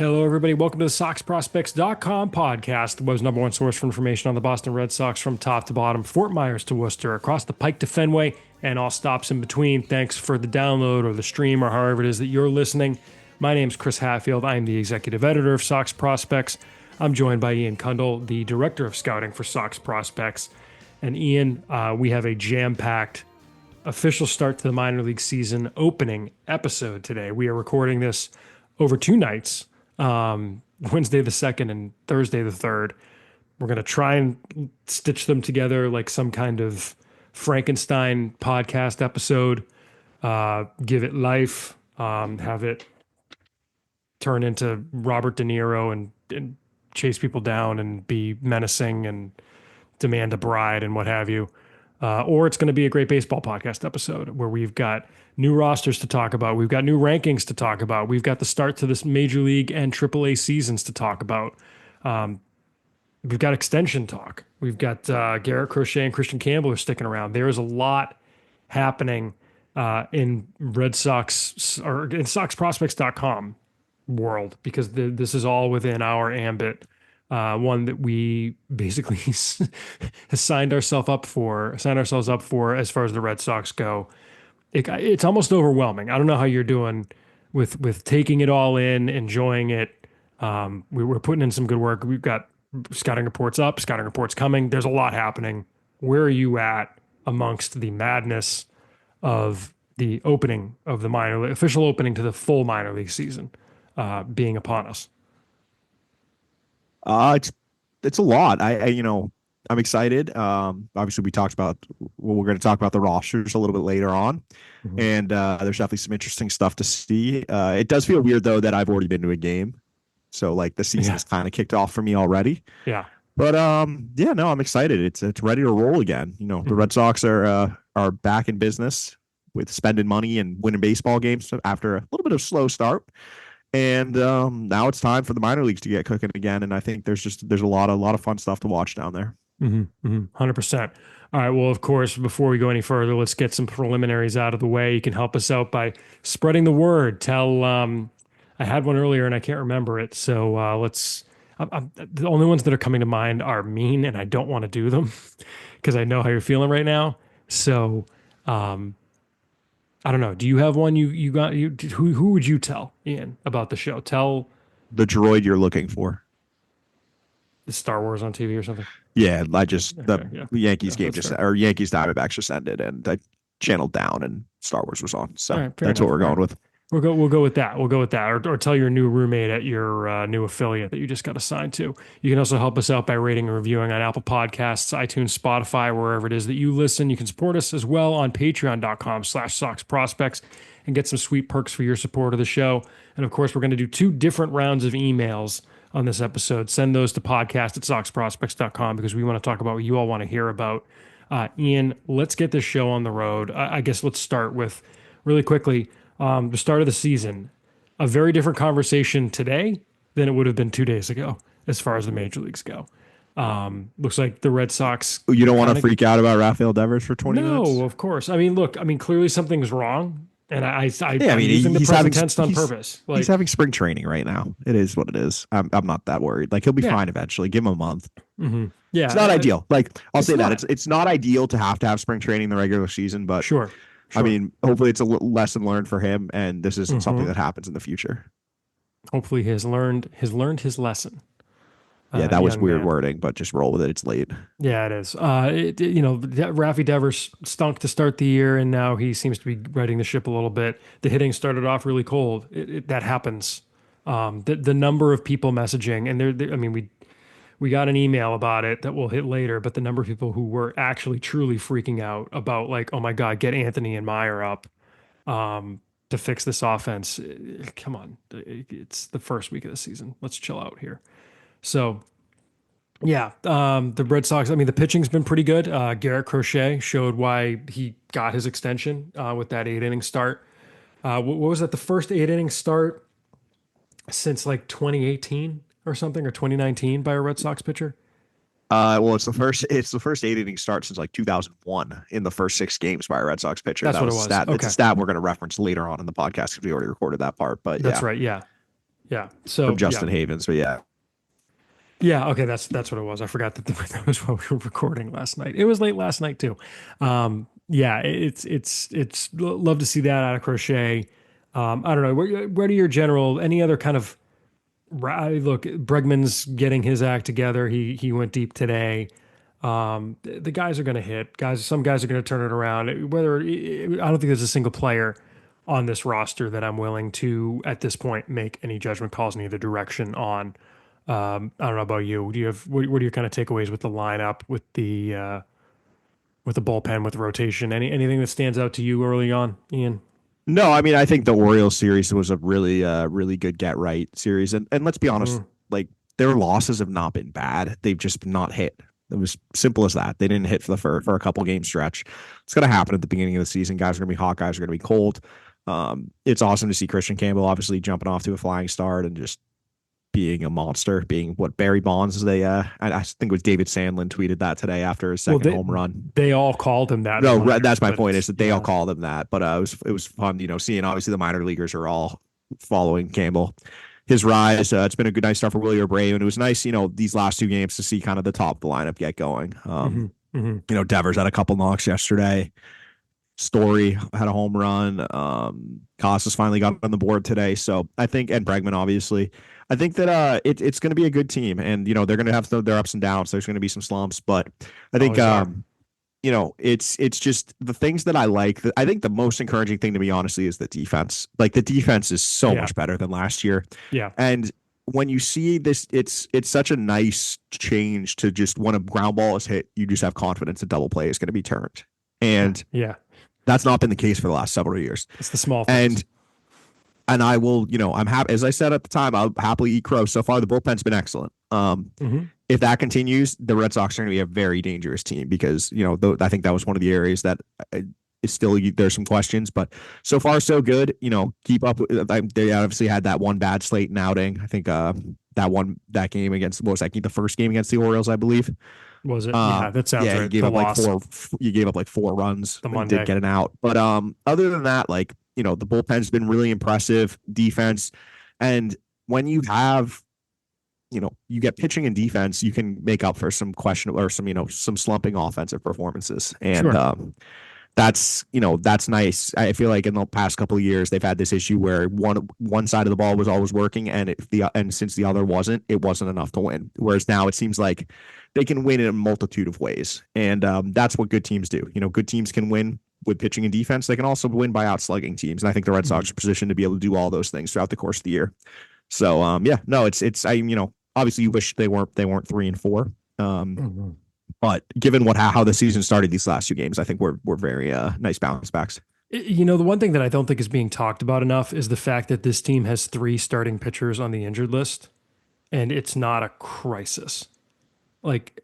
Hello, everybody. Welcome to the SoxProspects.com podcast, the web's number one source for information on the Boston Red Sox from top to bottom, Fort Myers to Worcester, across the Pike to Fenway, and all stops in between. Thanks for the download or the stream or however it is that you're listening. My name is Chris Hatfield. I'm the executive editor of Sox Prospects. I'm joined by Ian Kundle, the director of scouting for Sox Prospects. And Ian, we have a jam-packed official start to the minor league season opening episode today. We are recording this over two nights. Wednesday the 2nd and Thursday the 3rd. We're going to try and stitch them together like some kind of Frankenstein podcast episode, give it life, have it turn into Robert De Niro and chase people down and be menacing and demand a bride and what have you. Or it's going to be a great baseball podcast episode where we've got new rosters to talk about. We've got new rankings to talk about. We've got the start to this Major League and AAA seasons to talk about. We've got extension talk. We've got Garrett Crochet and Christian Campbell are sticking around. There is a lot happening in Red Sox or in SoxProspects.com world because this is all within our ambit. One that we basically signed ourselves up for as far as the Red Sox go. It's almost overwhelming. I don't know how you're doing with taking it all in, enjoying it. We're putting in some good work. We've got scouting reports up, scouting reports coming. There's a lot happening. Where are you at amongst the madness of the opening of the official opening to the full minor league season being upon us? It's a lot. I'm excited. Obviously we talked about, we're going to talk about the rosters a little bit later on. Mm-hmm. And there's definitely some interesting stuff to see. It does feel weird though that I've already been to a game. So like the season has kind of kicked off for me already. Yeah. But I'm excited. It's ready to roll again. The Red Sox are back in business with spending money and winning baseball games after a little bit of slow start. And now it's time for the minor leagues to get cooking again. And I think there's a lot of fun stuff to watch down there. 100%. All right. Well, of course, before we go any further, let's get some preliminaries out of the way. You can help us out by spreading the word. Tell, I had one earlier and I can't remember it. So the only ones that are coming to mind are mean and I don't want to do them because I know how you're feeling right now. So, I don't know. Do you have one who would you tell, Ian, about the show? Tell the droid you're looking for. The Star Wars on TV or something? Yeah, the Yankees game or Yankees Diamondbacks just ended and I channeled down and Star Wars was on. So that's what we're going with. We'll go with that. We'll go with that. Or tell your new roommate at your new affiliate that you just got assigned to. You can also help us out by rating and reviewing on Apple Podcasts, iTunes, Spotify, wherever it is that you listen. You can support us as well on patreon.com/SoxProspects and get some sweet perks for your support of the show. And of course, we're going to do 2 different rounds of emails on this episode. Send those to podcast@SoxProspects.com because we want to talk about what you all want to hear about. Ian, let's get this show on the road. I guess let's start with really quickly the start of the season. A very different conversation today than it would have been 2 days ago as far as the major leagues go. Looks like the Red Sox. You don't want to freak out about Rafael Devers for 20 minutes? No, of course. I mean, look, clearly something's wrong. And I'm using the present tense on purpose. He's having spring training right now. It is what it is. I'm not that worried. Like he'll be fine eventually. Give him a month. Mm-hmm. Yeah, it's not ideal. Like I'll say that it's not ideal to have spring training in the regular season, but sure. I mean, hopefully it's a lesson learned for him, and this isn't something that happens in the future. Hopefully he has learned his lesson. Yeah, that was weird wording, but just roll with it. It's late. Yeah, it is. Rafi Devers stunk to start the year, and now he seems to be righting the ship a little bit. The hitting started off really cold. That happens. The number of people messaging, and we got an email about it that we'll hit later, but the number of people who were actually truly freaking out about like, oh my God, get Anthony and Meyer up to fix this offense. Come on. It's the first week of the season. Let's chill out here. So, yeah, the Red Sox, the pitching's been pretty good. Garrett Crochet showed why he got his extension with that 8-inning start. What was that, the first 8-inning start since like 2018 or something, or 2019 by a Red Sox pitcher? Well, it's the first 8-inning start since like 2001 in the first 6 games by a Red Sox pitcher. That's what it was. Stat. Okay. It's a stat we're going to reference later on in the podcast because we already recorded that part. But that's right. Yeah. Yeah. from So yeah. Justin Havens. But yeah, Yeah, okay, that's what it was. I forgot that that was what we were recording last night. It was late last night too. Yeah, love to see that out of Crochet. I don't know. What are your general any other kind of look? Bregman's getting his act together. He went deep today. The guys are going to hit. Guys, some guys are going to turn it around. Whether I don't think there's a single player on this roster that I'm willing to at this point make any judgment calls in either direction on. I don't know about you. Do you have what are your kind of takeaways with the lineup, with the bullpen, with the rotation? Anything that stands out to you early on, Ian? no, I mean, I think the Orioles series was a really good get right series, and let's be honest, Mm, like their losses have not been bad. They've just not hit. It was simple as that. They didn't hit for a couple game stretch. It's going to happen at the beginning of the season. Guys are going to be hot. Guys are going to be cold. It's awesome to see Christian Campbell obviously jumping off to a flying start and just being a monster, being what Barry Bonds I think it was David Sandlin tweeted that today after his well, second home run. they all called him that in the No, minors, that's my but point is that they all yeah, call them that, but it was fun, seeing obviously the minor leaguers are all following Campbell. His rise, it's been a good nice start for Willie Abreu, and it was nice, these last two games to see kind of the top of the lineup get going. hmm hmm Devers had a couple knocks yesterday. Story had a home run. Costas finally got on the board today. So I think, and Bregman, obviously, I think that it's going to be a good team. And, they're going to have their ups and downs. There's going to be some slumps. But I think, always are. it's just the things that I like. I think the most encouraging thing, to be honestly, is the defense. Like the defense is so Yeah, much better than last year. yeah, And when you see this, it's such a nice change to just when a ground ball is hit, you just have confidence that double play is going to be turned. And yeah. that's not been the case for the last several years. It's the small things. And I will, I'm happy, as I said at the time, I'll happily eat crow. So far, the bullpen's been excellent. Hmm If that continues, the Red Sox are going to be a very dangerous team because, I think that was one of the areas that is still, there's some questions, but so far so good. Keep up. They obviously had that one bad slate and outing. I think that game against, what was that, the first game against the Orioles, I believe. Was it? Yeah, that sounds Yeah, right. he gave The up like loss, four. You gave up like four runs the and did Monday. get an out. But other than that, like the bullpen's been really impressive. Defense, and when you have, you get pitching and defense, you can make up for some questionable or some slumping offensive performances, and Sure. that's nice. I feel like in the past couple of years they've had this issue where one side of the ball was always working, and since the other wasn't, it wasn't enough to win. Whereas now it seems like they can win in a multitude of ways, and that's what good teams do. Good teams can win with pitching and defense. They can also win by outslugging teams, and I think the Red Sox are positioned to be able to do all those things throughout the course of the year. So yeah, no, it's obviously you wish they weren't 3-4. Mhm. But given how the season started these last two games, I think we're very nice bounce backs. The one thing that I don't think is being talked about enough is the fact that this team has three starting pitchers on the injured list, and it's not a crisis. Like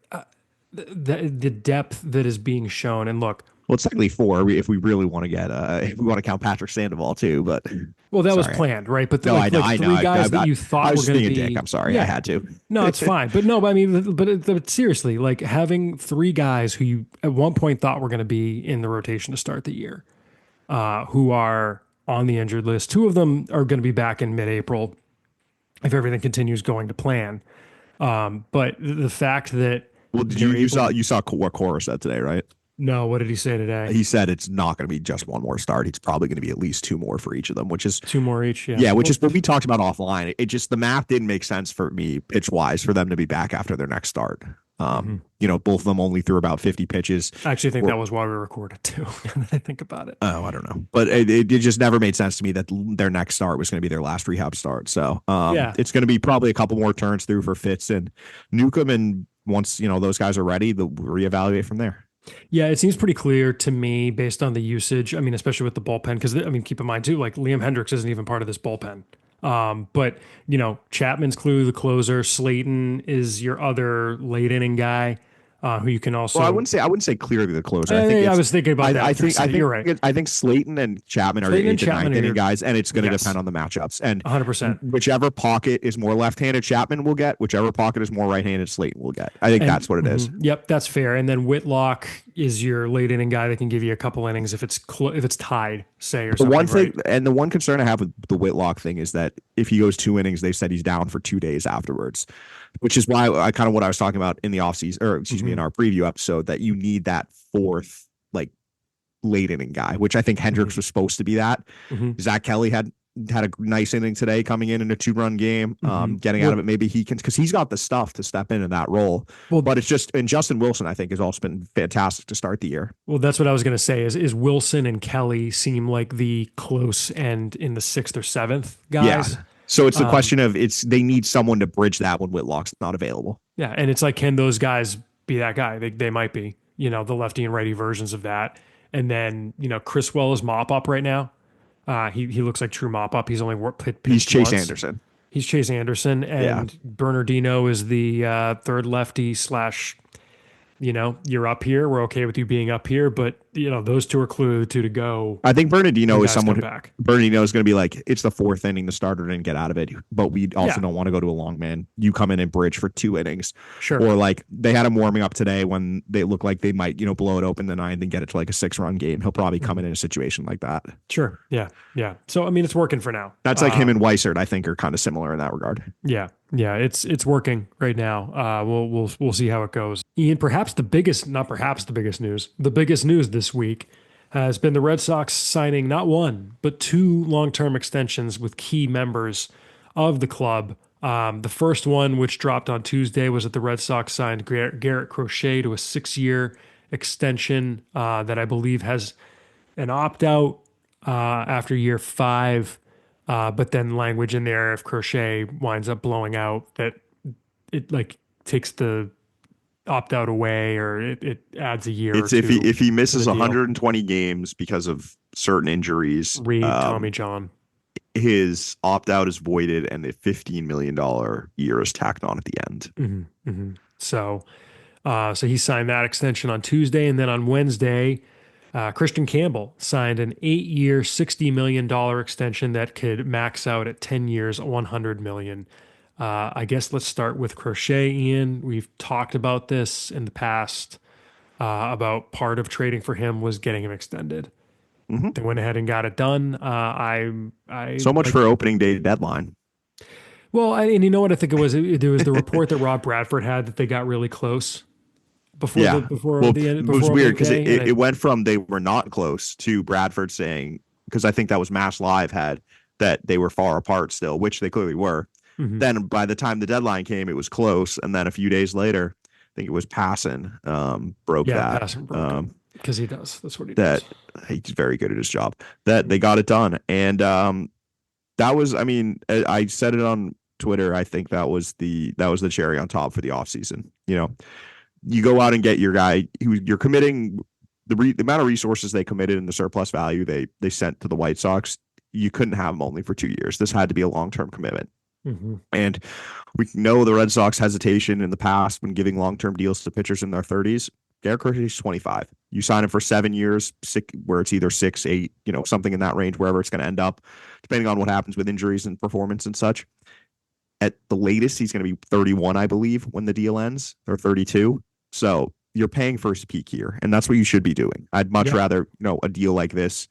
the depth that is being shown, and look, Well, it's technically four if we really want to get if we want to count Patrick Sandoval too. But well, that was sorry, planned, right? But no, I know. three guys that you I thought were was going being to a dick. be, I'm sorry, I yeah, had to. no, it's fine. But no, but I mean, but seriously, like having three guys who you at one point thought were going to be in the rotation to start the year, who are on the injured list. Two of them are going to be back in mid-April if everything continues going to plan. But the fact that Well, they're able, you saw what Cora said today, right? no, what did he say today? He said it's not going to be just one more start. It's probably going to be at least two more for each of them, which is Two more each, yeah. yeah, which Well, is what we talked about offline. It just the math didn't make sense for me pitch wise for them to be back after their next start. mhm. Both of them only threw about 50 pitches. I actually think that was why we recorded too. Now that I think about it. Oh, I don't know, but it just never made sense to me that their next start was going to be their last rehab start. So Yeah, it's going to be probably a couple more turns through for Fitz and Newcomb, and once those guys are ready, they'll reevaluate from there. yeah, it seems pretty clear to me based on the usage. I mean, especially with the bullpen, because I mean, keep in mind too, like Liam Hendricks isn't even part of this bullpen. But Chapman's clearly the closer. Slayton is your other late inning guy. who you can Well, I also. wouldn't say clearly the closer. I think I it's was thinking about that. You're right. I think Slayton and Chapman are your Clayton and eighth and Chapman ninth are inning your guys, and it's going to yes, depend on the matchups. And 100%. whichever pocket is more left-handed, Chapman will get. Whichever pocket is more right-handed, Slayton will get. I think And that's what it is. yep, that's fair. And then Whitlock is your late inning guy that can give you a couple innings if if it's tied, say, or The one something, thing, right? and the one concern I have with the Whitlock thing is that if he goes 2 innings, they said he's down for 2 days afterwards, which is why I kind of what I was talking about in the offseason, or excuse me, in our preview episode, that you need that fourth, like, late inning guy, which I think Hendricks was supposed to be that. Zach Kelly had a nice inning today coming in a 2-run game, getting out of it. Maybe he can, because he's got the stuff to step into that role. Well, but it's just, and Justin Wilson, I think, has also been fantastic to start the year. well, that's what I was going to say is Wilson and Kelly seem like the close end in the sixth or seventh guys. Yeah. So it's the question of they need someone to bridge that when Whitlock's not available. Yeah. And it's like, can those guys be that guy? They might be, the lefty and righty versions of that. And then, Criswell is mop up right now. He looks like true mop up. He's only pitched He's Chase once. Anderson. He's Chase Anderson, and Bernardino is the third lefty slash. You're up here. We're okay with you being up here, but those two are clearly the two to go. I think Bernardino is someone. Back. Bernardino is going to be like, it's the fourth inning. The starter didn't get out of it, but we also don't want to go to a long man. You come in and bridge for 2 innings. Sure. Or like they had him warming up today when they look like they might blow it open the ninth and get it to like a 6-run game. He'll probably come in a situation like that. Sure. Yeah. Yeah. So I mean, it's working for now. That's like him and Weissert, I think, are kind of similar in that regard. Yeah. Yeah, it's working right now. We'll see how it goes. Ian, not perhaps the biggest news. The biggest news this week has been the Red Sox signing not one but 2 long-term extensions with key members of the club. The first one, which dropped on Tuesday, was that the Red Sox signed Garrett Crochet to a 6-year extension that I believe has an opt-out after year 5. But then language in there, if Crochet winds up blowing out, that it like takes the opt out away, or it adds a year. It's or if he misses 120 games because of certain injuries. Reed, Tommy John. His opt out is voided, and the $15 million year is tacked on at the end. So he signed that extension on Tuesday, and then on Wednesday. Christian Campbell signed an 8-year, $60 million extension that could max out at 10 years, $100 million. I guess let's start with Crochet, Ian. We've talked about this in the past about part of trading for him was getting him extended. They went ahead and got it done. So much for opening day deadline. Well, and you know what I think it was? There was the report that Rob Bradford had that they got really close. It was weird because it went from they were not close to Bradford saying, because I think that was Mass Live had, that they were far apart still, which they clearly were. Then by the time the deadline came, it was close, and then a few days later, I think it was Passan broke that. Passan broke it, because he does. That's what he does. He's very good at his job. That they got it done, and that was. I mean, I said it on Twitter. I think that was the cherry on top for the offseason. You go out and get your guy who you're committing the amount of resources they committed and the surplus value they sent to the White Sox. You couldn't have them only for 2 years. This had to be a long-term commitment. And we know the Red Sox hesitation in the past when giving long-term deals to pitchers in their 30s. Garrett Crochet is 25. You sign him for 7 years, where it's either 6, 8, something in that range, wherever it's going to end up, depending on what happens with injuries and performance and such. At the latest, he's going to be 31, I believe, when the deal ends, or 32. So you're paying for his peak here, and that's what you should be doing. I'd much rather, a deal like this,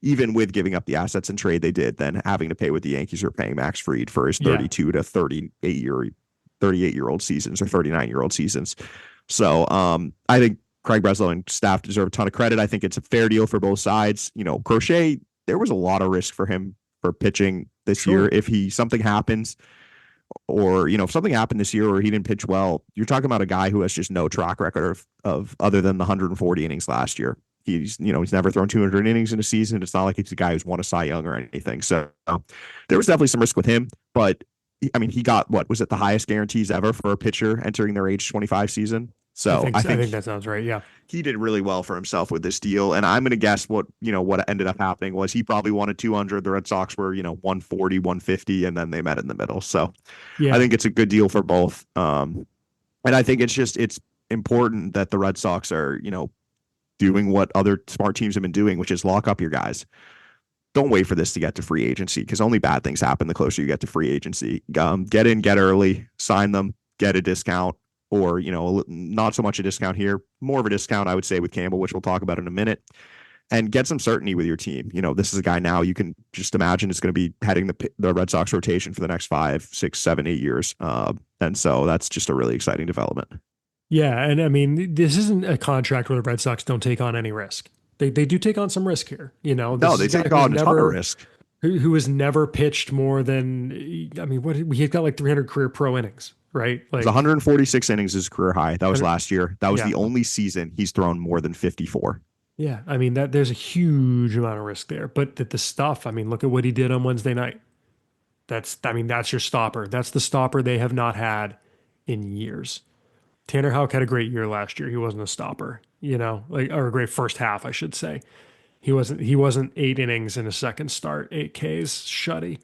even with giving up the assets and trade they did, than having to pay what the Yankees are paying Max Fried for his 32 to 38-year-old seasons or 39-year-old seasons. So I think Craig Breslow and staff deserve a ton of credit. I think it's a fair deal for both sides. Crochet, there was a lot of risk for him for pitching this year. If something happens, or if something happened this year or he didn't pitch well, you're talking about a guy who has just no track record of other than the 140 innings last year. He's never thrown 200 innings in a season. It's not like he's a guy who's won a Cy Young or anything. So there was definitely some risk with him, but I mean, he got, what was it, the highest guarantees ever for a pitcher entering their age 25 season. So I think that sounds right. Yeah. He did really well for himself with this deal. And I'm going to guess what ended up happening was he probably wanted 200. The Red Sox were, 140, 150, and then they met in the middle. So I think it's a good deal for both. And I think it's important that the Red Sox are, doing what other smart teams have been doing, which is lock up your guys. Don't wait for this to get to free agency because only bad things happen the closer you get to free agency. Get in, get early, sign them, get a discount, or not so much a discount here, more of a discount I would say with Campbell, which we'll talk about in a minute, and get some certainty with your team. This is a guy now you can just imagine is going to be heading the Red Sox rotation for the next 5, 6, 7, 8 years, and so that's just a really exciting development. Yeah, and I mean, this isn't a contract where the Red Sox don't take on any risk. They do take on some risk here. No, they take on a ton of risk. Who has never pitched more than, I mean, he's got like 300 career pro innings, right? Like 146 innings is career high. That was last year. That was the only season he's thrown more than 54. Yeah, I mean there's a huge amount of risk there. But the stuff, I mean, look at what he did on Wednesday night. That's your stopper. That's the stopper they have not had in years. Tanner Houck had a great year last year. He wasn't a stopper, or a great first half, I should say. He wasn't 8 innings in a second start, 8 Ks, shutty.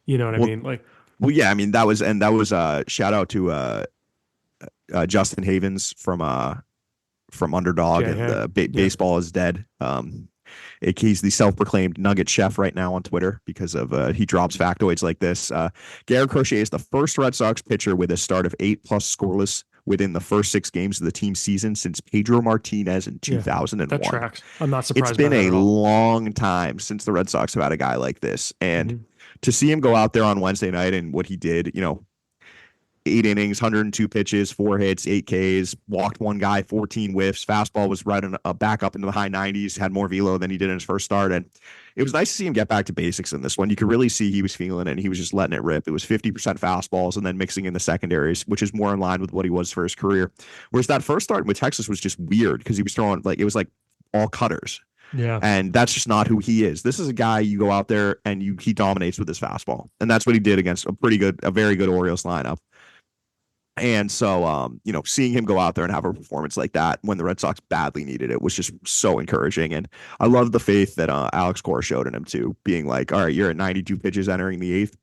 You know what I mean? Yeah, I mean that was shout out to Justin Havens from Underdog and Baseball is Dead. He's the self-proclaimed Nugget chef right now on Twitter because of he drops factoids like this. Garrett Crochet is the first Red Sox pitcher with a start of 8+ scoreless within the first 6 games of the team season since Pedro Martinez in 2001. That tracks. I'm not surprised. It's been a long time since the Red Sox have had a guy like this, and to see him go out there on Wednesday night and what he did, 8 innings, 102 pitches, 4 hits, 8 Ks, walked 1 guy, 14 whiffs. Fastball was right on back up into the high 90s, had more velo than he did in his first start. And it was nice to see him get back to basics in this one. You could really see he was feeling it and he was just letting it rip. It was 50% fastballs and then mixing in the secondaries, which is more in line with what he was for his career. Whereas that first start with Texas was just weird because he was throwing it was like all cutters. Yeah. And that's just not who he is. This is a guy you go out there and he dominates with his fastball. And that's what he did against a very good Orioles lineup. And so, seeing him go out there and have a performance like that when the Red Sox badly needed it was just so encouraging. And I love the faith that Alex Cora showed in him too, being like, all right, you're at 92 pitches entering the 8th.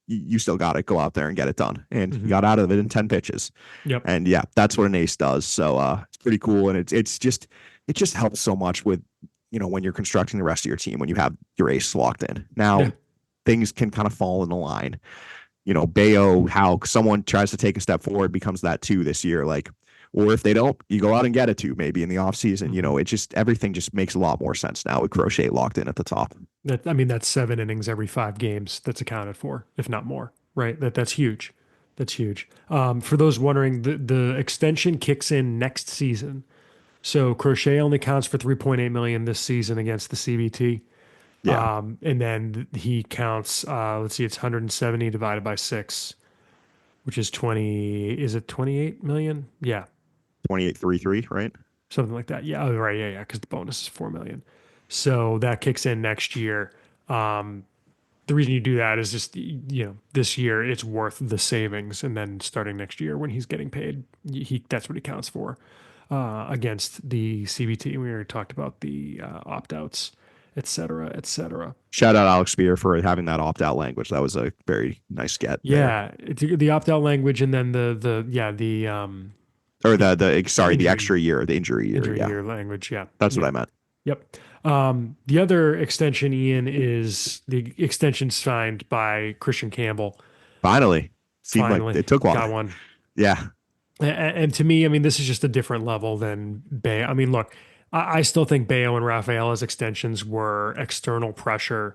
You still got to go out there and get it done. And he got out of it in 10 pitches. Yep. And yeah, that's what an ace does. So it's pretty cool. And it just helps so much with, when you're constructing the rest of your team, when you have your ace locked in. Now things can kind of fall in the line. Bayo, how someone tries to take a step forward becomes that 2 this year. Or if they don't, you go out and get a 2 maybe in the offseason. Everything just makes a lot more sense now with Crochet locked in at the top. That's 7 innings every 5 games that's accounted for, if not more, right? That's huge. That's huge. For those wondering, the extension kicks in next season. So Crochet only counts for $3.8 million this season against the CBT. Yeah. And then he counts, let's see, it's 170 divided by 6, which is 28 million? Yeah. 28.33, right? Something like that. Yeah. Oh, right. Yeah. Because the bonus is 4 million. So that kicks in next year. The reason you do that is just, this year it's worth the savings. And then starting next year when he's getting paid, that's what he counts for against the CBT. We already talked about the opt-outs, et cetera, et cetera. Shout out Alex Spear for having that opt-out language. That was a very nice get. Yeah, the opt-out language, and then the extra year, the injury year, language. Yeah, that's what I meant. Yep. The other extension, Ian, is the extension signed by Christian Campbell. Finally, like it took long. Got one. Yeah. And to me, I mean, this is just a different level than Bayo. I mean, look, I still think Bayo and Rafaela's extensions were external pressure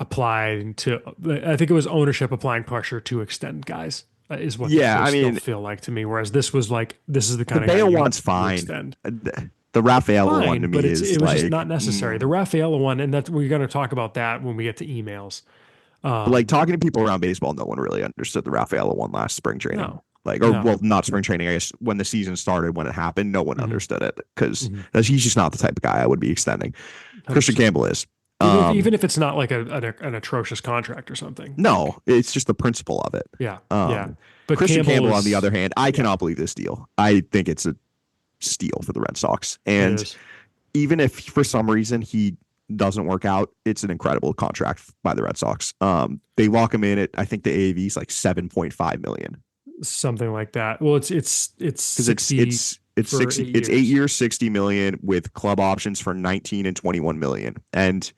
applied to. I think it was ownership applying pressure to extend guys. Is what still feel like to me. Whereas this was like, this is the kind of Bayo one's fine. Extend. The Rafaela one to me is it was just not necessary. The Rafaela one, and that's we're going to talk about that when we get to emails. Talking to people around baseball, no one really understood the Rafaela one last spring training. No. Not spring training, I guess, when the season started, when it happened, no one understood it because he's just not the type of guy I would be extending. 100%. Christian Campbell is. Even if it's not like an atrocious contract or something. No, it's just the principle of it. Yeah. But Christian Campbell, on the other hand, I cannot believe this deal. I think it's a steal for the Red Sox. And even if for some reason he doesn't work out, it's an incredible contract by the Red Sox. They lock him in at, I think the AAV is like $7.5 million. something like that. Well, it's Because 60 it's for 60, 8 it's years. 8 years, 60 million with club options for 19 and 21 million. And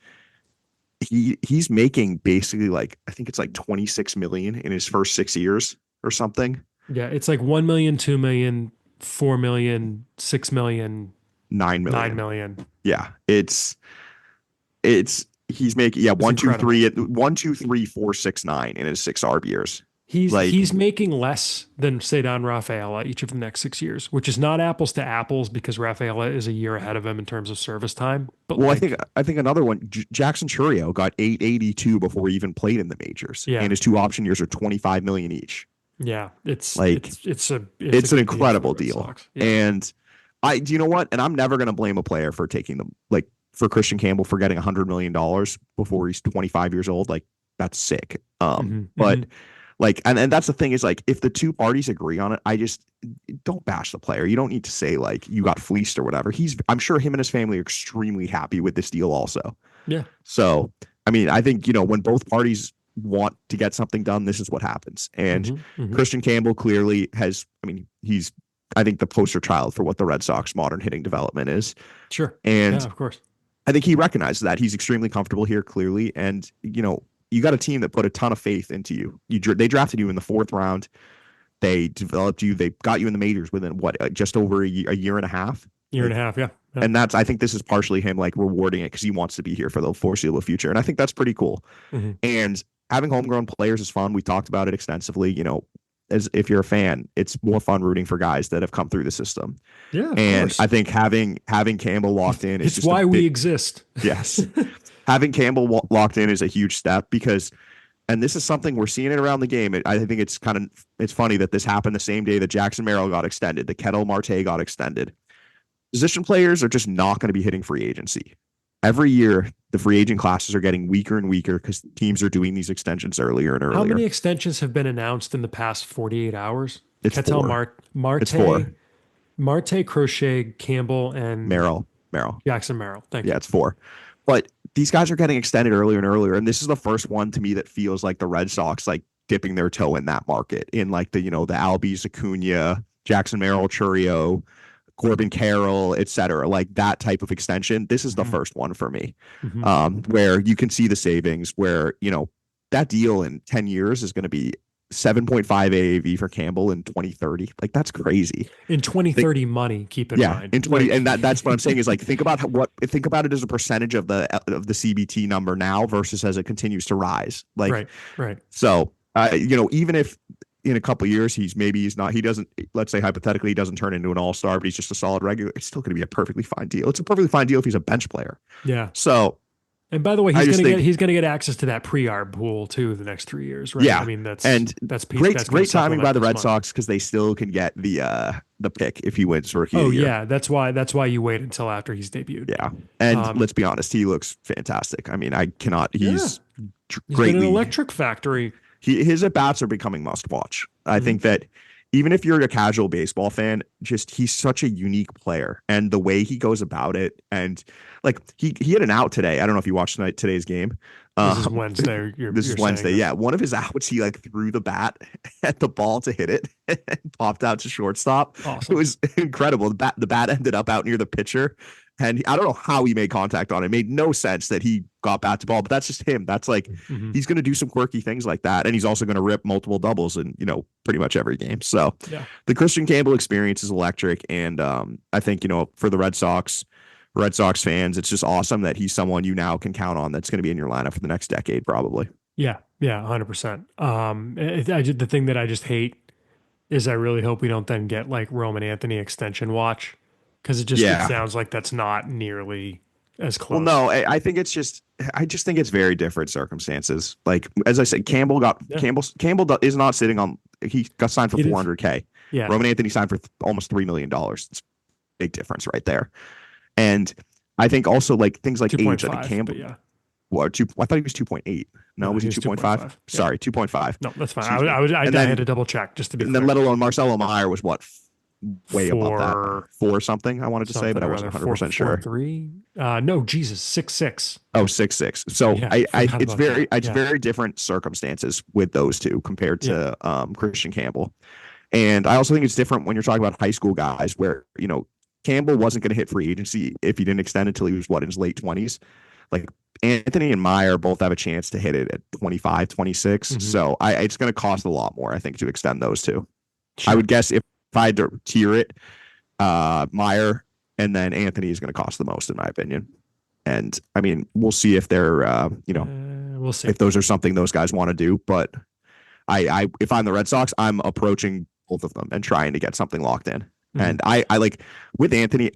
he's making basically like, I think it's like 26 million in his first 6 years or something. Yeah, it's like 1 million, 2 million, 4 million, 6 million, 9 9 million. million. Yeah. It's he's making, yeah, It's one, two, incredible. three, 1, 2, 3, 4, 6, 9 in his 6 ARB years. Like, He's making less than Cedar Rafaela each of the next 6 years, which is not apples to apples because Rafaela is a year ahead of him in terms of service time. But well, like, I think another one, Jackson Churio got 882 before he even played in the majors, yeah, and his 2 option years are 25 million each. yeah, it's Like, it's it's a it's a it's an good deal for the incredible Red deal. Sox. Yeah. And do you know what? And I'm never going to blame a player for taking them, like for Christian Campbell for getting $100 million before he's 25 years old. Like, that's sick. Hmm. But like, and that's the thing is like, if the two parties agree on it, I just don't bash the player. You don't need to say like you got fleeced or whatever. I'm sure him and his family are extremely happy with this deal also. Yeah. So, I mean, I think, when both parties want to get something done, this is what happens. And Christian Campbell clearly has, I mean, he's, I think, the poster child for what the Red Sox modern hitting development is. Sure. And Yeah, of course. I think he recognizes that. He's extremely comfortable here, clearly. And, you got a team that put a ton of faith into you. They drafted you in the 4th round. They developed you. They got you in the majors within just over a year and a half. Year and a half. Yeah. Yeah. And I think this is partially him like rewarding it because he wants to be here for the foreseeable future. And I think that's pretty cool. And having homegrown players is fun. We talked about it extensively. As if you're a fan, it's more fun rooting for guys that have come through the system. Yeah, of And course. I think having Campbell locked in is It's just why we exist. Yes. Having Campbell locked in is a huge step because, and this is something we're seeing it around the game. I think it's funny that this happened the same day that Jackson Merrill got extended, the Kettle Marte got extended. Position players are just not going to be hitting free agency. Every year, the free agent classes are getting weaker and weaker because teams are doing these extensions earlier and earlier. How many extensions have been announced in the past 48 hours? It's Ketel four. Marte, It's four. Marte, Crochet, Campbell, and Merrill. Jackson Merrill. Thank you. Yeah, it's four. But these guys are getting extended earlier and earlier. And this is the first one to me that feels like the Red Sox like dipping their toe in that market in like the Albies, Acuna, Jackson Merrill, Churio, Corbin Carroll, et cetera, like that type of extension. This is the first one for me, where you can see the savings, where, that deal in 10 years is going to be 7.5 AAV for Campbell in 2030. Like, that's crazy. In 2030 money, keep in mind. In 20, and that's what I'm saying is like, think about it as a percentage of the CBT number now versus as it continues to rise. Like, right. So, even if in a couple of years he doesn't, let's say hypothetically he doesn't turn into an all-star, but he's just a solid regular, it's still going to be a perfectly fine deal. It's a perfectly fine deal if he's a bench player. Yeah. So, and by the way, he's gonna get access to that pre-arb pool too the next 3 years, right? Yeah, I mean that's great timing by the Red Sox because they still can get the pick if he wins Rookie of the Year. Yeah, that's why you wait until after he's debuted. Yeah, and let's be honest, he looks fantastic. I mean, he's great. An electric factory. His at bats are becoming must watch. I think that even if you're a casual baseball fan, he's such a unique player, and the way he goes about it, and like he had an out today. I don't know if you watched today's game. This is Wednesday. This is Wednesday. Yeah, one of his outs, he like threw the bat at the ball to hit it, and popped out to shortstop. Awesome. It was incredible. The bat ended up out near the pitcher. And I don't know how he made contact on it. It made no sense that he got bat to ball, but that's just him. That's like, he's going to do some quirky things like that. And he's also going to rip multiple doubles in, pretty much every game. So the Christian Campbell experience is electric. And I think, for the Red Sox fans, it's just awesome that he's someone you now can count on that's going to be in your lineup for the next decade, probably. Yeah. 100%. The thing that I just hate is I really hope we don't then get like Roman Anthony extension watch. Because it sounds like that's not nearly as close. Well, no, I think I just think it's very different circumstances. Like, as I said, Campbell is not sitting on, he got signed for $400K. Yeah. Roman Anthony signed for almost $3 million. It's a big difference right there. And I think also like things like age, I think Campbell. Yeah. I thought he was 2.8. No, was he 2.5? Yeah. Sorry, 2.5. No, that's fine. I had to double check just to be clear. And then let alone Marcelo Meyer was what? Way above that. 4 something, I wanted to say, but I wasn't 100% sure. 4.3? No, Jesus, 6.6. Oh, 6.6. So it's very different circumstances with those two compared to Christian Campbell. And I also think it's different when you're talking about high school guys where, Campbell wasn't going to hit free agency if he didn't extend until he was in his late 20s. Like Anthony and Meyer both have a chance to hit it at 25, 26. Mm-hmm. So it's going to cost a lot more, I think, to extend those two. Sure. I would guess if I had to tier it, Meyer and then Anthony is going to cost the most, in my opinion. And I mean, we'll see if they're, we'll see if those are something those guys want to do. But if I'm the Red Sox, I'm approaching both of them and trying to get something locked in. Mm-hmm. And I like with Anthony,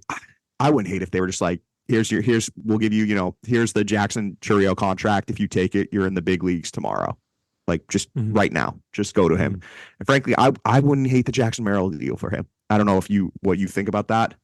I wouldn't hate if they were just like, we'll give you, here's the Jackson Chourio contract. If you take it, you're in the big leagues tomorrow. Like just right now, just go to him. Mm-hmm. And frankly, I wouldn't hate the Jackson Merrill deal for him. I don't know what you think about that,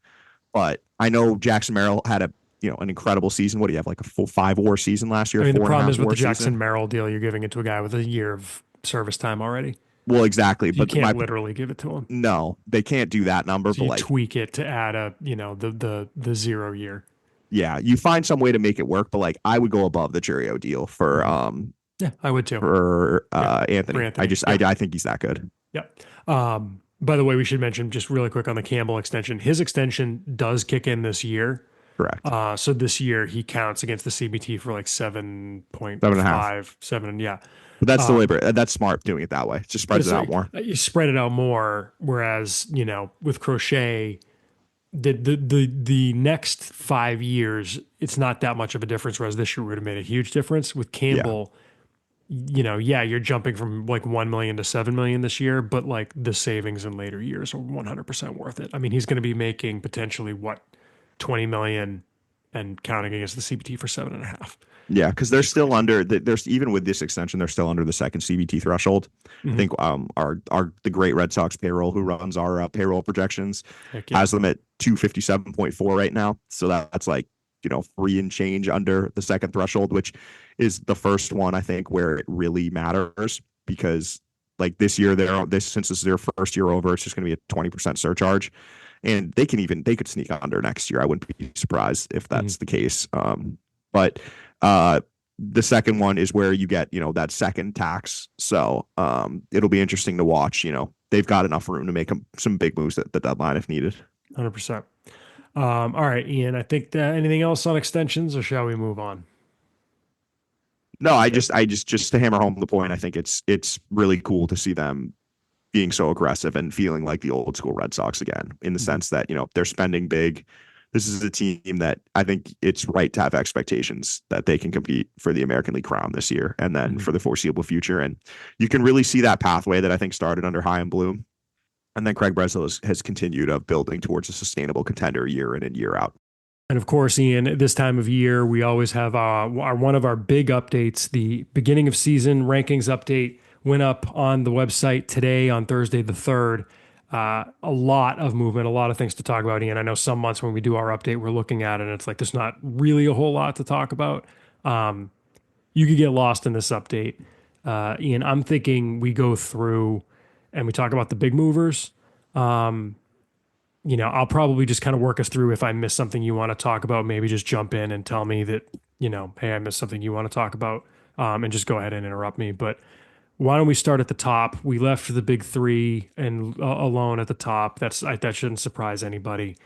but I know Jackson Merrill had an incredible season. What do you have, like a full 5 WAR season last year? I mean, the problem is with the Jackson Merrill deal, you're giving it to a guy with a year of service time already. Well, exactly. You can't literally give it to him. No, they can't do that number. So but you tweak it to add the 0 year. Yeah, you find some way to make it work, but like I would go above the Chourio deal for yeah, I would too. For Anthony. I think he's that good. Yep. By the way, we should mention just really quick on the Campbell extension. His extension does kick in this year. Correct. So this year he counts against the CBT for like 7.5, 7. Yeah. But that's the way. That's smart doing it that way. It just spreads it out more. You spread it out more. Whereas, with Crochet, the next 5 years, it's not that much of a difference. Whereas this year would have made a huge difference. With Campbell, you're jumping from like 1 million to 7 million this year, but like the savings in later years are 100% worth it. I mean, he's going to be making potentially 20 million and counting against the CBT for 7.5. Yeah, because they're still under. There's even with this extension, they're still under the second CBT threshold. Mm-hmm. I think the great Red Sox payroll, who runs our payroll projections, has them at 257.4 right now. So that's like 3 and change under the second threshold, which is the first one I think where it really matters, because like this year since this is their first year over, it's just going to be a 20% surcharge, and they could sneak under next year. I wouldn't be surprised if that's the case. But the second one is where you get, that second tax. So it'll be interesting to watch. They've got enough room to make some big moves at the deadline if needed. 100%. All right, Ian, I think that anything else on extensions, or shall we move on? No, I just to hammer home the point, I think it's really cool to see them being so aggressive and feeling like the old school Red Sox again, in the sense that, they're spending big. This is a team that I think it's right to have expectations that they can compete for the American League crown this year and then for the foreseeable future. And you can really see that pathway that I think started under Chaim Bloom. And then Craig Breslow has continued of building towards a sustainable contender year in and year out. And of course, Ian, this time of year, we always have one of our big updates. The beginning of season rankings update went up on the website today on Thursday the 3rd. A lot of movement, a lot of things to talk about, Ian. I know some months when we do our update, we're looking at it and it's like there's not really a whole lot to talk about. You could get lost in this update. Ian, I'm thinking we go through and we talk about the big movers. I'll probably just kind of work us through. If I miss something you want to talk about, maybe just jump in and tell me that, hey, I missed something you want to talk about, and just go ahead and interrupt me. But why don't we start at the top? We left the big 3 and alone at the top. That shouldn't surprise anybody.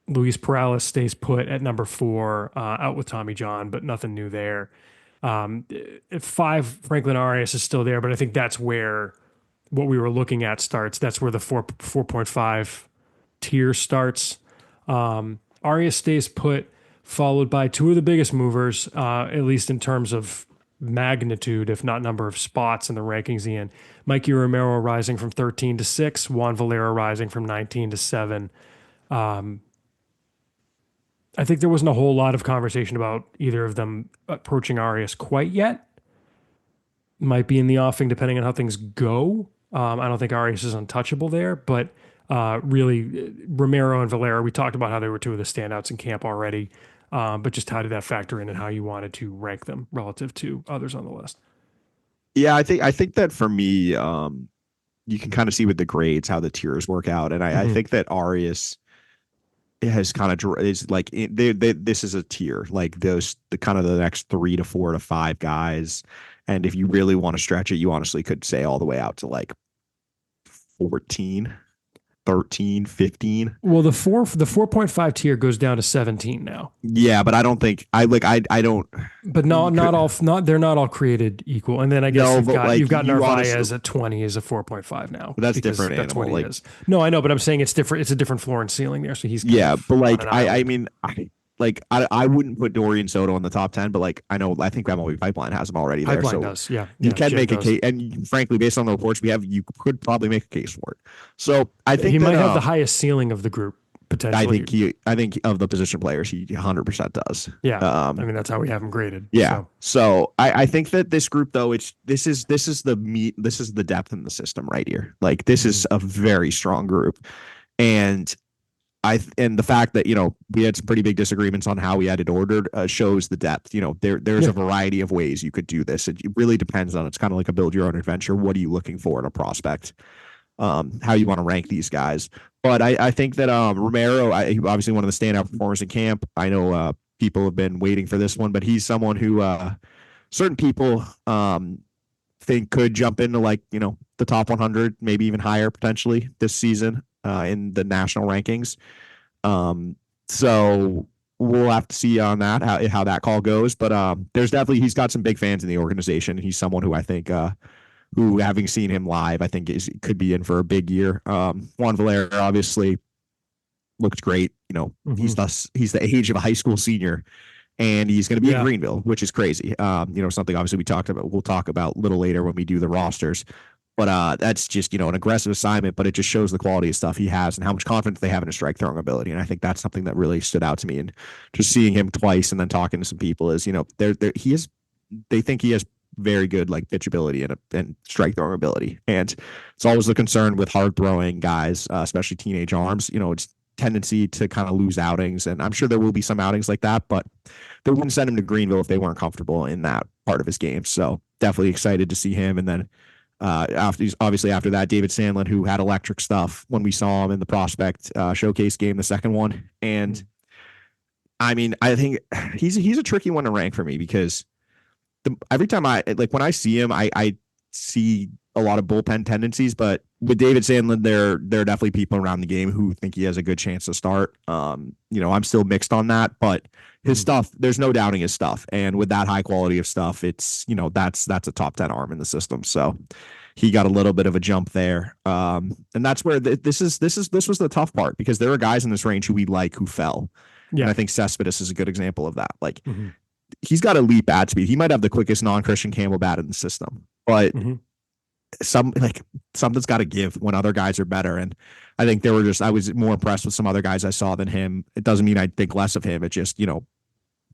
Luis Perales stays put at number 4, out with Tommy John, but nothing new there. At 5, Franklin Arias is still there, but I think that's where what we were looking at starts. That's where the 4.5 tier starts. Arias stays put, followed by 2 of the biggest movers, at least in terms of magnitude, if not number of spots in the rankings, Ian. Mikey Romero rising from 13 to 6, Juan Valera rising from 19 to 7. I think there wasn't a whole lot of conversation about either of them approaching Arias quite yet. Might be in the offing depending on how things go. I don't think Arias is untouchable there, but really Romero and Valera, we talked about how they were 2 of the standouts in camp already. But just how did that factor in and how you wanted to rank them relative to others on the list? Yeah, I think that for me, you can kind of see with the grades how the tiers work out, and I think that Arias has kind of is like this is a tier, like the kind of the next 3 to 4 to 5 guys, and if you really want to stretch it, you honestly could say all the way out to like 14, 13, 15. Well, the 4.5 tier goes down to 17 now. Yeah, but I don't think I don't. But You not could all not they're not all created equal. And then I guess no, but you've like got you honestly, Narvaez at 20 as a 4.5 now that's because different that's what animal. he Like is. No, I know, but I'm saying it's different. It's a different floor and ceiling there, so he's kind yeah, of but on like an I island. mean I wouldn't put Dorian Soto on the top 10, but like I think MLB Pipeline has him already there, Pipeline so does, yeah, you yeah. can Jay make a does. case. And frankly, based on the reports we have, you could probably make a case for it. So I He think that might have the highest ceiling of the group potentially. I think of the position players, he 100% does. Yeah, I Um, mean that's how we have him graded. yeah. So So I think that this group though, this is the meat, this is the depth in the system right here. Like this mhm. is a very strong group. And and the fact that we had some pretty big disagreements on how we had it ordered shows the depth. There's Yeah, a variety of ways you could do this. It really depends on, it's kind of like a build your own adventure. What are you looking for in a prospect? How you want to rank these guys. But I think that Romero, obviously one of the standout performers in camp. I know people have been waiting for this one, but he's someone who certain people think could jump into like the top 100, maybe even higher potentially this season in the national rankings. Um, so we'll have to see on that how that call goes. But there's definitely, he's got some big fans in the organization. He's someone who I think who, having seen him live, I think could be in for a big year. Juan Valera obviously looked great. mhm. He's the age of a high school senior, and he's going to be in Yeah, Greenville, which is crazy. Something obviously we'll talk about a little later when we do the rosters. But that's just an aggressive assignment, but it just shows the quality of stuff he has and how much confidence they have in his strike throwing ability. And I think that's something that really stood out to me. And just seeing him twice and then talking to some people is, he is, they think he has very good like pitchability and strike throwing ability. And it's always the concern with hard throwing guys, especially teenage arms. It's tendency to kind of lose outings, and I'm sure there will be some outings like that, but they wouldn't send him to Greenville if they weren't comfortable in that part of his game. So definitely excited to see him. And then after that, David Sandlin, who had electric stuff when we saw him in the prospect showcase game, the second one. And I mean, I think he's a tricky one to rank for me because every time when I see him, I see a lot of bullpen tendencies, but with David Sandlin, there are definitely people around the game who think he has a good chance to start. I'm still mixed on that, but his mhm. stuff, there's no doubting his stuff. And with that high quality of stuff, it's that's a top 10 arm in the system. So he got a little bit of a jump there. And that's where this was the tough part, because there are guys in this range who we like who fell. And Yeah, I think Cespedes is a good example of that. Like mhm. he's got elite bat speed. He might have the quickest non-Christian Campbell bat in the system, but Mhm. something's got to give when other guys are better. And I think I was more impressed with some other guys I saw than him. It doesn't mean I think less of him. It just,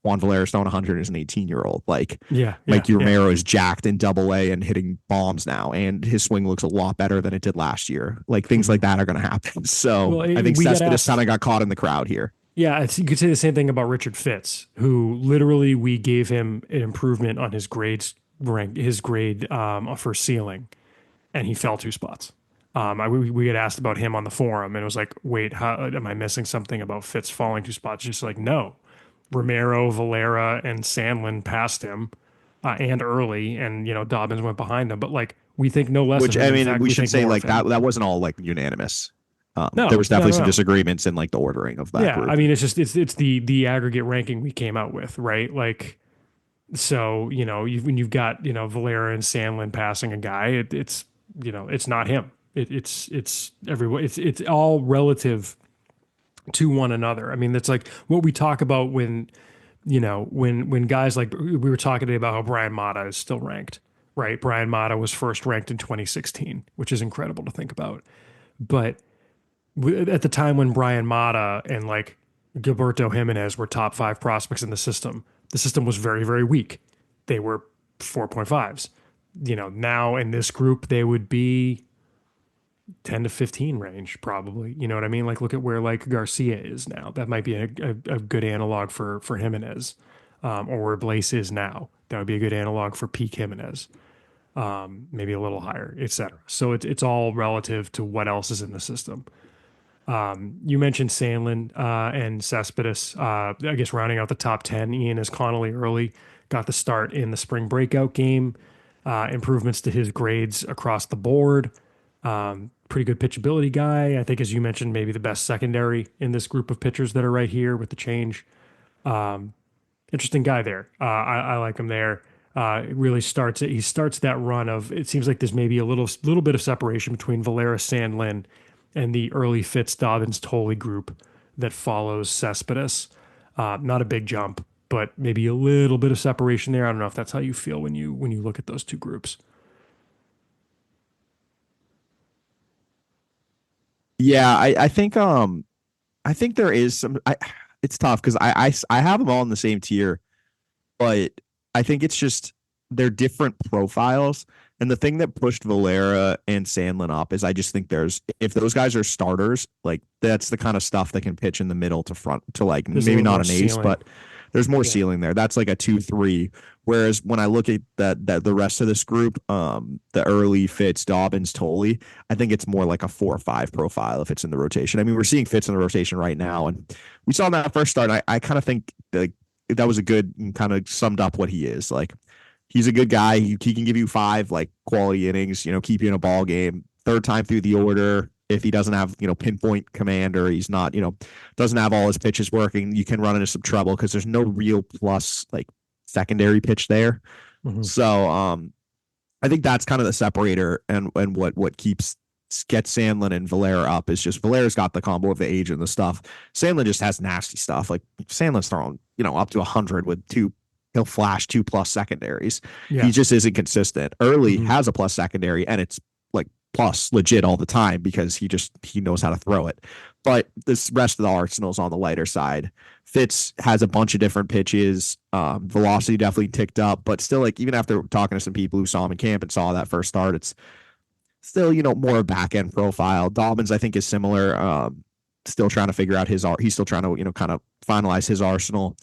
Juan Valera throwing 100 as an 18-year-old. Like Yeah, yeah, Mikey yeah. Romero is jacked in double A and hitting bombs now. And his swing looks a lot better than it did last year. Like things Mhm. like that are going to happen. So Well, I think we get Cespedes kind asked. of got caught in the crowd here. Yeah, you could say the same thing about Richard Fitz, who literally we gave him an improvement on his grade for ceiling, and he fell 2 spots. We get asked about him on the forum, and it was like, wait, how am I missing something about Fitz falling 2 spots? Just like, no, Romero, Valera, and Sandlin passed him, and early, and Dobbins went behind him. But like, we think no less of Which him. I In mean, fact, we we should think say more of like him. that wasn't all like unanimous. There No, was no, definitely no, some no. disagreements in like the ordering of that Yeah, I group. mean, it's the aggregate ranking we came out with, right? Like, so when you've got Valera and Sandlin passing a guy, it's not him. It's everyone. It's all relative to one another. I mean, that's like what we talk about when when guys like we were talking today about how Brian Mata is still ranked, right? Brian Mata was first ranked in 2016, which is incredible to think about. But at the time when Brian Mata and like Gilberto Jimenez were top 5 prospects in the system was very, very weak. They were 4.5s. Now in this group, they would be 10 to 15 range, probably. You know what I mean? Like, look at where like Garcia is now. That might be a good analog for Jimenez, or where Blaze is now. That would be a good analog for peak Jimenez, maybe a little higher, etc. So it's all relative to what else is in the system. You mentioned Sandlin and Cespedes. I guess rounding out the top 10, Ian is Connolly early, got the start in the spring breakout game. Improvements to his grades across the board. pretty good pitchability guy. I think, as you mentioned, maybe the best secondary in this group of pitchers that are right here with the change. Interesting guy there. I like him there. It really starts it. He starts that run of. It seems like there's maybe a little bit of separation between Valera Sandlin and the early Fitz Dobbins Tolley group that follows Cespedes. Not a big jump, but maybe a little bit of separation there. I don't know if that's how you feel when you look at those two groups. Yeah, I think there is some. It's tough because I have them all in the same tier, but I think it's just they're different profiles. And the thing that pushed Valera and Sandlin up is I just think there's if those guys are starters, like that's the kind of stuff that can pitch in the middle to front to like There's a maybe little not more an ace, ceiling. but there's more Yeah. ceiling there. That's like a 2-3. Whereas when I look at that the rest of this group, the early Fitz, Dobbins, Tolley, I think it's more like a 4 or 5 profile if it's in the rotation. I mean, we're seeing Fitz in the rotation right now, and we saw that first start. I kind of think that was a good kind of summed up what he is. Like he's a good guy. He can give you 5 like quality innings, keep you in a ball game. Third time through the order, if he doesn't have, pinpoint command or he's not, doesn't have all his pitches working, you can run into some trouble because there's no real plus like secondary pitch there. Mhm. So I think that's kind of the separator and what gets Sandlin and Valera up is just Valera's got the combo of the age and the stuff. Sandlin just has nasty stuff. Like Sandlin's throwing, up to 100 with 2. He'll flash 2+ secondaries. Yeah. He just isn't consistent. Early Mhm. has a plus secondary and it's like plus legit all the time because he knows how to throw it. But this rest of the arsenal's on the lighter side. Fitz has a bunch of different pitches. Velocity definitely ticked up, but still, like even after talking to some people who saw him in camp and saw that first start, it's still more a back end profile. Dobbins, I think, is similar. Still trying to figure out his art. He's still trying to kind of finalize his arsenal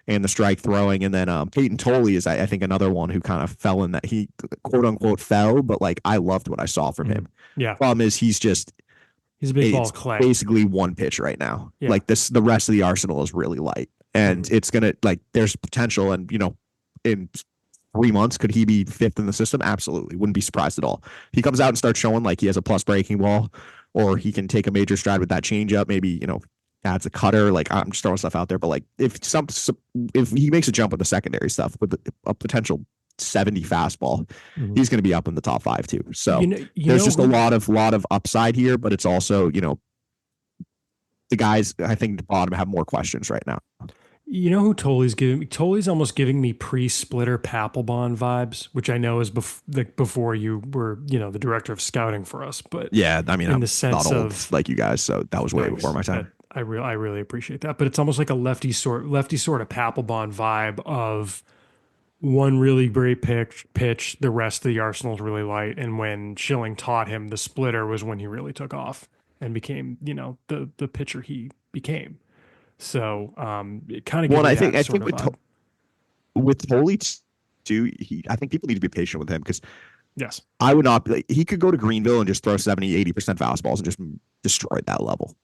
and the strike throwing. And then Peyton Tolley is, I think, another one who kind of fell in that he quote unquote fell, but like I loved what I saw from him. Yeah. Problem is he's He's a big ball it's of clay. basically one pitch right now. Yeah. Like the rest of the arsenal is really light, and it's gonna like there's potential, and in 3 months could he be 5th in the system? Absolutely, wouldn't be surprised at all. If he comes out and starts showing like he has a plus breaking ball, or he can take a major stride with that changeup, maybe adds a cutter. Like I'm just throwing stuff out there, but like if he makes a jump with the secondary stuff with a potential 70 fastball, he's going to be up in the top 5 too. So there's just a lot of upside here, but it's also the guys I think at the bottom have more questions right now. You know who Tolley's giving me? Tolley's almost giving me pre-splitter Papelbon vibes, which I know is before you were, the director of scouting for us. But Yeah, I mean, in I'm the sense not old of like you guys, so that was way nice. before my time. I really appreciate that. But it's almost like a lefty sort of Papelbon vibe of one really great pitch. The rest of the arsenal's really light. And when Schilling taught him the splitter was when he really took off and became, the pitcher he became. So it kind of Well, gives and me I think that I sort think of vibe. with Tolley too, I think people need to be patient with him because Yes. I would not be like, he could go to Greenville and just throw 70-80% fastballs and just destroy that level.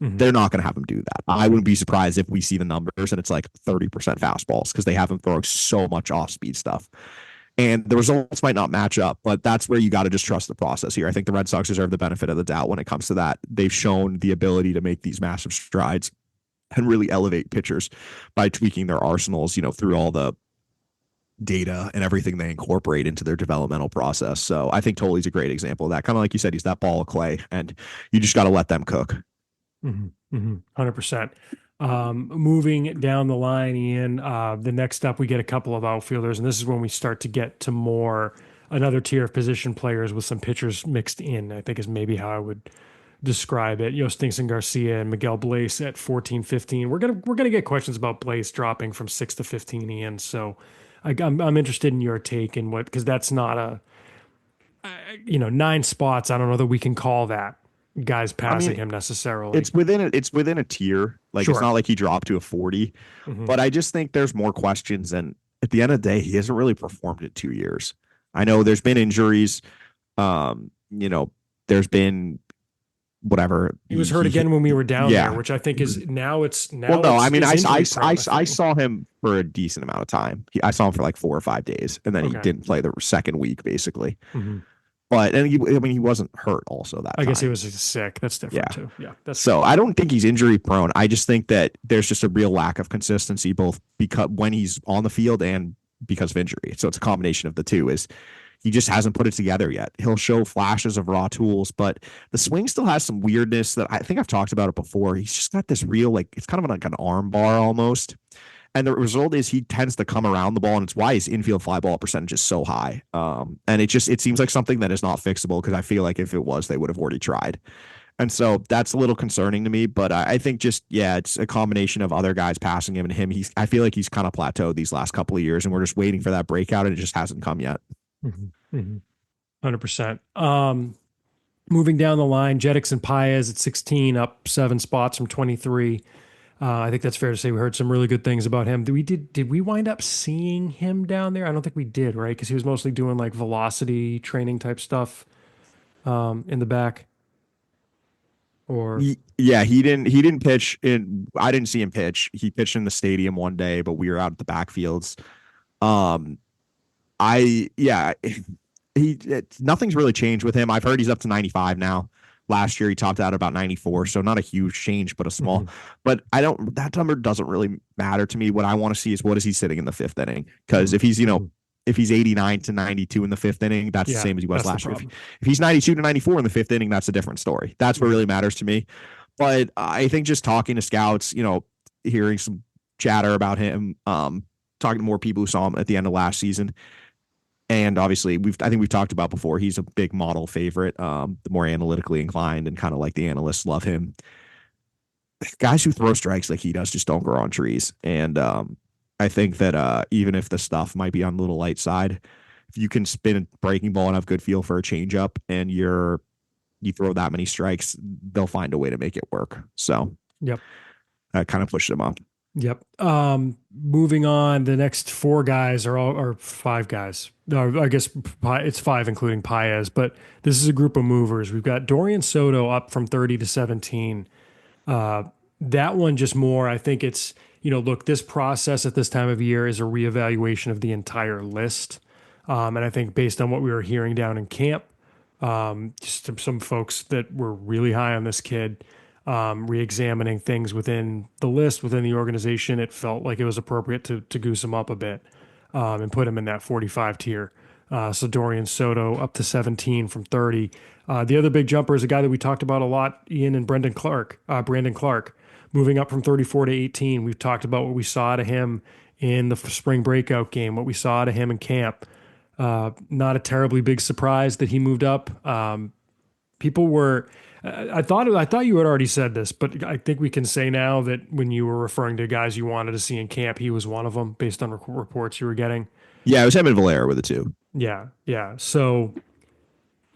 Mhm. They're not going to have him do that. I wouldn't be surprised if we see the numbers and it's like 30% fastballs because they have him throwing so much off speed stuff. And the results might not match up, but that's where you got to just trust the process here. I think the Red Sox deserve the benefit of the doubt when it comes to that. They've shown the ability to make these massive strides and really elevate pitchers by tweaking their arsenals, through all the data and everything they incorporate into their developmental process. So I think Tolley's a great example of that. Kind of like you said, he's that ball of clay, and you just got to let them cook. 100%. Moving down the line, Ian, the next up, we get a couple of outfielders, and this is when we start to get to another tier of position players with some pitchers mixed in, I think is maybe how I would describe it. Stinson Garcia and Miguel Blaze at 14, 15. We're gonna get questions about Blaze dropping from 6 to 15, Ian. So I'm interested in your take and because that's not 9 spots. I don't know that we can call that guys passing him necessarily. It's within a tier. Like It's not like he dropped to a 40, but I just think there's more questions. And at the end of the day, he hasn't really performed in 2 years. I know there's been injuries. There's been whatever. He was hurt again when we were down there, which I think is now. Well, no, I mean, I saw him for a decent amount of time. I saw him for like 4 or 5 days, and then he didn't play the second week, basically. But and he wasn't hurt also that I guess he time. was sick. That's different Yeah. too. Yeah, that's So I don't think he's injury prone. I just think that there's just a real lack of consistency, both because when he's on the field and because of injury. So it's a combination of the two. Is he just hasn't put it together yet. He'll show flashes of raw tools, but the swing still has some weirdness that I think I've talked about it before. He's just got this real, like, it's kind of like an arm bar almost. And the result is he tends to come around the ball, and it's why his infield fly ball percentage is so high. And it seems like something that is not fixable, because I feel like if it was, they would have already tried. And so that's a little concerning to me. But I think just, yeah, it's a combination of other guys passing him and him. I feel like he's kind of plateaued these last couple of years, and we're just waiting for that breakout, and it just hasn't come yet. 100%. Moving down the line, Jetix and Paez at 16, up 7 spots from 23. I think that's fair to say. We heard some really good things about him. Did we wind up seeing him down there? I don't think we did, right? Because he was mostly doing like velocity training type stuff in the back. Or yeah, he didn't pitch in. I didn't see him pitch. He pitched in the stadium one day, but we were out at the backfields. Um, I yeah, nothing's really changed with him. I've heard he's up to 95 now. Last year he topped out about 94, so not a huge change, but a small. But that number doesn't really matter to me. What I want to see is what is he sitting in the fifth inning? Because if he's if he's 89 to 92 in the fifth inning, that's the same as he was last year. If he's 92 to 94 in the fifth inning, that's a different story. That's what really matters to me. But I think just talking to scouts, hearing some chatter about him, talking to more people who saw him at the end of last season, and obviously I think we've talked about before, he's a big model favorite, the more analytically inclined, and kind of like the analysts love him. Guys who throw strikes like he does just don't grow on trees. And I think that even if the stuff might be on the little light side, if you can spin a breaking ball and have good feel for a changeup, and you throw that many strikes, they'll find a way to make it work. So yep, that kind of pushed them up. Yep. Moving on, the next 4 guys are 5 guys. No, I guess it's 5, including Paez, but this is a group of movers. We've got Dorian Soto up from 30 to 17. That one just more, I think it's, look, this process at this time of year is a reevaluation of the entire list. And I think based on what we were hearing down in camp, just some folks that were really high on this kid, re-examining things within the list, within the organization, it felt like it was appropriate to goose him up a bit and put him in that 45 tier. So Dorian Soto up to 17 from 30. The other big jumper is a guy that we talked about a lot, Ian and Brandon Clark, moving up from 34 to 18. We've talked about what we saw to him in the spring breakout game, what we saw to him in camp. Not a terribly big surprise that he moved up. People were... I thought you had already said this, but I think we can say now that when you were referring to guys you wanted to see in camp, he was one of them based on reports you were getting. Yeah, it was him and Valera with the 2. Yeah. So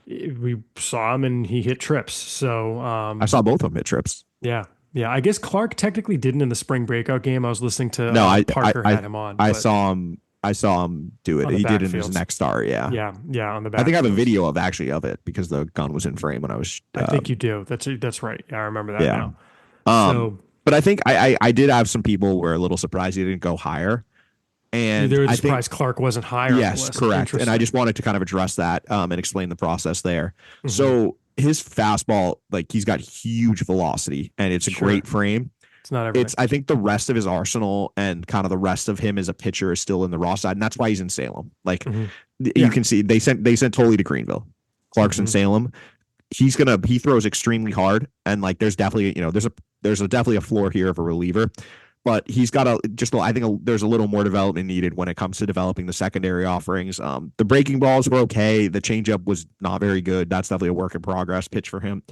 we saw him and he hit trips. So I saw both of them hit trips. Yeah. I guess Clark technically didn't in the spring breakout game. I was listening to Parker had him on. I saw him do it. He did it in his next start. Yeah. On the back. I think I have a video of it because the gun was in frame when I was. I think you do. That's right. Yeah, I remember that now. But I think I did have some people who were a little surprised he didn't go higher. And they were surprised Clark wasn't higher. Yes, correct. And I just wanted to kind of address that and explain the process there. Mm-hmm. So his fastball, like, he's got huge velocity and it's a great frame. It's not everything. I think the rest of his arsenal and kind of the rest of him as a pitcher is still in the raw side, and that's why he's in Salem. Like you can see, they sent Tully to Greenville. Clark's in Salem. He throws extremely hard, and like there's definitely there's definitely a floor here of a reliever, but he's got there's a little more development needed when it comes to developing the secondary offerings. The breaking balls were okay. The changeup was not very good. That's definitely a work in progress pitch for him.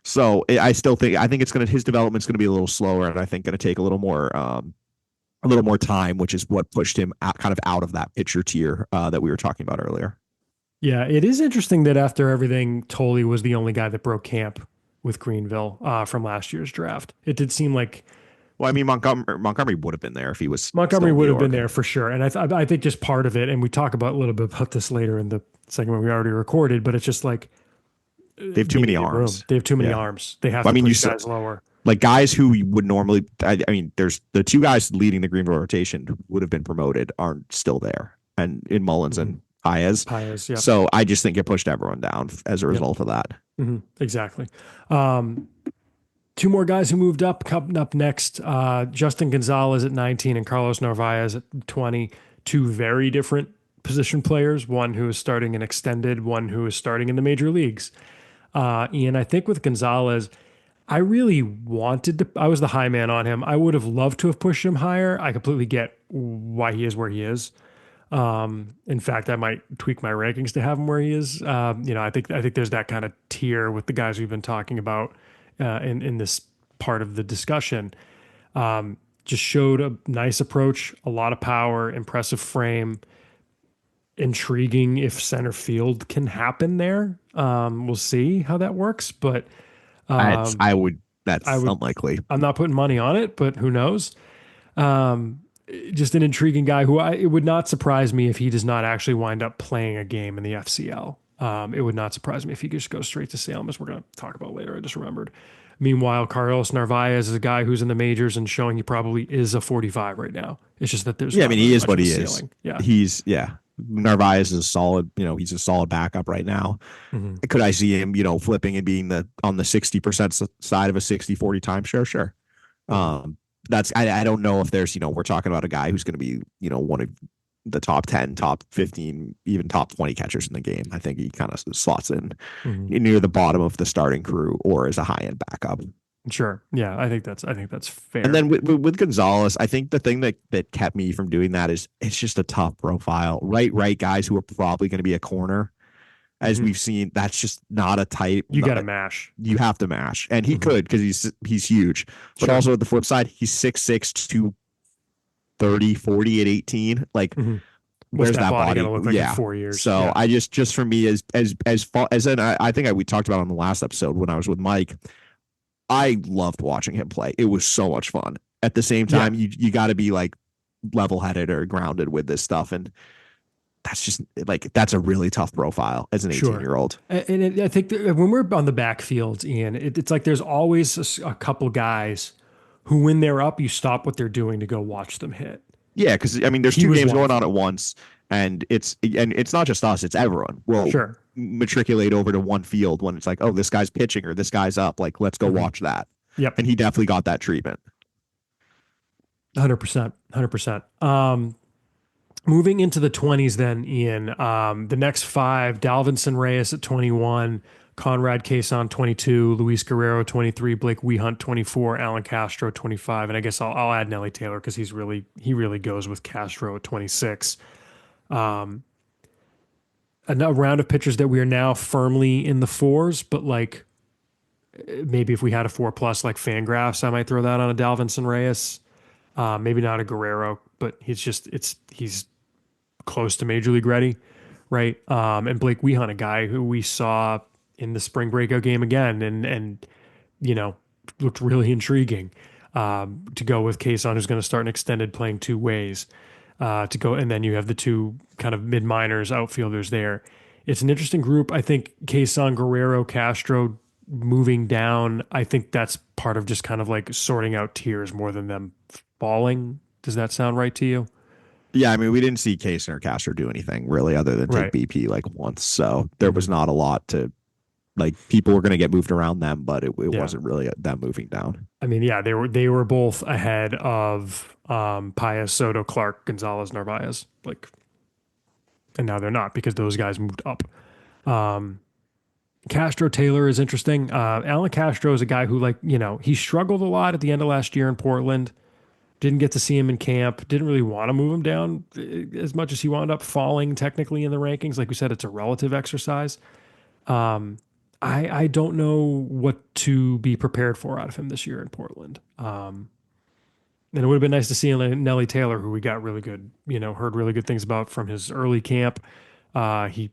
So I think his development's going to be a little slower, and I think going to take a little more time, which is what pushed him out of that pitcher tier that we were talking about earlier. Yeah, it is interesting that after everything, Tolley was the only guy that broke camp with Greenville from last year's draft. It did seem like. Well, I mean, Montgomery would have been there if he was. Montgomery would have been there for sure, and I think just part of it, and we talk about a little bit about this later in the segment we already recorded, but it's just like. They have too many arms. They have too many arms. They have to push guys lower. Like guys who would normally, I mean, there's the 2 guys leading the Greenville rotation who would have been promoted aren't still there, and in Mullins and Paez. Paez, yep. So I just think it pushed everyone down as a result of that. Exactly. Two more guys who moved up coming up next. Justin Gonzalez at 19 and Carlos Narvaez at 20. Two very different position players. One who is starting an extended, one who is starting in the major leagues. Ian, I think with Gonzalez, I really wanted to. I was the high man on him. I would have loved to have pushed him higher. I completely get why he is where he is. In fact, I might tweak my rankings to have him where he is. I think there's that kind of tier with the guys we've been talking about in this part of the discussion. Just showed a nice approach, a lot of power, impressive frame, intriguing if center field can happen there. We'll see how that works, but That's um, I would. That's I would. unlikely. I'm not putting money on it, but who knows? Um, just an intriguing guy who it would not surprise me if he does not actually wind up playing a game in the FCL. It would not surprise me if he just goes straight to Salem, as we're going to talk about later. I just remembered. Meanwhile, Carlos Narvaez is a guy who's in the majors and showing he probably is a 45 right now. It's just that there's Yeah, I not mean, really he is much what of a he is. ceiling. Yeah. Yeah. Narvaez is a solid. He's a solid backup right now. Mhm. Could I see him, flipping and being on the 60% side of a 60-40 timeshare? Sure. Mhm. I don't know if there's, we're talking about a guy who's going to be, one of the top 10, top 15, even top 20 catchers in the game. I think he kind of slots in Mhm. near the bottom of the starting crew or as a high end backup. Sure. Yeah, I think that's And fair. then with Gonzalez, I think the thing that kept me from doing that is it's just a tough profile. Right guys who are probably going to be a corner, as Mhm. we've seen. That's just not a type. You got to mash. You have to mash, and he Mhm. could because he's huge. But Sure. also at the flip side, he's 6'6", 230, 40 at 18. Like, Mhm. What's where's that that body going body? to look like in Yeah. 4 years? So Yeah. I just for me as far as then I think we talked about on the last episode when I was with Mike. I loved watching him play. It was so much fun. At the same Yeah. time, you got to be like level headed or grounded with this stuff, and that's just like that's a really tough profile as an 18 Sure. year old. I think that when we're on the backfields, Ian, it's like there's always a couple guys who, when they're up, you stop what they're doing to go watch them hit. Yeah, because I mean, there's He two was games one going of on at them. once, and it's not just us; it's everyone. Will Sure. matriculate over to one field when it's like, oh, this guy's pitching or this guy's up. Like, let's go Mhm. watch that. Yep. And he definitely got that treatment. 100%. 100%. Moving into the 20s, then, Ian, the next five: Dalvinson Reyes at 21, Conrad Cason 22, Luis Guerrero 23, Blake Wehunt 24, Alan Castro 25, and I guess I'll add Nelly Taylor because he really goes with Castro at 26. A round of pitchers that we are now firmly in the fours, but like maybe if we had a 4+ like Fangraphs, I might throw that on a Dalvinson Reyes. Maybe not a Guerrero, but he's close to major league ready, right? And Blake Wehunt, a guy who we saw in the spring breakout game again, and you know looked really intriguing. To go with Kason, who's going to start an extended playing two ways. To go, and then you have the two kind of mid minors outfielders there. It's an interesting group. I think Kason, Guerrero, Castro moving down. I think that's part of just kind of like sorting out tiers more than them falling. Does that sound right to you? Yeah, I mean, we didn't see Case or Castro do anything really other than take Right. BP like once, so there was Mhm. not a lot to like. People were going to get moved around them, but it Yeah. wasn't really them moving down. I mean, yeah, they were both ahead of Paez, Soto, Clark, Gonzalez, Narvaez. Like, and now they're not because those guys moved up. Um, Castro Taylor is interesting. Alan Castro is a guy who, like, he struggled a lot at the end of last year in Portland. Didn't get to see him in camp. Didn't really want to move him down as much as he wound up falling technically in the rankings. Like we said, it's a relative exercise. I don't know what to be prepared for out of him this year in Portland. And it would have been nice to see Nelly Taylor, who we got really good, heard really good things about from his early camp. He,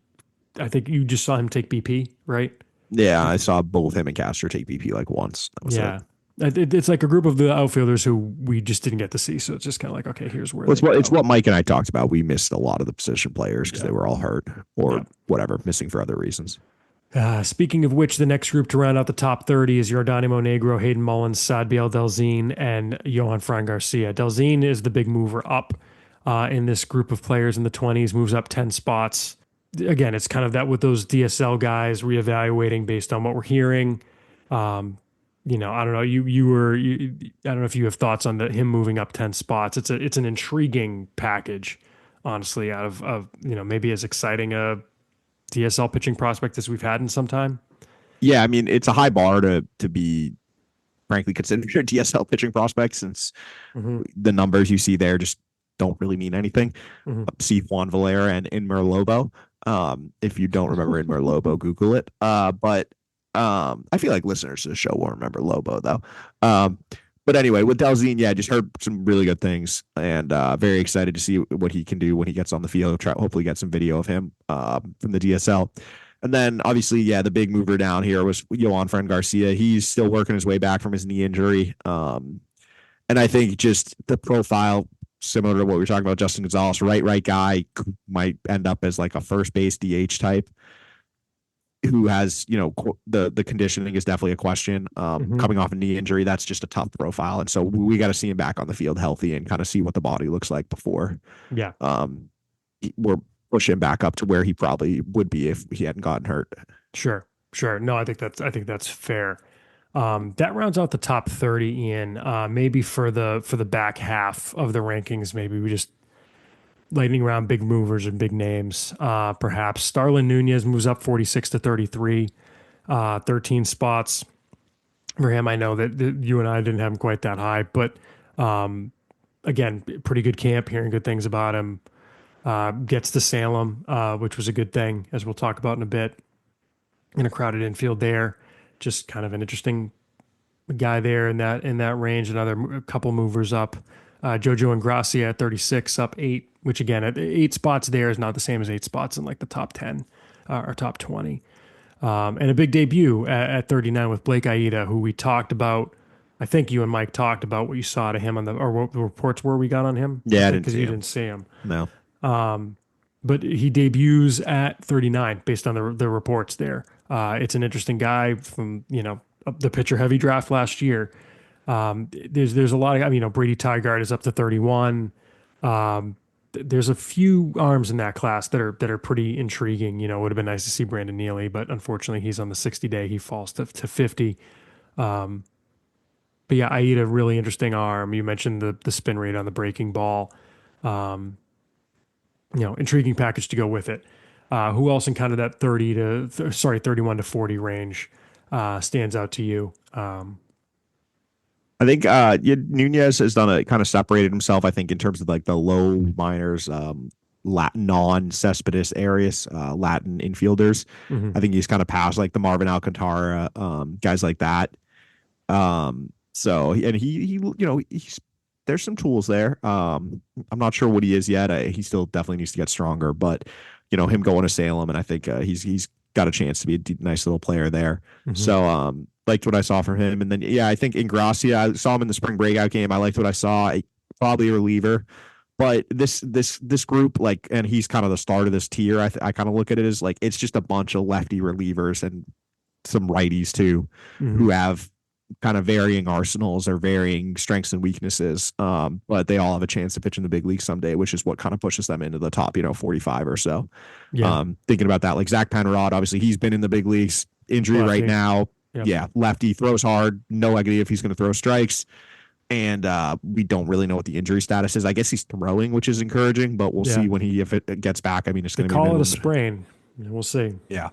I think you just saw him take BP, right? Yeah, I saw both him and Castro take BP like once. That was it. Yeah. It's like a group of the outfielders who we just didn't get to see. So it's just kind of like, okay, here's where Well, they go. it's what Mike and I talked about. We missed a lot of the position players because Yeah. they were all hurt or Yeah. whatever, missing for other reasons. Speaking of which, the next group to round out the top 30 is Yordani Monegro, Hayden Mullins, Sadbiel Delzine, and Johan Fran Garcia. Delzine is the big mover up. in this group of players in the 20s, moves up 10 spots. Again, it's kind of that with those DSL guys reevaluating based on what we're hearing. I don't know. I don't know if you have thoughts on him moving up 10 spots. It's an intriguing package, honestly, out of maybe as exciting a DSL pitching prospect as we've had in some time. Yeah, I mean, it's a high bar to be frankly considered a DSL pitching prospect, since Mm-hmm. the numbers you see there just don't really mean anything. Mm-hmm. See Juan Valera and Inmer Lobo. If you don't remember Inmer Lobo, Google it. But I feel like listeners to the show won't remember Lobo though. But anyway, with Delzine, yeah, I just heard some really good things, and very excited to see what he can do when he gets on the field. Hopefully get some video of him from the DSL. And then obviously, yeah, the big mover down here was Yohan Fran Garcia. He's still working his way back from his knee injury. And I think just the profile, similar to what we were talking about, Justin Gonzalez, right guy, might end up as like a first base DH type who has, the conditioning is definitely a question. Mm-hmm. Coming off a knee injury, that's just a tough profile. And so we got to see him back on the field healthy and kind of see what the body looks like before Yeah. We're push him back up to where he probably would be if he hadn't gotten hurt. Sure. No, I think that's fair. That rounds out the top 30, Ian. Maybe for the back half of the rankings, maybe we just lightning round big movers and big names. Perhaps Starlin Nunez moves up 46 to 33, 13 spots for him. I know that you and I didn't have him quite that high, but again, pretty good camp. Hearing good things about him. Gets to Salem, which was a good thing, as we'll talk about in a bit. In a crowded infield there, just kind of an interesting guy there in that range. A couple movers up. Jojo Ingracia at 36, up 8, which again at 8 spots there is not the same as 8 spots in like the top 10 or top 20. And a big debut at 39 with Blake Aida, who we talked about. I think you and Mike talked about what you saw to him or what the reports were we got on him. Yeah, because you didn't see him. No. But he debuts at 39 based on the reports there. It's an interesting guy from, the pitcher heavy draft last year. There's a lot of, Brady Tygart is up to 31. There's a few arms in that class that are pretty intriguing. It would have been nice to see Brandon Neely, but unfortunately he's on the 60 day. He falls to 50. But yeah, Aida, really interesting arm. You mentioned the spin rate on the breaking ball. Intriguing package to go with it. Who else in kind of that 31 to 40 range stands out to you? I think Nunez has kind of separated himself, I think, in terms of like the low minors, Latin non-Cespedes areas, Latin infielders. Mm-hmm. I think he's kind of past like the Marvin Alcantara, guys like that. He's there's some tools there. I'm not sure what he is yet. He still definitely needs to get stronger, but him going to Salem, and I think he's got a chance to be a nice little player there. Mm-hmm. So liked what I saw from him. And then I think Ingracia, I saw him in the spring breakout game. I liked what I saw. Probably a reliever. But this group, like, and he's kind of the start of this tier. I kind of look at it as like it's just a bunch of lefty relievers and some righties too, mm-hmm. who have kind of varying arsenals or varying strengths and weaknesses. But they all have a chance to pitch in the big league someday, which is what kind of pushes them into the top, 45 or so. Yeah. Thinking about that, like Zach Penrod, obviously he's been in the big leagues, injury lefty right now. Yep. Yeah. Lefty, throws hard. No idea if he's going to throw strikes. And we don't really know what the injury status is. I guess he's throwing, which is encouraging, but we'll see if it gets back. I mean, it's going to call it a sprain. We'll see. Yeah.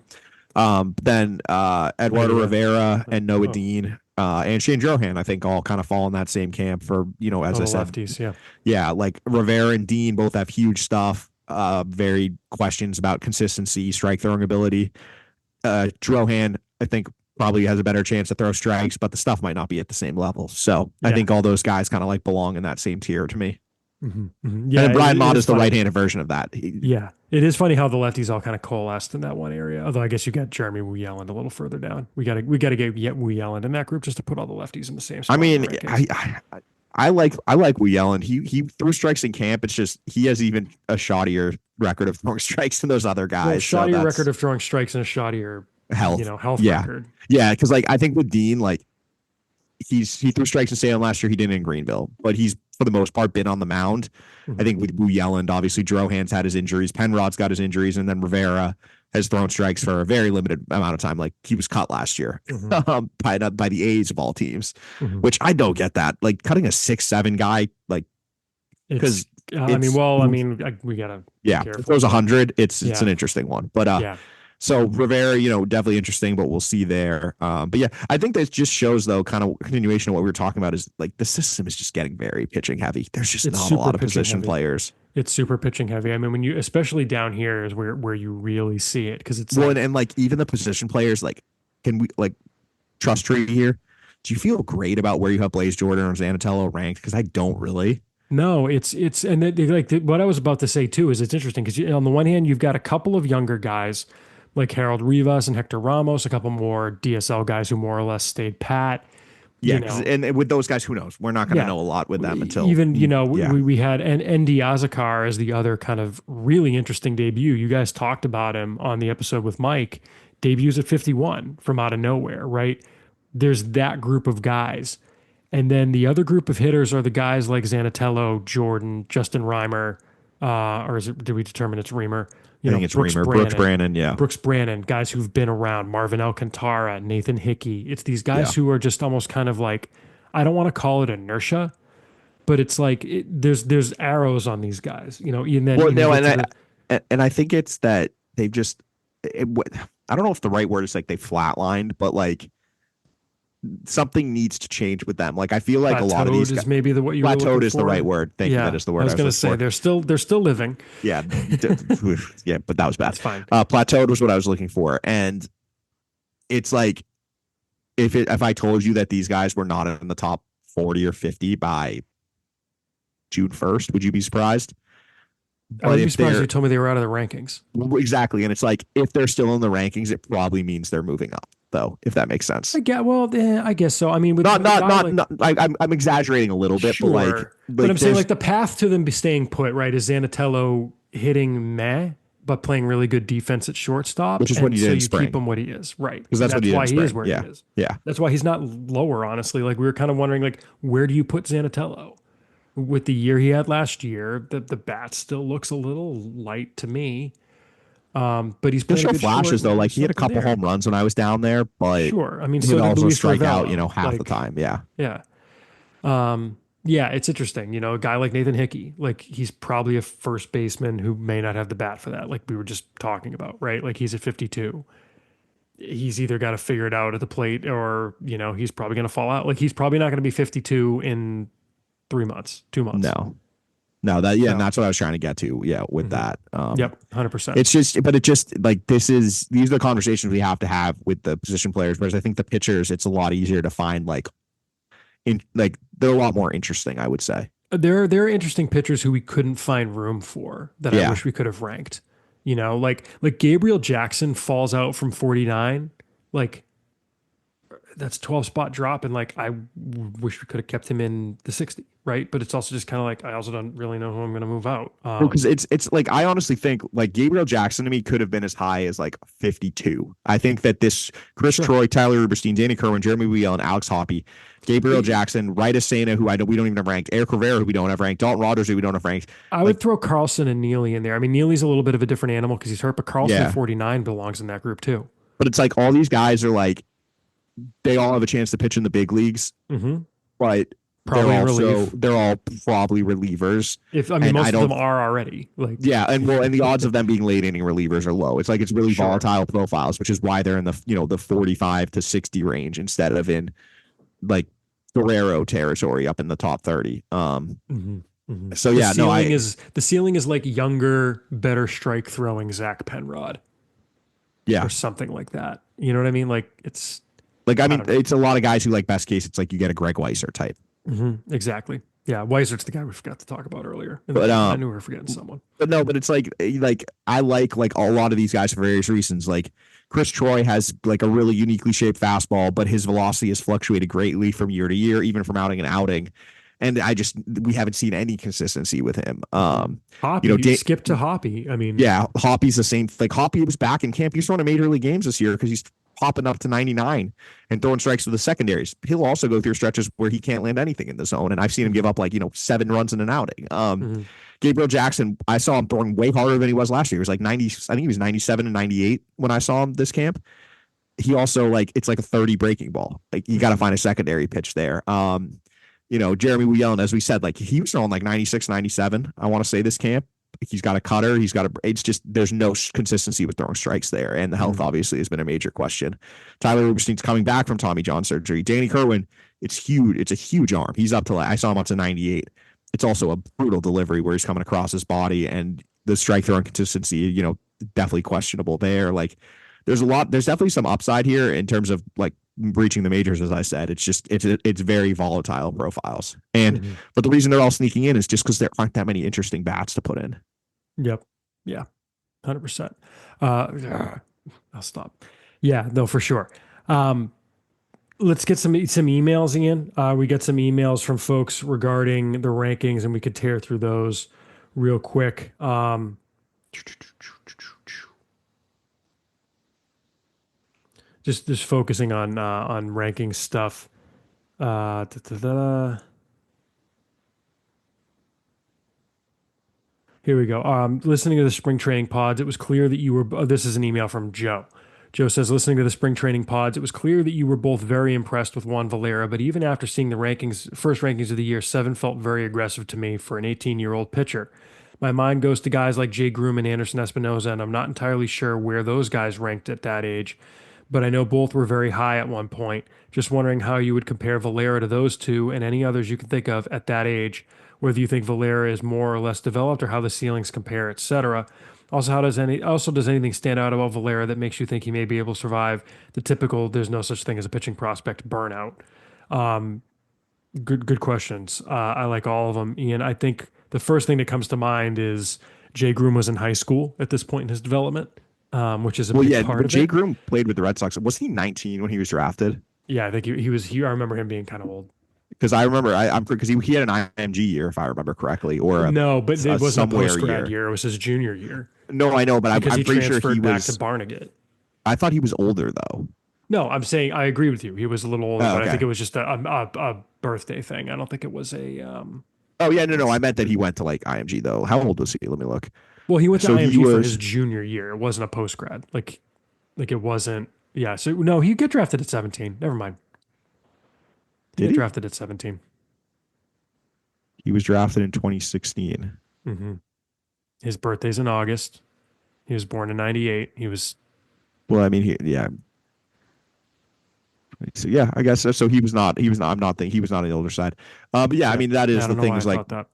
Then Eduardo Rivera and Noah Dean and Shane Drohan, I think, all kind of fall in that same camp for, as I said. Lefties, yeah. Yeah, like Rivera and Dean both have huge stuff. Very questions about consistency, strike throwing ability. Drohan, I think, probably has a better chance to throw strikes, but the stuff might not be at the same level. So I think all those guys kind of like belong in that same tier to me. Mm-hmm. Mm-hmm. Yeah, and Brian Mott is the right-handed version of that. Yeah, it is funny how the lefties all kind of coalesced in that one area. Although I guess you got Jeremy Wu Yelland a little further down. We got to get Wu Yelland in that group just to put all the lefties in the same spot. I mean, I like Wu Yelland. He threw strikes in camp. It's just he has even a shoddier record of throwing strikes than those other guys. Well, shoddier record of throwing strikes and a shoddier health record. Yeah, because like I think with Dean, like he threw strikes in Salem last year. He didn't in Greenville, but he's for the most part, been on the mound. I think with Wu Yelland, obviously, Drohan's had his injuries, Penrod's got his injuries, and then Rivera has thrown strikes for a very limited amount of time. Like he was cut last year by the A's of all teams, which I don't get that. Like cutting a 6'7" guy, like because we gotta if it goes 100, it's an interesting one. But so Rivera, definitely interesting, but we'll see there. But yeah, I think that just shows though, kind of continuation of what we were talking about is like the system is just getting very pitching heavy. There's just not a lot of position players. It's super pitching heavy. I mean, when you, especially down here, is where you really see it because it's and like even the position players, like can we like trust tree here? Do you feel great about where you have Blaze Jordan or Zanatello ranked? Because I don't really. No, it's what I was about to say too is it's interesting because on the one hand you've got a couple of younger guys like Harold Rivas and Hector Ramos, a couple more DSL guys who more or less stayed pat. Yeah, and with those guys, who knows? We're not going to know a lot with them until even we had Andy Azakar as the other kind of really interesting debut. You guys talked about him on the episode with Mike. Debuts at 51 from out of nowhere, right? There's that group of guys. And then the other group of hitters are the guys like Zanatello, Jordan, Justin Reimer, or did we determine it's Reimer? I think it's Reimer. Brooks Brannon, yeah. Brooks Brannon, guys who've been around, Marvin Alcantara, Nathan Hickey. It's these guys who are just almost kind of like, I don't want to call it inertia, but it's like there's arrows on these guys, And then and I think it's that they've just, I don't know if the right word is like they flatlined, but like something needs to change with them. Like I feel like a lot of these guys, is maybe what you plateaued is the right word. Thank you. That is the word. I was going to say they're still living. Yeah, yeah, but that was bad. That's fine. Plateaued was what I was looking for, and it's like if I told you that these guys were not in the top 40 or 50 by June 1st, would you be surprised? I would be surprised if you told me they were out of the rankings. Exactly, and it's like if they're still in the rankings, it probably means they're moving up, though. If that makes sense. I guess so. I mean, I'm exaggerating a little bit, sure. But I'm saying like the path to them staying put right is Zanatello hitting but playing really good defense at shortstop, which is what he did in spring. Keep him what he is, right? Because that's why he is where he is. Yeah, that's why he's not lower. Honestly, like we were kind of wondering, like where do you put Zanatello? With the year he had last year, the bat still looks a little light to me. But he's playing good flashes though. Like he had a couple home runs when I was down there, but sure. I mean, he so would also Luis strike Ravello, out, half the time. Yeah. Yeah, it's interesting. A guy like Nathan Hickey, like he's probably a first baseman who may not have the bat for that. Like we were just talking about, right? Like he's at 52. He's either got to figure it out at the plate or, he's probably going to fall out. Like he's probably not going to be 52 in 2 months. No, and that's what I was trying to get to. Yeah, with that. Yep, 100%. It's just like these are the conversations we have to have with the position players. Whereas I think the pitchers, it's a lot easier to find they're a lot more interesting, I would say. There are interesting pitchers who we couldn't find room for that I wish we could have ranked. Like Gabriel Jackson falls out from 49, like. That's 12 spot drop. And like, I wish we could have kept him in the 60. Right. But it's also just kind of like, I also don't really know who I'm going to move out. Because it's like, I honestly think like Gabriel Jackson to me could have been as high as like 52. I think that this Chris Troy, Tyler Ruberstein, Danny Kerwin, Jeremy Wheel, and Alex Hoppe, Gabriel Jackson, Ryder Sena, who we don't even have ranked, Eric Rivera, who we don't have ranked, Dalton Rogers, who we don't have ranked. I would throw Carlson and Neely in there. I mean, Neely's a little bit of a different animal because he's hurt, but Carlson 49 belongs in that group too. But it's like all these guys are like, they all have a chance to pitch in the big leagues, but they're all probably relievers. Most of them are already. Like and the odds of them being late inning relievers are low. It's like it's really volatile profiles, which is why they're in the 45 to 60 range instead of in like Guerrero territory up in the top 30. So yeah, the ceiling is like younger, better strike throwing Zach Penrod. Yeah, or something like that. You know what I mean? Like it's. Like, I mean, it's a lot of guys who, like, best case, it's like you get a Greg Weiser type. Exactly. Yeah, Weiser's the guy we forgot to talk about earlier. But I knew we were forgetting someone. But it's like I like a lot of these guys for various reasons. Like, Chris Troy has, like, a really uniquely shaped fastball, but his velocity has fluctuated greatly from year to year, even from outing and outing. And we haven't seen any consistency with him. Hoppe, skip to Hoppe. I mean, yeah, Hoppe's the same. Like, Hoppe was back in camp. He's throwing in major league games this year because he's popping up to 99 and throwing strikes to the secondaries. He'll also go through stretches where he can't land anything in the zone. And I've seen him give up 7 runs in an outing. Gabriel Jackson, I saw him throwing way harder than he was last year. He was like 90, I think he was 97 and 98 when I saw him this camp. He also it's like a 30 breaking ball. Like you got to find a secondary pitch there. Jeremy Whelan, as we said, he was throwing 96, 97. I want to say this camp. He's got a cutter. It's just, there's no consistency with throwing strikes there. And the health obviously has been a major question. Tyler Rubenstein's coming back from Tommy John surgery. Danny Kerwin, it's huge. It's a huge arm. He's up to, I saw him up to 98. It's also a brutal delivery where he's coming across his body, and the strike throwing consistency, definitely questionable there. There's definitely some upside here in terms of reaching the majors. As I said, it's very volatile profiles. And, but the reason they're all sneaking in is just because there aren't that many interesting bats to put in. Yep. Yeah. 100%. I'll stop. Yeah, no, for sure. Let's get some emails in. We get some emails from folks regarding the rankings, and we could tear through those real quick. Just focusing on ranking stuff. Here we go. Listening to the spring training pods, it was clear that you were. This is an email from Joe. Joe says, listening to the spring training pods, it was clear that you were both very impressed with Juan Valera, but even after seeing the first rankings of the year, 7 felt very aggressive to me for an 18-year-old pitcher. My mind goes to guys like Jay Groom and Anderson Espinoza, and I'm not entirely sure where those guys ranked at that age, but I know both were very high at one point. Just wondering how you would compare Valera to those two and any others you can think of at that age, whether you think Valera is more or less developed or how the ceilings compare, etc. Also, does anything stand out about Valera that makes you think he may be able to survive the typical "there's no such thing as a pitching prospect" burnout? Good questions. I like all of them, Ian. I think the first thing that comes to mind is Jay Groom was in high school at this point in his development, which is a big part of it. Jay Groom played with the Red Sox. Was he 19 when he was drafted? Yeah, I think he was. I remember him being kind of old. Because I remember, because he had an IMG year, if I remember correctly, or but it wasn't a post-grad year. It was his junior year. No, I know, but I'm pretty sure he back was to Barnegat. I thought he was older though. No, I'm saying I agree with you. He was a little older, okay. But I think it was just a birthday thing. I don't think it was a. Oh yeah, no, I meant that he went to IMG though. How old was he? Let me look. Well, he went to IMG for his junior year. It wasn't a post-grad. It wasn't. Yeah. So no, he got drafted at 17. Never mind. He got drafted at 17. He was drafted in 2016. Mm-hmm. His birthday's in August. He was born in 98. He was. Well, I mean, yeah. So yeah, I guess so. He was not. I'm not thinking he was not on the older side. But yeah, I mean, that is the thing. Is that.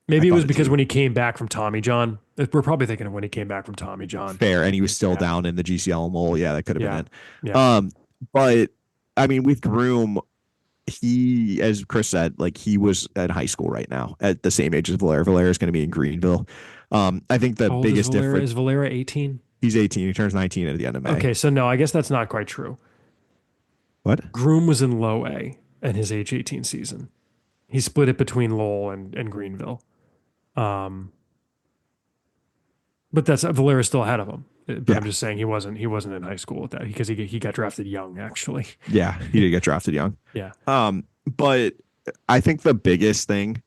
Maybe it was because when he came back from Tommy John. We're probably thinking of when he came back from Tommy John. Fair, and he was still down in the GCL mole. Yeah, that could have been it. Yeah. But I mean, with Groom, he, as Chris said, he was in high school right now at the same age as Valera. Valera is going to be in Greenville. I think the biggest difference is Valera 18. He's 18. He turns 19 at the end of May. Okay, so no, I guess that's not quite true. What? Groom was in low A in his age 18 season. He split it between Lowell and Greenville. But Valera's still ahead of him. But I'm just saying he wasn't in high school with that because he got drafted young, actually. Yeah, he did get drafted young. Yeah. But I think the biggest thing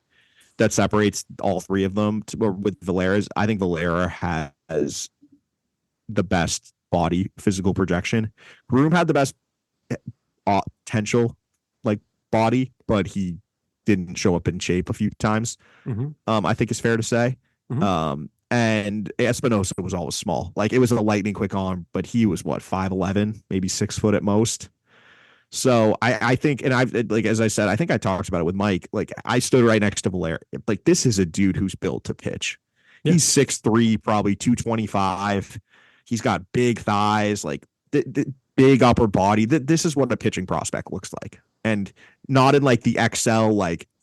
that separates all three of them with Valera is I think Valera has the best body physical projection. Groom had the best potential body, but he didn't show up in shape a few times. Mm-hmm. I think it's fair to say. Mm-hmm. And Espinosa was always small. It was a lightning quick arm, but he was 5'11", maybe 6 foot at most. So I think, and I've as I said, I think I talked about it with Mike. I stood right next to Valera. This is a dude who's built to pitch. Yeah. He's 6'3", probably 225. He's got big thighs, big upper body. This is what a pitching prospect looks like, and not in the XL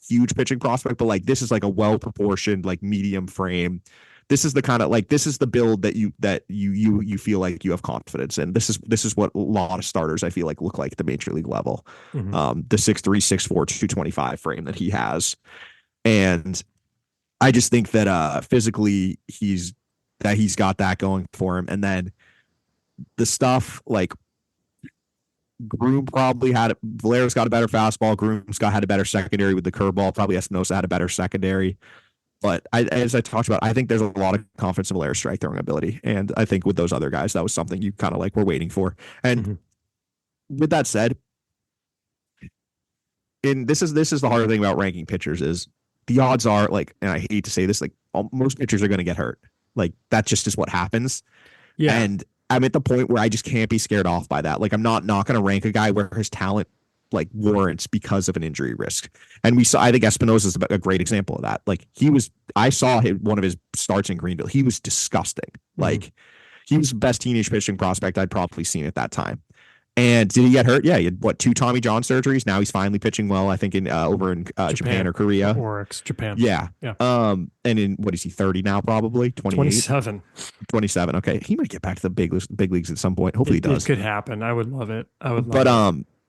huge pitching prospect, but this is a well proportioned medium frame. This is the kind of this is the build that you feel like you have confidence in. This is what a lot of starters I feel look like at the major league level. Mm-hmm. The 6'3", 6'4", 225 frame that he has, and I just think that physically he's got that going for him, and then the stuff Groom probably had Valera's got a better fastball. Groom's had a better secondary with the curveball. Probably Espinosa had a better secondary. But as I talked about, I think there's a lot of confidence in Valera's strike throwing ability, and I think with those other guys, that was something you kind of like were waiting for. And with that said, and this is the harder thing about ranking pitchers is the odds are like, and I hate to say this, like most pitchers are going to get hurt. Like that just is what happens. Yeah. And I'm at the point where I just can't be scared off by that. Like I'm not going to rank a guy where his talent like warrants because of an injury risk. And we saw, I think Espinosa is a great example of that. Like I saw one of his starts in Greenville. He was disgusting. Like he was the best teenage pitching prospect I'd probably seen at that time. And did he get hurt? Yeah, he had 2 Tommy John surgeries. Now he's finally pitching well. I think in over in Japan or Korea or Japan. Yeah. And in what is he 30 now? Probably 27. 27. Okay, he might get back to the big leagues at some point. Hopefully, he does. It could happen. I would love it.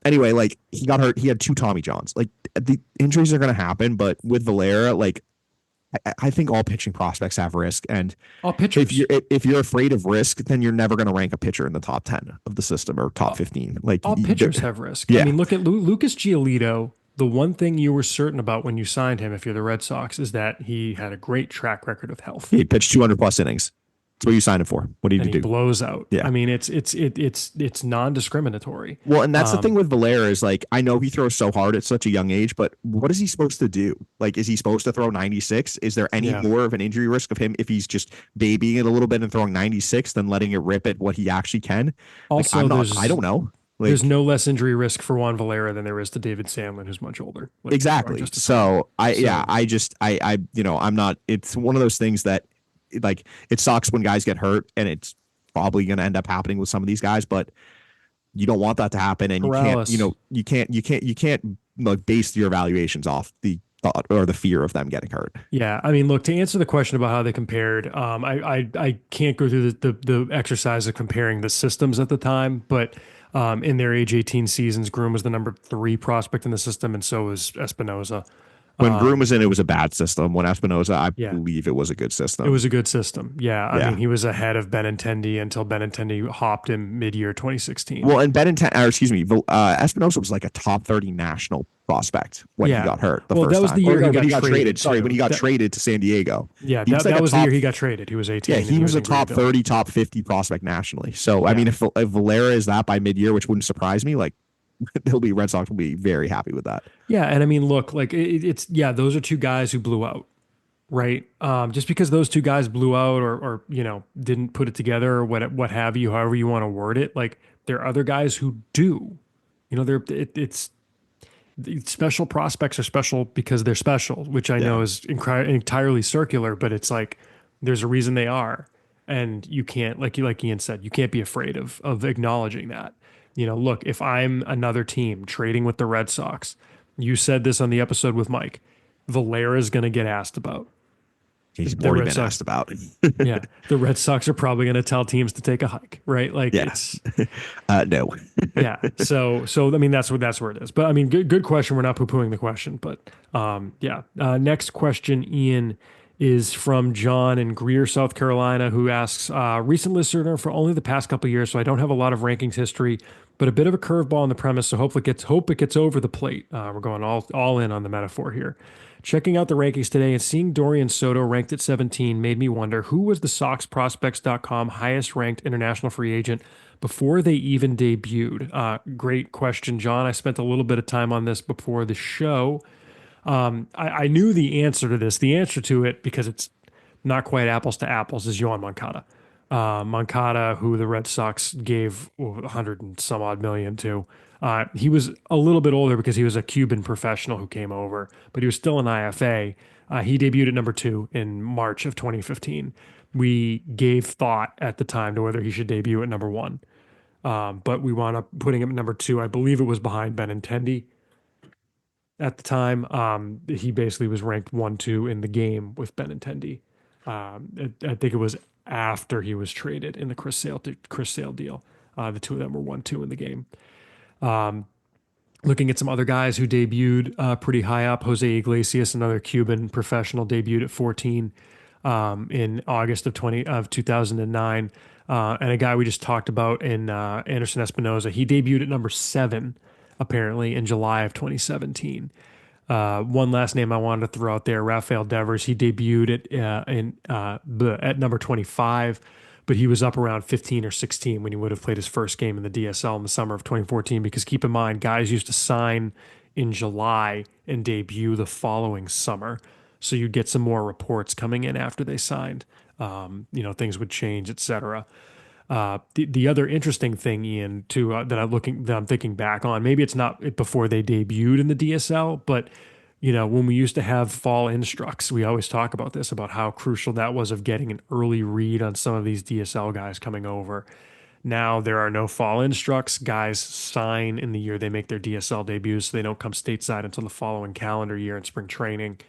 Anyway, like he got hurt. He had 2 Tommy Johns. Like the injuries are going to happen, but with Valera, like I think all pitching prospects have risk, and all pitchers. If you're afraid of risk, then you're never going to rank a pitcher in the top 10 of the system or top 15. Like all pitchers have risk. Yeah. I mean, look at Lucas Giolito. The one thing you were certain about when you signed him, if you're the Red Sox, is that he had a great track record of health. He pitched 200 plus innings. That's what you signed him for. What did he do? He blows out. Yeah. I mean, it's non-discriminatory. Well, and that's the thing with Valera is like, I know he throws so hard at such a young age, but what is he supposed to do? Like, is he supposed to throw 96? Is there any more of an injury risk of him if he's just babying it a little bit and throwing 96 than letting it rip at what he actually can? Also, like, I don't know. Like, there's no less injury risk for Juan Valera than there is to David Sandlin, who's much older. Like, exactly. I'm not, it's one of those things that, like, it sucks when guys get hurt, and it's probably going to end up happening with some of these guys, but you don't want that to happen. And you can't like base your evaluations off the thought or the fear of them getting hurt. Yeah. I mean, look, to answer the question about how they compared, I can't go through the exercise of comparing the systems at the time, but in their age 18 seasons, Groom was the number 3 prospect in the system, and so was Espinosa. When Groom was in, it was a bad system. When Espinosa, I believe it was a good system. It was a good system. Yeah. I mean, he was ahead of Benintendi until Benintendi hopped him mid-year 2016. Well, and Espinosa was like a top 30 national prospect when he got hurt. That was the year he got traded. Sorry, when he got traded to San Diego. Yeah, that was the year he got traded. He was 18. Yeah, he was a top 30, top 50 prospect nationally. So, I mean, if Valera is that by mid-year, which wouldn't surprise me, like, Red Sox will be very happy with that. Yeah, and I mean, look, like it's those are 2 guys who blew out, right? Just because those 2 guys blew out or didn't put it together or what have you, however you want to word it, like there are other guys who do. It's special prospects are special because they're special, which I know is entirely circular, but it's like there's a reason they are, and you can't, like Ian said, you can't be afraid of acknowledging that. Look, if I'm another team trading with the Red Sox, you said this on the episode with Mike, Valera's going to get asked about. He's already been asked about. Yeah. The Red Sox are probably going to tell teams to take a hike, right? Like, it's no. Yeah. So, I mean, that's where it is. But I mean, good question. We're not poo-pooing the question, but next question, Ian, is from John in Greer, South Carolina, who asks, recent listener for only the past couple of years, so I don't have a lot of rankings history, but a bit of a curveball on the premise, so hope it gets over the plate. We're going all in on the metaphor here. Checking out the rankings today and seeing Dorian Soto ranked at 17 made me wonder who was the SoxProspects.com highest ranked international free agent before they even debuted. Great question, John. I spent a little bit of time on this before the show. I knew the answer to this. The answer to it, because it's not quite apples to apples, is Yohan Moncada. Moncada, who the Red Sox gave 100 and some odd million to. He was a little bit older because he was a Cuban professional who came over, but he was still an IFA. He debuted at number 2 in March of 2015. We gave thought at the time to whether he should debut at number 1. But we wound up putting him at number 2. I believe it was behind Benintendi at the time. He basically was ranked 1-2 in the game with Benintendi. I think it was after he was traded in the Chris Sale deal. The 2 of them were 1-2 in the game. Looking at some other guys who debuted pretty high up, Jose Iglesias, another Cuban professional, debuted at 14 in August of 2009. And a guy we just talked about in Anderson Espinoza. He debuted at number 7, apparently, in July of 2017. One last name I wanted to throw out there, Rafael Devers. He debuted at number 25, but he was up around 15 or 16 when he would have played his first game in the DSL in the summer of 2014. Because keep in mind, guys used to sign in July and debut the following summer. So you'd get some more reports coming in after they signed. Things would change, etc. The other interesting thing, Ian, too, that I'm thinking back on, maybe it's not before they debuted in the DSL, but when we used to have fall instructs, we always talk about this, about how crucial that was of getting an early read on some of these DSL guys coming over. Now there are no fall instructs. Guys sign in the year they make their DSL debuts, so they don't come stateside until the following calendar year in spring training.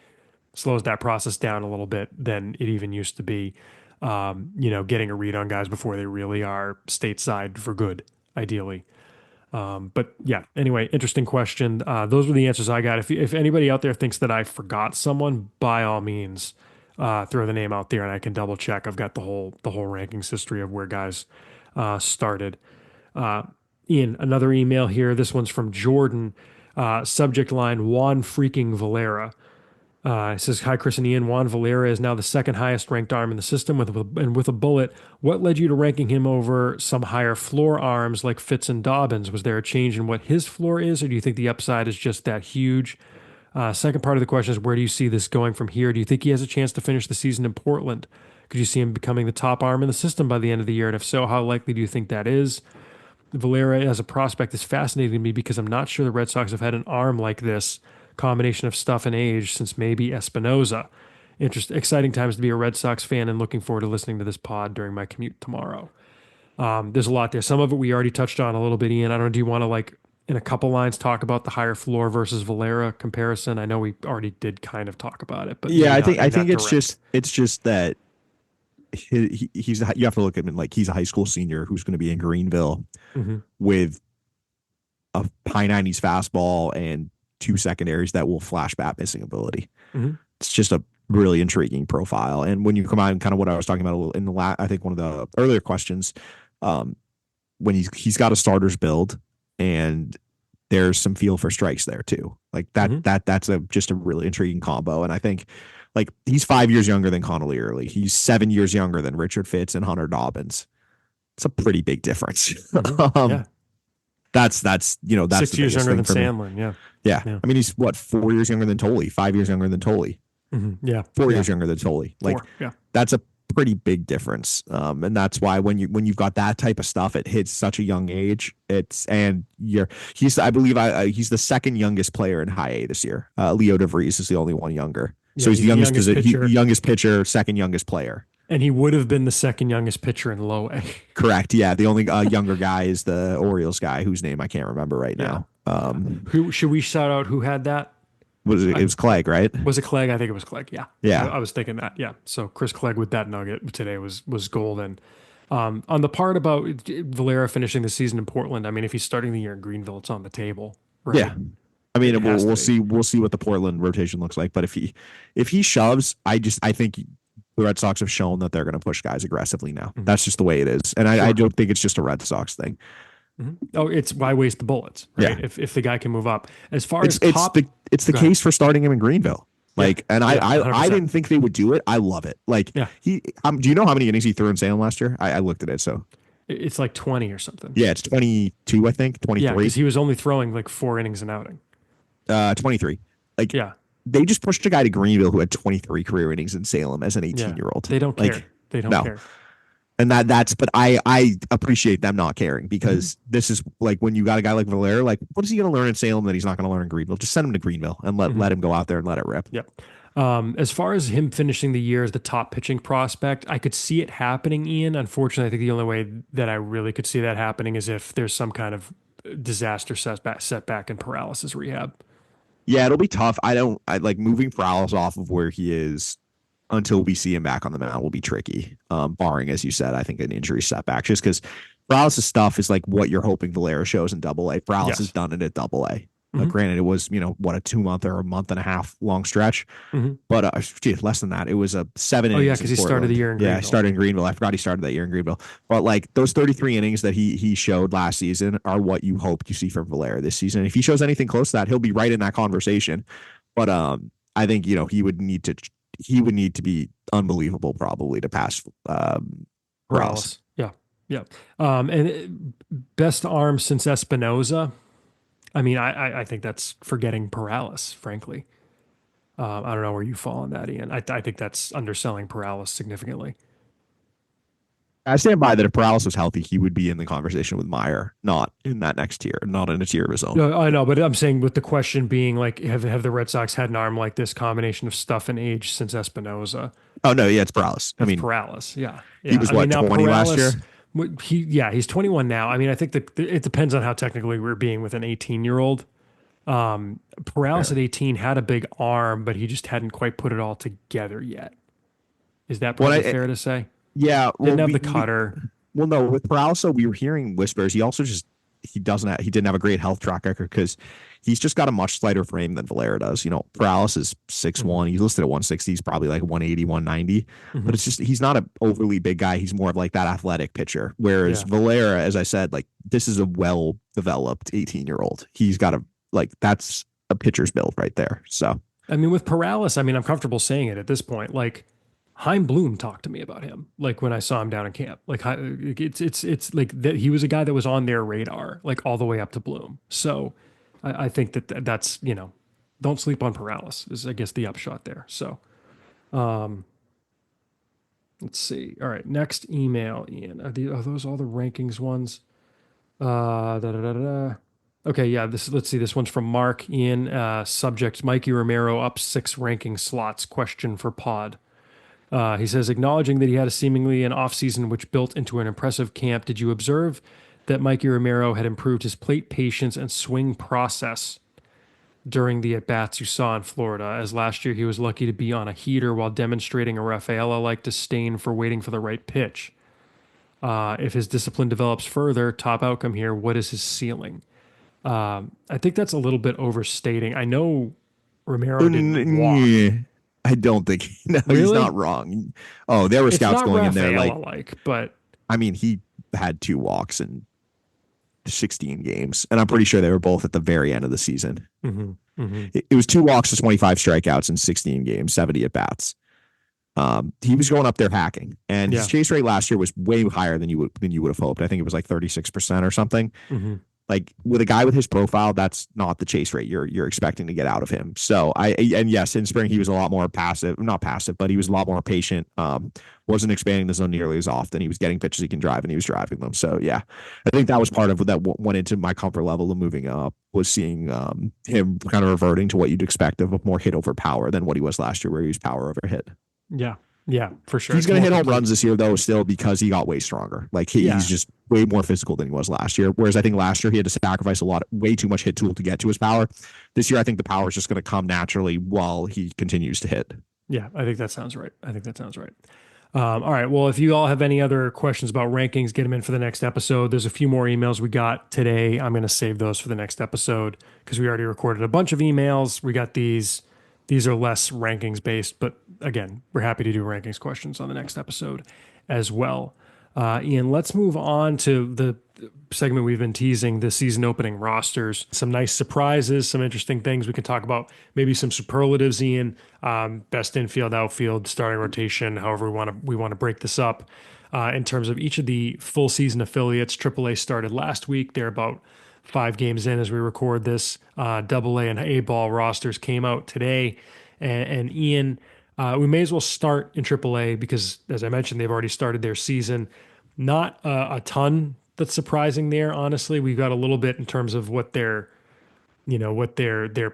Slows that process down a little bit than it even used to be. Getting a read on guys before they really are stateside for good, ideally. But yeah, anyway, interesting question. Those were the answers I got. If anybody out there thinks that I forgot someone, by all means, throw the name out there and I can double check. I've got the whole rankings history of where guys started. Ian, another email here. This one's from Jordan. Subject line: Juan freaking Valera. It says, "Hi, Chris and Ian. Juan Valera is now the second highest ranked arm in the system with a bullet. What led you to ranking him over some higher floor arms like Fitz and Dobbins? Was there a change in what his floor is, or do you think the upside is just that huge?" Second part of the question is, where do you see this going from here? Do you think he has a chance to finish the season in Portland? Could you see him becoming the top arm in the system by the end of the year? And if so, how likely do you think that is? Valera as a prospect is fascinating to me because I'm not sure the Red Sox have had an arm like this combination of stuff and age since maybe Espinoza. Exciting times to be a Red Sox fan and looking forward to listening to this pod during my commute tomorrow. There's a lot there. Some of it we already touched on a little bit, Ian. I don't know, do you want to in a couple lines talk about the higher floor versus Valera comparison? I know we already did kind of talk about it, but yeah, I think it's just that he's you have to look at him like he's a high school senior who's going to be in Greenville with a high 90s fastball and 2 secondaries that will flash bat missing ability. It's just a really intriguing profile. And when you come out and kind of what I was talking about in I think one of the earlier questions, when he's got a starter's build and there's some feel for strikes there too. Like that's just a really intriguing combo. And I think he's 5 years younger than Connolly Early. He's 7 years younger than Richard Fitz and Hunter Dobbins. It's a pretty big difference. Yeah. That's 6 years younger than Sandlin. Yeah. I mean, he's 4 years younger than Tolley, 5 years younger than Tolley. Yeah. 4 years younger than Tolley. That's a pretty big difference. And that's why when you've got that type of stuff, it hits such a young age. I believe he's the second youngest player in high A this year. Leo DeVries is the only one younger. Yeah, so he's the youngest pitcher, second youngest player. And he would have been the second youngest pitcher in low A. Correct. Yeah. The only younger guy is the Orioles guy whose name I can't remember right now. Who should we shout out? Who had that? It was Clegg, right? Was it Clegg? I think it was Clegg. Yeah. Yeah. I was thinking that. Yeah. So Chris Clegg with that nugget today was golden. On the part about Valera finishing the season in Portland, I mean, if he's starting the year in Greenville, it's on the table. Right? Yeah. I mean, we'll see what the Portland rotation looks like. But if he shoves, I think the Red Sox have shown that they're going to push guys aggressively now. That's just the way it is. And I don't think it's just a Red Sox thing. Oh, it's why waste the bullets, right? Yeah. If the guy can move up. As far as it's the case for starting him in Greenville. I didn't think they would do it. I love it. Do you know how many innings he threw in Salem last year? I looked at it. So it's like 20 or something. Yeah, it's 22, I think, 23. Yeah, because he was only throwing 4 innings an outing. 23. They just pushed a guy to Greenville who had 23 career innings in Salem as an 18-year-old. They don't care. They don't care. And but I appreciate them not caring because this is when you got a guy like Valera, what is he going to learn in Salem that he's not going to learn in Greenville? Just send him to Greenville and let him go out there and let it rip. Yep. As far as him finishing the year as the top pitching prospect, I could see it happening, Ian. Unfortunately, I think the only way that I really could see that happening is if there's some kind of disaster setback and paralysis rehab. Yeah, it'll be tough. I like moving Paralysis off of where he is until we see him back on the mound will be tricky. Barring, as you said, I think an injury setback, just because Paralysis stuff is what you're hoping Valera shows in Double A. Paralysis has done it at Double A. Hmm. Granted, it was, what, a 2 month or a month and a half long stretch, Hmm. but gee, less than that. It was a 7 innings Because in he started the Portland. year in Yeah, I Greenville. started in Greenville. I forgot he started that year in Greenville. But like those 33 innings that he showed last season are what you hope to see from Valera this season. If he shows anything close to that, he'll be right in that conversation. But I think he would need to be unbelievable probably to pass Morales. Morales. Yeah. Yeah. Best arm since Espinoza. I mean, I think that's forgetting Paralysis, frankly. I don't know where you fall on that, Ian. I think that's underselling Paralysis significantly. I stand by that if Morales was healthy, he would be in the conversation with Meyer, not in that next tier, not in a tier of his own. No, I know, but I'm saying with the question being like, have the Red Sox had an arm like this combination of stuff and age since Espinoza? Oh no, yeah, it's Morales. I It's mean, Paralysis. Yeah, he yeah. was I mean, what, now 20 last Paralysis, year? he's 21 now. I mean, I think that it depends on how technically we're being with an 18-year-old. Paralysis Fair. at 18 had a big arm, but he just hadn't quite put it all together yet. Is that What probably I fair to say? Yeah, well, Didn't have the cutter. well, no, with Paralysis, we were hearing whispers. He didn't have a great health track record because he's just got a much slighter frame than Valera does. Paralysis is Hmm. 6'1". He's listed at 160. He's probably like 180, 190. But Hmm. it's just he's not an overly big guy. He's more of like that athletic pitcher. Whereas Yeah. Valera, as I said, like this is a well developed 18-year-old. He's got that's a pitcher's build right there. So I mean, with Paralysis, I mean, I'm comfortable saying it at this point. Like, Heim Bloom talked to me about him, like when I saw him down in camp. Like, it's like that he was a guy that was on their radar, like all the way up to Bloom. So, I think that's don't sleep on Paralysis is I guess the upshot there. So, let's see. All right, next email, Ian. Are those all the rankings ones? Da, da, da, da, da. Okay, yeah. Let's see. This one's from Mark Ian. Subject: Mikey Romero up 6 ranking slots. Question for Pod. He says, acknowledging that he had a seemingly an offseason which built into an impressive camp, did you observe that Mikey Romero had improved his plate patience and swing process during the at bats you saw in Florida? As last year he was lucky to be on a heater while demonstrating a Rafaela like disdain for waiting for the right pitch. If his discipline develops further, top outcome here, what is his ceiling? I think that's a little bit overstating. I know Romero didn't walk. yeah, I don't think no, he's not Really? wrong. Oh, there were It's scouts not going in there Rafaela like, like, but I mean, he had 2 walks in 16 games, and I'm pretty sure they were both at the very end of the season. hmm, hmm, It was 2 walks to 25 strikeouts in 16 games, 70 at bats. He was going up there hacking, and his yeah. chase rate last year was way higher than you would have hoped. I think it was like 36% or something. Hmm. Like with a guy with his profile, that's not the chase rate you're expecting to get out of him. So and yes, in spring he was a lot more passive, not passive, but he was a lot more patient. Wasn't expanding the zone nearly as often. He was getting pitches he can drive, and he was driving them. So yeah, I think that was part of that went into my comfort level of moving up, was seeing him kind of reverting to what you'd expect of a more hit over power than what he was last year, where he was power over hit. Yeah. Yeah, for sure. He's It's going to more hit home complete. runs this year, though, still because he got way stronger. Like he's Yeah. just way more physical than he was last year. Whereas I think last year he had to sacrifice way too much hit tool to get to his power. This year, I think the power is just going to come naturally while he continues to hit. Yeah. I think that sounds right. I think that sounds right. All right. Well, if you all have any other questions about rankings, get them in for the next episode. There's a few more emails we got today. I'm going to save those for the next episode because we already recorded a bunch of emails. We got these. These are less rankings based, but again, we're happy to do rankings questions on the next episode as well. Ian, let's move on to the segment we've been teasing, the season opening rosters. Some nice surprises, some interesting things we can talk about. Maybe some superlatives, Ian. Best infield, outfield, starting rotation. However, we want to break this up. In terms of each of the full season affiliates, AAA started last week. They're about 5 games in as we record this. AA and A ball rosters came out today, and Ian, we may as well start in AAA because, as I mentioned, they've already started their season. Not a ton that's surprising there. Honestly, we've got a little bit in terms of what their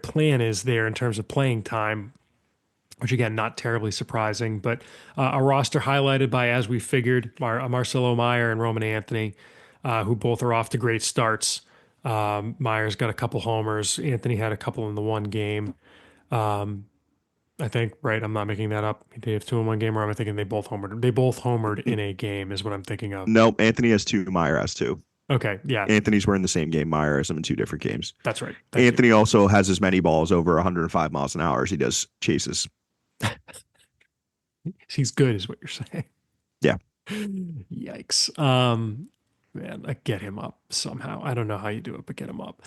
plan is there in terms of playing time, which again, not terribly surprising, but a roster highlighted by, as we figured, Marcelo Meyer and Roman Anthony, who both are off to great starts. Meyer's got a couple homers. Anthony had a couple in the one game. I think, right? I'm not making that up. They have two in one game, or I'm thinking they both homered. They both homered in a game, is what I'm thinking of. Nope, Anthony has two, Meyer has two. Okay. Yeah, Anthony's were in the same game. Meyer has them in two different games. that's right. Thank you. Anthony also has as many balls over 105 miles an hour as he does chases. He's good, is what you're saying. Yeah. Yikes. Man, like get him up somehow. I don't know how you do it, but get him up.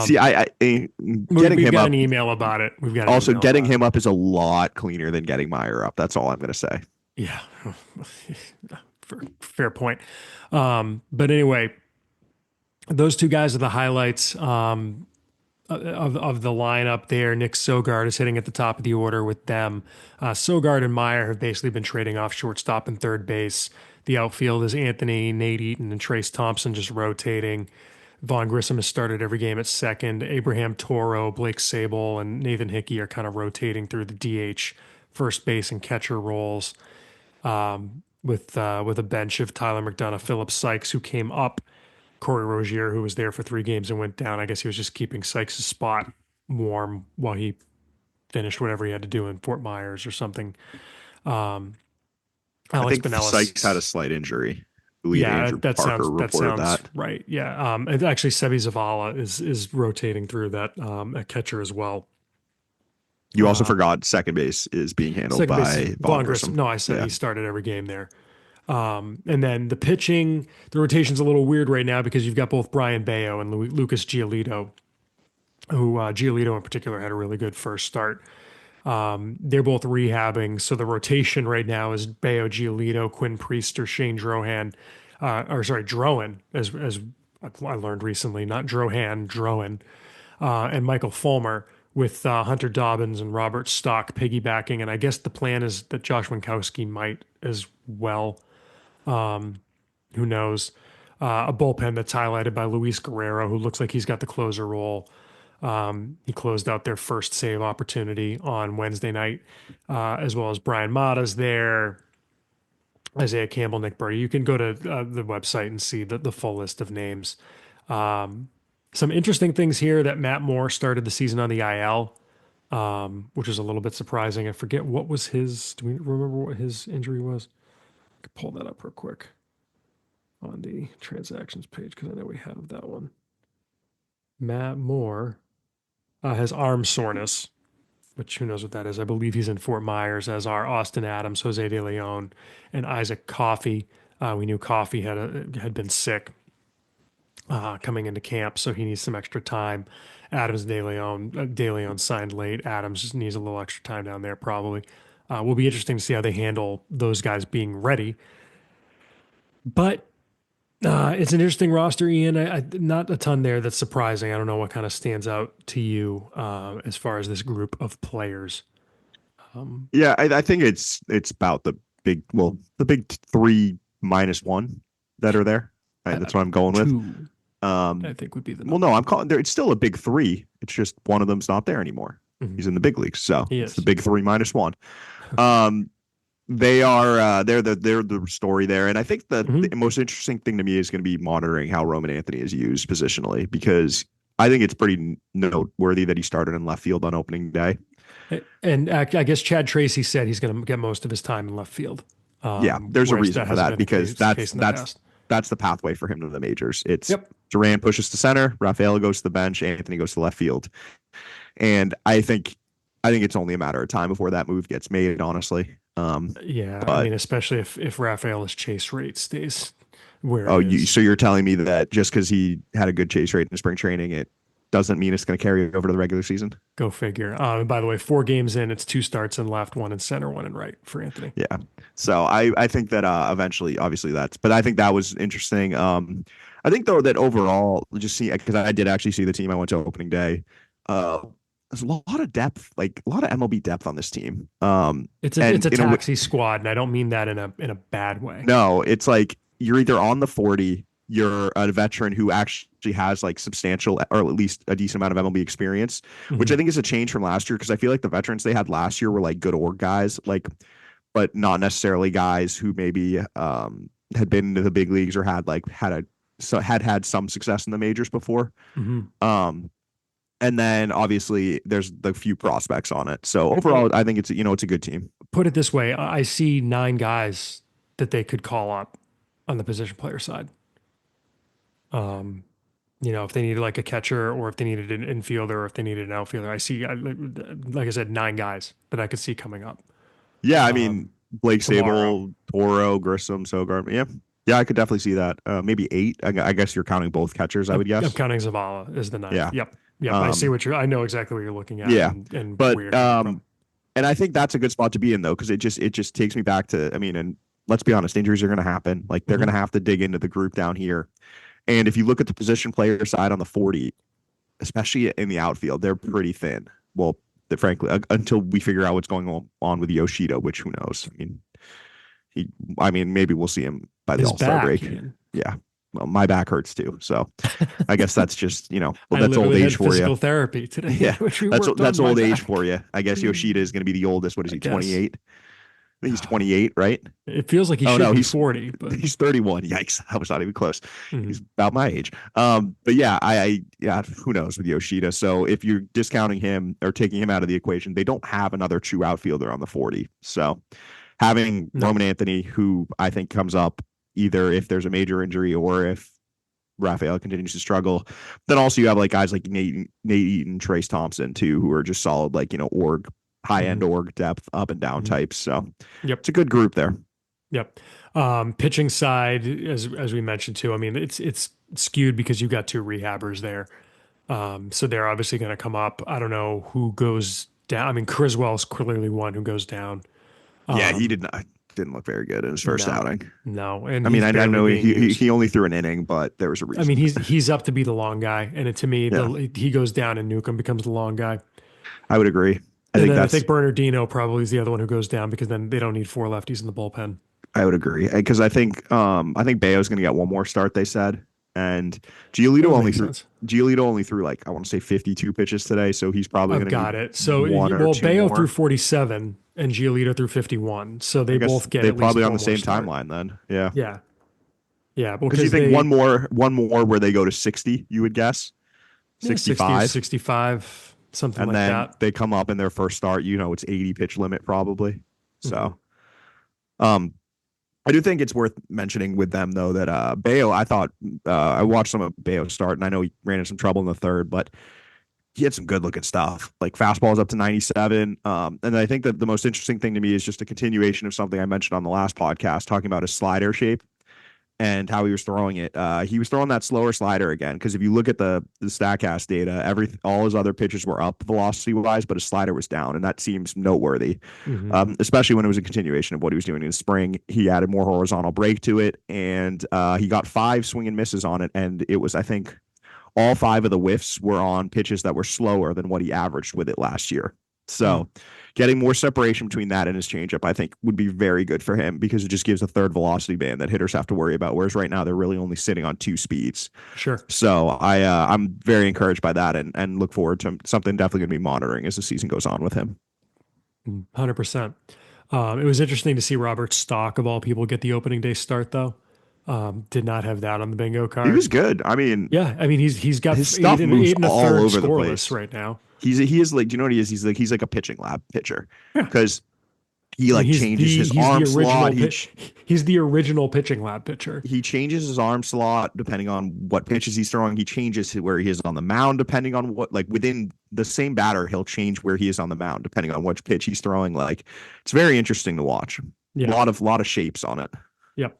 See, getting We've him got up. an email about it. We've got an Also, email getting about it. him up is a lot cleaner than getting Meyer up. That's all I'm going to say. Yeah. Fair point. But anyway, those two guys are the highlights of the lineup there. Nick Sogard is hitting at the top of the order with them. Sogard and Meyer have basically been trading off shortstop and third base. The outfield is Anthony, Nate Eaton, and Trace Thompson just rotating. Vaughn Grissom has started every game at second. Abraham Toro, Blake Sable, and Nathan Hickey are kind of rotating through the DH, first base, and catcher roles with a bench of Tyler McDonough, Philip Sykes, who came up, Corey Rozier, who was there for 3 games and went down. I guess he was just keeping Sykes' spot warm while he finished whatever he had to do in Fort Myers or something. I Alex think Sykes had a Pinellas. slight injury. I believe Yeah, Andrew that Parker reported sounds that. right. Yeah, and actually Sebi Zavala is rotating through that at catcher as well. You also forgot second base is being handled Second base is by Vaughn Vaughn Grissom. Grissom. No, I said Yeah. he started every game there. And then the pitching, the rotation's a little weird right now because you've got both Brian Bayo and Lucas Giolito, who Giolito in particular had a really good first start. They're both rehabbing, so the rotation right now is Bayo, Giolito, Quinn Priester, Shane Drohan, or sorry, Drohan, as I learned recently, not Drohan, Drohan, and Michael Fulmer with Hunter Dobbins and Robert Stock piggybacking. And I guess the plan is that Josh Winkowski might as well. Who knows? A bullpen that's highlighted by Luis Guerrero, who looks like he's got the closer role. He closed out their first save opportunity on Wednesday night, as well as Brian Mata's there, Isaiah Campbell, Nick Birdie. You can go to the website and see the full list of names. Some interesting things here that Matt Moore started the season on the IL, which is a little bit surprising. I forget what was his. Do we remember what his injury was? I could pull that up real quick on the transactions page because I know we have that one. Matt Moore has arm soreness, which who knows what that is. I believe he's in Fort Myers, as are Austin Adams, Jose De Leon, and Isaac Coffey. We knew Coffey had been sick coming into camp, so he needs some extra time. Adams De Leon signed late. Adams just needs a little extra time down there, probably. Will be interesting to see how they handle those guys being ready. But it's an interesting roster, Ian. Not a ton there that's surprising. I don't know what kind of stands out to you as far as this group of players. Yeah, I think it's about the big three minus one that are there. Right, that's what I'm going with. Two, I think would be the number. Well, no, I'm calling there. It's still a big three. It's just one of them's not there anymore. Mhm. He's in the big leagues, so He it's is. the big three minus one. They are they're the story there, and I think the most interesting thing to me is going to be monitoring how Roman Anthony is used positionally, because I think it's pretty noteworthy that he started in left field on opening day. And I guess Chad Tracy said he's going to get most of his time in left field. Yeah, there's a whereas reason for hasn't that, been because the case in the past. that's the pathway for him to the majors. It's Yep. Duran pushes to center, Rafael goes to the bench, Anthony goes to left field, and I think it's only a matter of time before that move gets made. Honestly, Yeah, I but mean, especially if Rafael's chase rate stays where it is. so you're telling me that just because he had a good chase rate in spring training, it doesn't mean it's going to carry over to the regular season? Go figure. And by the way, 4 games in, it's 2 starts in left, 1 in center, 1 in right for Anthony. Yeah. So I think that eventually, obviously but I think that was interesting. I think though that overall, just see, because I did actually see the team I went to opening day. There's a lot of depth, like a lot of MLB depth on this team. It's a taxi squad, and I don't mean that in a bad way. No, it's like you're either on the 40, you're a veteran who actually has like substantial or at least a decent amount of MLB experience, which I think is a change from last year, because I feel like the veterans they had last year were like good org guys, like, but not necessarily guys who maybe had been into the big leagues or had had some success in the majors before. And then obviously there's the few prospects on it. So overall, I think it's a good team. Put it this way, I see 9 guys that they could call up on the position player side. Um, if they needed like a catcher or if they needed an infielder or if they needed an outfielder. Like I said, 9 guys that I could see coming up Yeah, I mean um, Blake tomorrow. Sable, Toro, Grissom, Sogard. Yeah, yeah, I could definitely see that. Maybe eight. I guess you're counting both catchers. I would I'm guess. counting Zavala as the ninth. Yeah. Yep. Yep. Um. I know exactly what you're looking at Yeah. and where But you're coming from. and I think that's a good spot to be in though, because it just takes me back to. I mean, and let's be honest, injuries are going to happen. Like they're going Hmm. to have to dig into the group down here. And if you look at the position player side on the 40, especially in the outfield, they're pretty thin. Well, frankly, until we figure out what's going on with Yoshida, which who knows? He, I mean, maybe we'll see him by the His All Star back, break. Ian. Yeah. Well, my back hurts too, so I guess that's just well, I that's old literally age had for you. physical therapy today, Yeah, which we that's worked on that's my old age back. for you. I guess Yoshida is going to be the oldest. What is I he? guess 28. I think he's 28, right? it feels like he Oh should no, be he's 40, but he's 31. Yikes, I was not even close. He's mhm. about my age. But yeah, yeah, who knows with Yoshida. So if you're discounting him or taking him out of the equation, they don't have another true outfielder on the 40. So having No. Roman Anthony, who I think comes up either if there's a major injury or if Rafael continues to struggle, then also you have like guys like Nate Eaton, Trace Thompson too, who are just solid, like org high end Hmm. org depth up and down Hmm. types. So Yep. it's a good group there. Yep. Pitching side, as we mentioned too, I mean, it's skewed because you've got two rehabbers there. So they're obviously going to come up. I don't know who goes down. I mean, Criswell's clearly one who goes down. Yeah, he Um, didn't look very good in his first no, outing. no, and I mean, he's I barely know being he used. only threw an inning, but there was a I mean, reason. he's up to be the long guy, and to me, Yeah, he goes down and Newcomb becomes the long guy. I would agree. I And think then I that's think Bernardino probably is the other one who goes down because then they don't need four lefties in the bullpen. I would agree because I think Bayo's going to get one more start. They said, and That Giolito would only make threw sense. Giolito only threw like I want to say 52 pitches today, so he's probably I've going to got need it. So, one or two Bayo threw more. 47 and Giolito threw 51. So I they guess both get they at least probably on one the more same start. timeline then. Yeah, Yeah. Yeah. because you Because think they, one more where they go to 60, you would guess yeah, 60 or 65, 65, something and like then that. they come up in their first start. It's 80 pitch limit probably. Hmm. So um, I do think it's worth mentioning with them though that Bayo, I thought I watched some of Bayo start, and I know he ran into some trouble in the third, but he had some good looking stuff. Like fastballs up to 97. And I think that the most interesting thing to me is just a continuation of something I mentioned on the last podcast, talking about his slider shape and how he was throwing it. He was throwing that slower slider again because if you look at the Statcast data, all his other pitches were up velocity wise, but his slider was down, and that seems noteworthy. Hmm. Especially when it was a continuation of what he was doing in the spring. He added more horizontal break to it, and he got 5 swing and misses on it, and it was I think all 5 of the whiffs were on pitches that were slower than what he averaged with it last year. Mm. So getting more separation between that and his changeup, I think, would be very good for him because it just gives a third velocity band that hitters have to worry about. Whereas right now they're really only sitting on 2 speeds. Sure. So I'm very encouraged by that and look forward to something definitely going to be monitoring as the season goes on with him. 100%. It was interesting to see Robert Stock, of all people, get the opening day start, though. Did not have that on the bingo He was card. good. I mean, Yeah, I mean he's got his stuff moves eight and a all third over the scoreless place. right now. He is like, do you know what he is? He's like a pitching lab pitcher Yeah, because he I mean like changes his he's the arm slot. original he's the original pitching lab pitcher. He changes his arm slot depending on what pitches he's throwing. He changes where he is on the mound depending on what, like within the same batter, he'll change where he is on the mound depending on which pitch he's throwing. Like it's very interesting to watch. Yeah. Lot of shapes on it. Yep.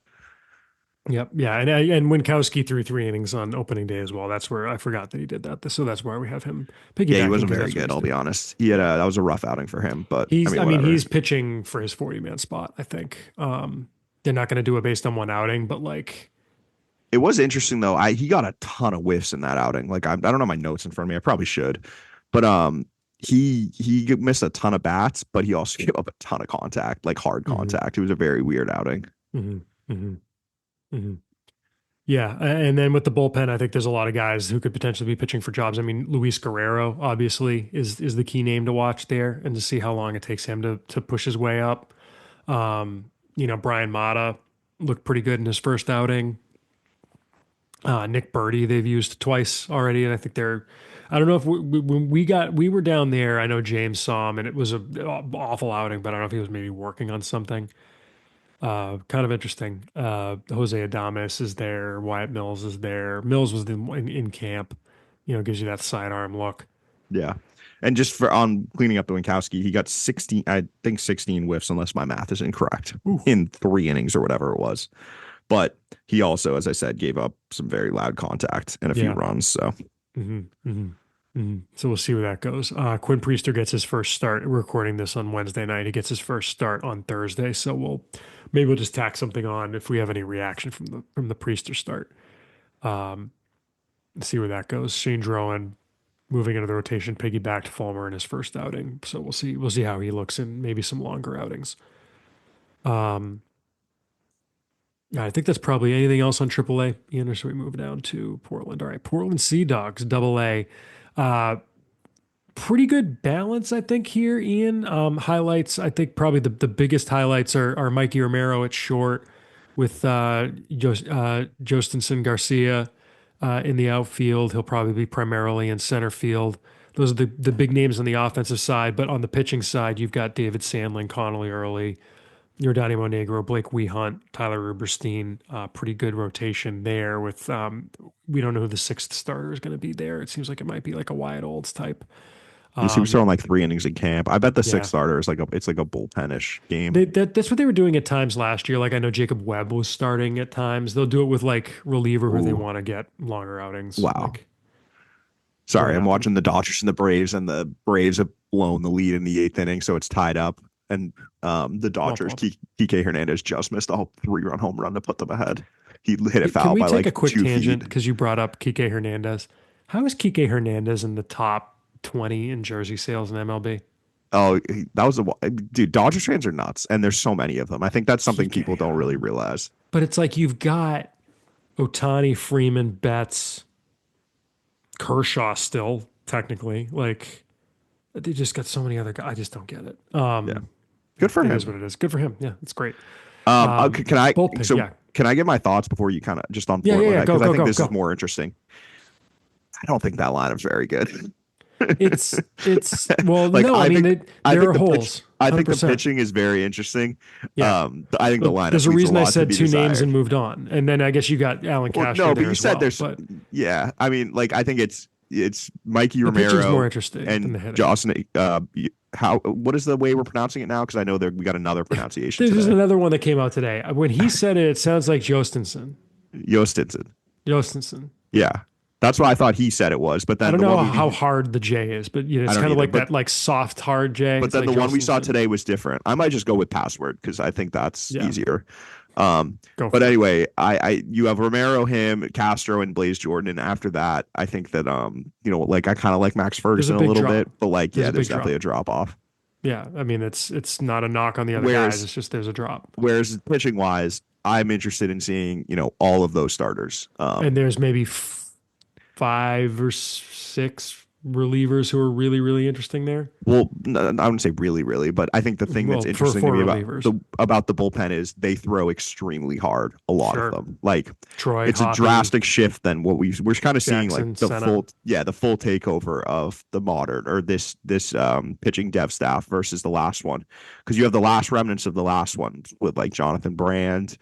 Yep. Yeah. And Winkowski threw 3 innings on opening day as well. That's where I forgot that he did that. So that's why we have him Yeah, he piggybacking wasn't because very that's what good. he's I'll be doing. honest. He had that was a rough outing for him, but I mean, whatever. he's pitching for his 40-man spot, I think. They're not going to do it based on one outing, but like, It was interesting though. He got a ton of whiffs in that outing. Like I don't know my notes in front of me. I probably should, but he missed a ton of bats, but he also gave up a ton of contact, like hard mhm, contact. It was a very weird outing. mhm, mhm, mhm. Yeah, and then with the bullpen, I think there's a lot of guys who could potentially be pitching for jobs. I mean, Luis Guerrero obviously is the key name to watch there, and to see how long it takes him to push his way up. Brian Mata looked pretty good in his first outing. Nick Birdie they've used twice already, and I think they're. I don't know if when we were down there. I know James saw him, and it was a awful outing, but I don't know if he was maybe working on something. Kind of interesting. Jose Adames is there. Wyatt Mills is there. Mills was in camp. Gives you that sidearm look. Yeah. And just for on cleaning up the Winkowski, he got 16, I think 16 whiffs, unless my math is incorrect, Ooh. in 3 innings or whatever it was. But he also, as I said, gave up some very loud contact and a few Yeah. runs. So So we'll see where that goes. Quinn Priester gets his first start. We're recording this on Wednesday night. He gets his first start on Thursday. So we'll just tack something on if we have any reaction from the Priester start. See where that goes. Shane Drowan moving into the rotation, piggybacked Fulmer in his first outing. So we'll see how he looks in maybe some longer outings. Yeah, I think that's probably anything else on AAA. Ian, or should we move down to Portland? All right, Portland Sea Dogs, AA. Pretty good balance, I think, here, Ian. Highlights, I think probably the biggest highlights are Mikey Romero at short with Jostinson Garcia in the outfield. He'll probably be primarily in center field. Those are the big names on the offensive side. But on the pitching side, you've got David Sandlin, Connolly Early, Yordani Monegro, Blake Wehunt, Tyler Ruberstein. Pretty good rotation there with we don't know who the sixth starter is going to be there. It seems like it might be like a Wyatt Olds type. he was throwing like 3 innings in camp. I bet the Yeah. sixth starter is it's like a bullpenish game. That's what they were doing at times last year. Like I know Jacob Webb was starting at times. They'll do it with like reliever who they Ooh. want to get longer outings. Wow. Like, Sorry, what I'm watching the Dodgers and the Braves have blown the lead in the 8th inning, so it's tied up. And the Dodgers, Kike Hernandez just missed a 3-run home run to put them ahead. He hit it foul Can we by take like a quick 2 tangent feet. because you brought up Kike Hernandez? How is Kike Hernandez in the top 20 in jersey sales in MLB? Oh, that was dude. Dodgers fans are nuts, and there's so many of them. I think that's something Kike, people don't really realize. But it's like you've got Otani, Freeman, Betts, Kershaw still technically. Like they just got so many other guys. I just don't get it. Yeah, good for It him. is what it is. Good for him. Yeah, it's great. Can I? Bullpen, So yeah. can I get my thoughts before you kind of just on Yeah, Portland? Go, Because I go, think go, this go. is more interesting. I don't think that lineup's very good. It's well, Like, no, I I mean think- there are holes. I think the 100%. pitching is very interesting. Yeah. I think the lineup. There's a leaves reason I lot to said be 2 names desired. and moved on, and then I guess you got Alan Well, Castro no, there but you as said well. there's. But Yeah, I mean, like I think it's Mikey the pitching's Romero more interesting than the and hitting. Jocelyn. What is the way we're pronouncing it now? Because I know we got another pronunciation. This is Today. another one that came out today. When he said it, it sounds like Jostinson. Jostinson. Yeah, that's what I thought he said it was. But then I don't the know one how hard the J is, but it's I don't kind of either, like but- that, like soft hard J. But It's then like the one we saw Jostinson. today was different. I might just go with password because I think that's Yeah. easier. Go for But it. anyway, you have Romero, him, Castro, and Blaze Jordan. And after that, I think that like I kind of like Max Ferguson a big little drop. bit, but like There's a there's big definitely drop. a drop off. Yeah, I mean it's not a knock on the other Whereas- guys. It's just there's a drop, Whereas pitching wise, I'm interested in seeing all of those starters. and there's maybe 5 or 6 relievers who are really really interesting there. Well, I wouldn't say really, but I think the thing that's Well, interesting for to me relievers. about the bullpen is they throw extremely hard. A lot Sure. of them, like Troy, it's Hoppy, a drastic shift than what we're kind of seeing, Jackson, like the Senna. full takeover of the modern or this pitching dev staff versus the last one, because you have the last remnants of the last one with like Jonathan Brand,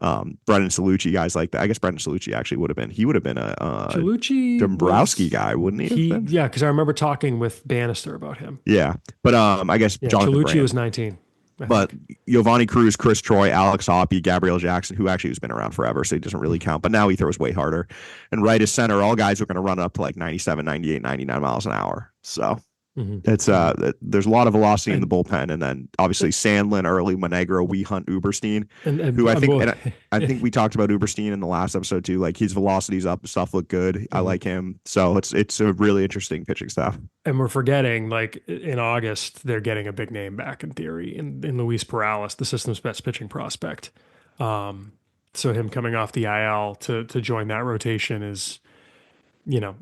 Brendan Salucci, guys like that. I guess Brendan Salucci actually would have been a Chalucci Dombrowski was- guy, wouldn't he? have been? Yeah, because I remember talking with Bannister about him. Yeah, but I guess Yeah, Jonathan Chalucci Brand. was 19. I But think. Giovanni Cruz, Chris Troy, Alex Hoppy, Gabriel Jackson, who actually has been around forever, so he doesn't really count. But now he throws way harder. And right as center, all guys are going to run up to like 97, 98, 99 miles an hour. So Mhm. it's there's a lot of velocity in the bullpen. And then obviously Sandlin, Early, Monegro, Wehunt, Uberstein, and who I think well, I think we talked about Uberstein in the last episode too. Like his velocity's up, stuff look good. I Mhm. like him. So it's a really interesting pitching staff. and we're forgetting like in August they're getting a big name back in theory in Luis Perales, the system's best pitching prospect. So him coming off the IL to join that rotation is,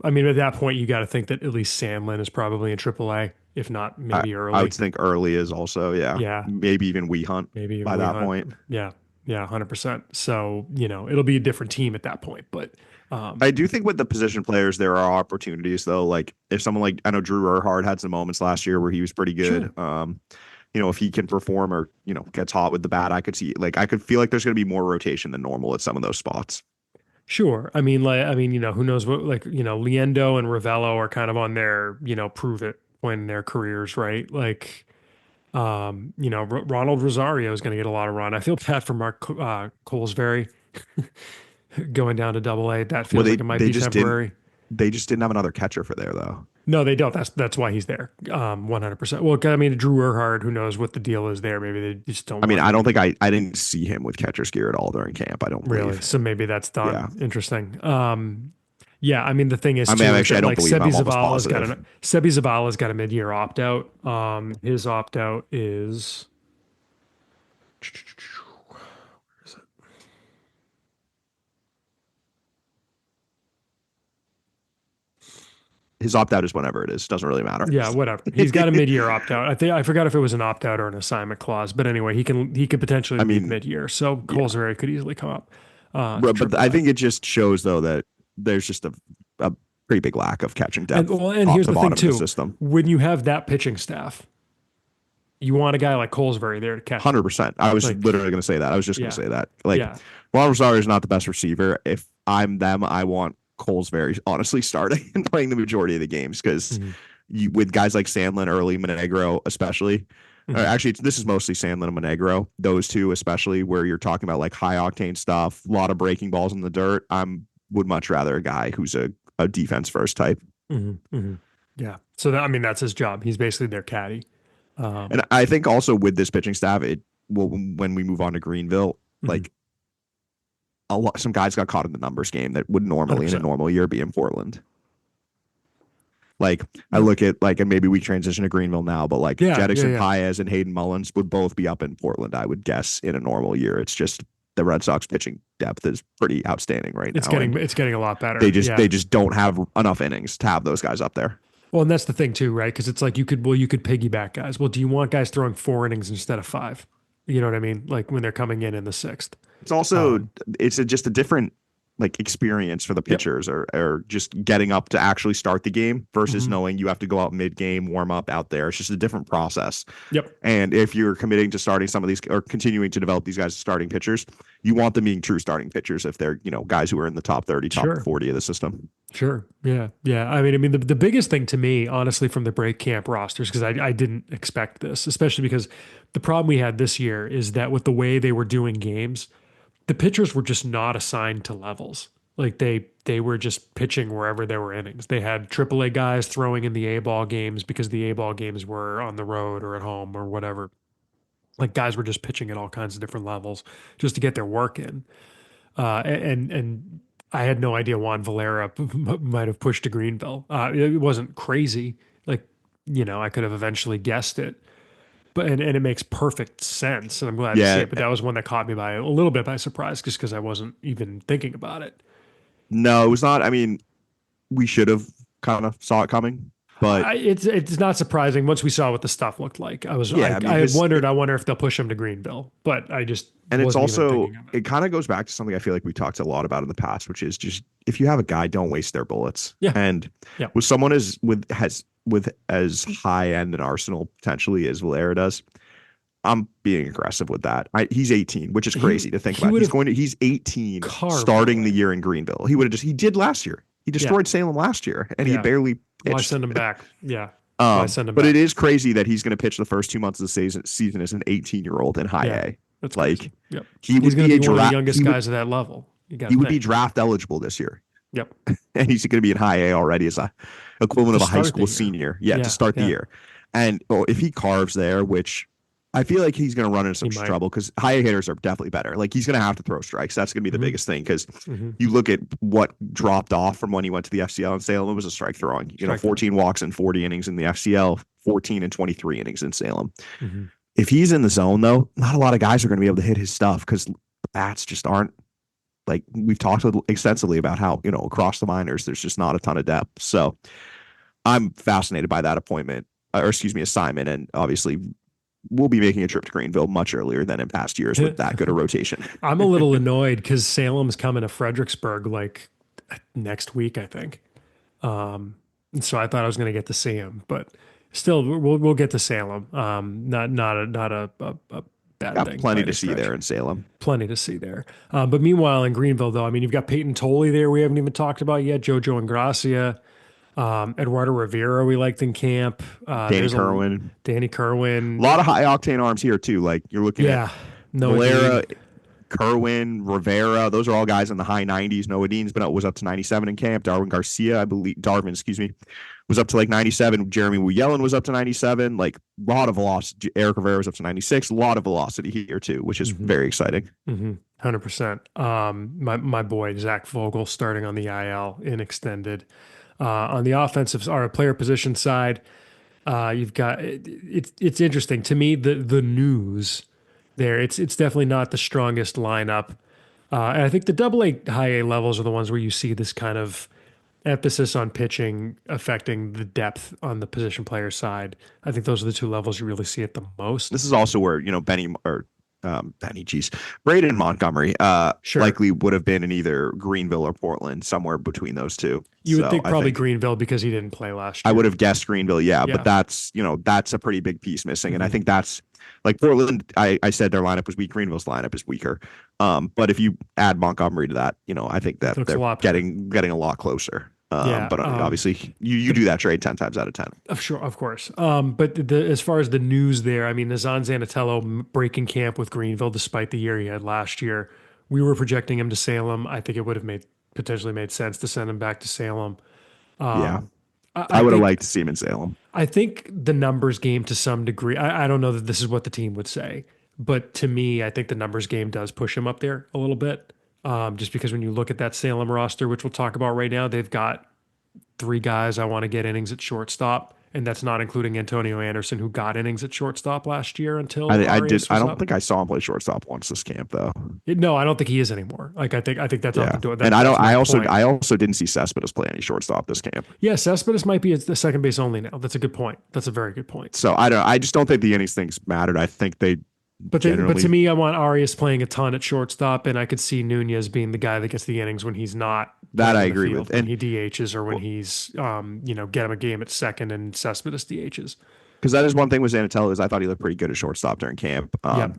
I mean, at that point you got to think that at least Sandlin is probably in AAA, if not maybe early. I would think Early is also, Yeah. maybe even Wehunt maybe by even that Wehunt. point. Yeah, 100%. So it'll be a different team at that point, but I do think with the position players, there are opportunities though. Like if someone like I know Drew Earhart had some moments last year where he was pretty good. if he can perform or, gets hot with the bat, I could feel like there's going to be more rotation than normal at some of those spots. Sure. Who knows what, Liendo and Ravello are kind of on their, prove it point in their careers, right? Ronald Rosario is going to get a lot of run. I feel bad for Mark Colesbury going down to Double A. That Well, feels like it might be temporary. they just didn't have another catcher for there though. No, they don't. That's why he's there. 100%. Well, I mean, Drew Earhart, who knows what the deal is there? Maybe they just don't I mean, want I him. don't think I didn't see him with catcher's gear at all during camp. I don't Really. believe. So maybe that's done. Yeah. Interesting. Yeah, I mean the thing is I too mean, is actually, I that don't like believe him. I'm almost positive. Sebi Zavala's got a mid-year opt-out. His opt-out is His opt out is whenever it is. Doesn't really matter. yeah, whatever. He's got a mid-year opt-out. I forgot if it was an opt-out or an assignment clause, but anyway, he could potentially I leave mean, mid-year. So yeah. Colesbury could easily come up. But I think it just shows though that there's just a pretty big lack of catching depth. And here's to the thing bottom of too. the system. When you have that pitching staff, you want a guy like Colesbury there to catch. 100%. I was Like, literally going to say that. I was just going yeah, to say that. Like, yeah, Ron Rosario is not the best receiver. If I'm them, I want Colesbury honestly starting and playing the majority of the games because mhm, with guys like Sandlin early, Monegro especially. mhm. Actually, this is mostly Sandlin and Monegro. Those two, especially where you're talking about like high octane stuff, a lot of breaking balls in the dirt. Would much rather a guy who's a defense first type. Yeah. So I mean, that's his job. He's basically their caddy. And I think also with this pitching staff, it will when we move on to Greenville, like some guys got caught in the numbers game that would normally 100%. in a normal year be in Portland. Like I look at and maybe we transition to Greenville now, but like Jettickson Paez and Hayden Mullins would both be up in Portland, I would guess, in a normal year. It's just the Red Sox pitching depth is pretty outstanding right now. It's getting a lot better. They just don't have enough innings to have those guys up there. Well, and that's the thing too, right? Because it's like you could piggyback guys. Well, do you want guys throwing 4 innings instead of 5? You know what I mean? Like when they're coming in the 6th. It's also just a different like experience for the pitchers or just getting up to actually start the game versus knowing you have to go out mid game, warm up out there. It's just a different process. Yep. And if you're committing to starting some of these or continuing to develop these guys as starting pitchers, you want them being true starting pitchers if they're, guys who are in the top 30, top 40 of the system. Sure. Yeah. Yeah. I mean, the biggest thing to me, honestly, from the break camp rosters, because I didn't expect this, especially because the problem we had this year is that with the way they were doing games, the pitchers were just not assigned to levels. Like they were just pitching wherever there were innings. They had AAA guys throwing in the A-ball games because the A-ball games were on the road or at home or whatever. Like guys were just pitching at all kinds of different levels just to get their work in. And I had no idea Juan Valera might have pushed to Greenville. It wasn't crazy. Like, I could have eventually guessed it. But and it makes perfect sense, and I'm glad to see it. But that was one that caught me by a little bit by surprise, just because I wasn't even thinking about it. No, it was not. I mean, we should have kind of saw it coming, but it's not surprising once we saw what the stuff looked like. I wonder if they'll push him to Greenville, but I just and it's also it kind of goes back to something I feel like we talked a lot about in the past, which is just if you have a guy, don't waste their bullets. Yeah, and with someone with as high end an arsenal potentially as Valera does, I'm being aggressive with that. He's 18, which is crazy to think about. He's 18 starting the year in Greenville. He did last year. He destroyed Salem last year and he barely pitched. Why send him back? Yeah. But it is crazy that he's going to pitch the first 2 months of the season as an 18-year-old in high A. That's like, he's going to be one of the youngest guys at that level. He would be draft eligible this year. Yep. And he's going to be in high A already as a equivalent of a high school senior. To start the year. And if he carves there, which I feel like he's going to run into some trouble because high A hitters are definitely better. Like he's going to have to throw strikes. That's going to be the biggest thing because you look at what dropped off from when he went to the FCL in Salem. It was a strike throwing. 14 walks and 40 innings in the FCL, 14 and 23 innings in Salem. If he's in the zone, though, not a lot of guys are going to be able to hit his stuff because the bats just aren't. Like we've talked extensively about how, across the minors, there's just not a ton of depth. So I'm fascinated by that assignment. And obviously we'll be making a trip to Greenville much earlier than in past years with that good a rotation. I'm a little annoyed because Salem's coming to Fredericksburg like next week, I think. And so I thought I was going to get to see him, but Still, we'll get to Salem. Not a bad Got thing by plenty to any see stretch. there in Salem. Plenty to see there. But meanwhile, in Greenville, though, I mean, you've got Peyton Tolley there. We haven't even talked about yet. Jojo Ingracia, Eduardo Rivera. We liked in camp. Danny There's a Kerwin. Danny A Kerwin. lot of high octane arms here too. Like you're looking at Yeah, Noah Dean. Valera, Kerwin, Rivera. Those are all guys in the high 90s. Noah Dean's was up to 97 in camp. Darwin Garcia, I believe, Darvin, excuse me, was up to like 97. Jeremy Wu Yellen was up to 97. Like a lot of velocity. Eric Rivera was up to 96. A lot of velocity here too, which is Mm-hmm. very exciting. 100%. My boy Zach Vogel starting on the IL in extended. On the offensive or player position side, you've got it's interesting to me the news there. It's definitely not the strongest lineup, and I think the double A high A levels are the ones where you see this kind of emphasis on pitching affecting the depth on the position player side. I think those are the two levels you really see it the most. This is also where, geez, Braden Montgomery Sure, likely would have been in either Greenville or Portland, somewhere between those two. you would So think I probably think Greenville because he didn't play last I would year. have guessed Greenville, yeah, but Yeah. that's a pretty big piece missing. And I Mhm. think that's like Portland, I said their lineup was weak. Greenville's lineup is weaker. But if you add Montgomery to that, I think that Looks a they're lot better. getting a lot closer. Yeah. But obviously you do that trade 10 times out of 10. Sure, of course. But as far as the news there, I mean, Nazan Zanatello breaking camp with Greenville despite the year he had last year. We were projecting him to Salem. I think it would have potentially made sense to send him back to Salem. Yeah. I I would have think liked to see him in Salem. I think the numbers game to some degree. I don't know that this is what the team would say, but to me, I think the numbers game does push him up there a little bit. Just because when you look at that Salem roster, which we'll talk about right now, they've got three guys I want to get innings at shortstop, and that's not including Antonio Anderson, who got innings at shortstop last year until I did. Arias I was don't up. think I saw him play shortstop once this camp though. No, I don't think he is anymore. Like I think that's out the Yeah, door. and That's my I point. also didn't see Cespedes play any shortstop this camp. Yeah, Cespedes might be at the second base only now. That's a good point. That's a very good point. So I just don't think the innings things mattered. I think they But to generally me, I want Arias playing a ton at shortstop, and I could see Nunez being the guy that gets the innings when he's not that playing I in the agree field, with. when And he DHs or when he's get him a game at second and Cespedes DHs. because that is one thing with Zanatello is I thought he looked pretty good at shortstop during camp. Yep.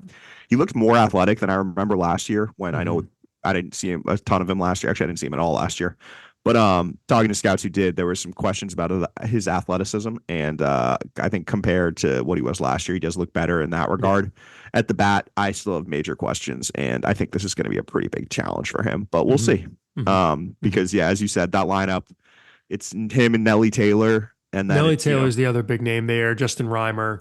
He looked more athletic than I remember last year when I know Mhm. I didn't see him a ton of him last year. Actually, I didn't see him at all last year. But talking to scouts who did, there were some questions about his athleticism, and I think compared to what he was last year, he does look better in that regard. At the bat, I still have major questions, and I think this is going to be a pretty big challenge for him. But we'll Mhm. see, because yeah, as you said, that lineup, it's him and Nelly Taylor, and then Nelly it's Taylor's the other big name there. Justin Reimer.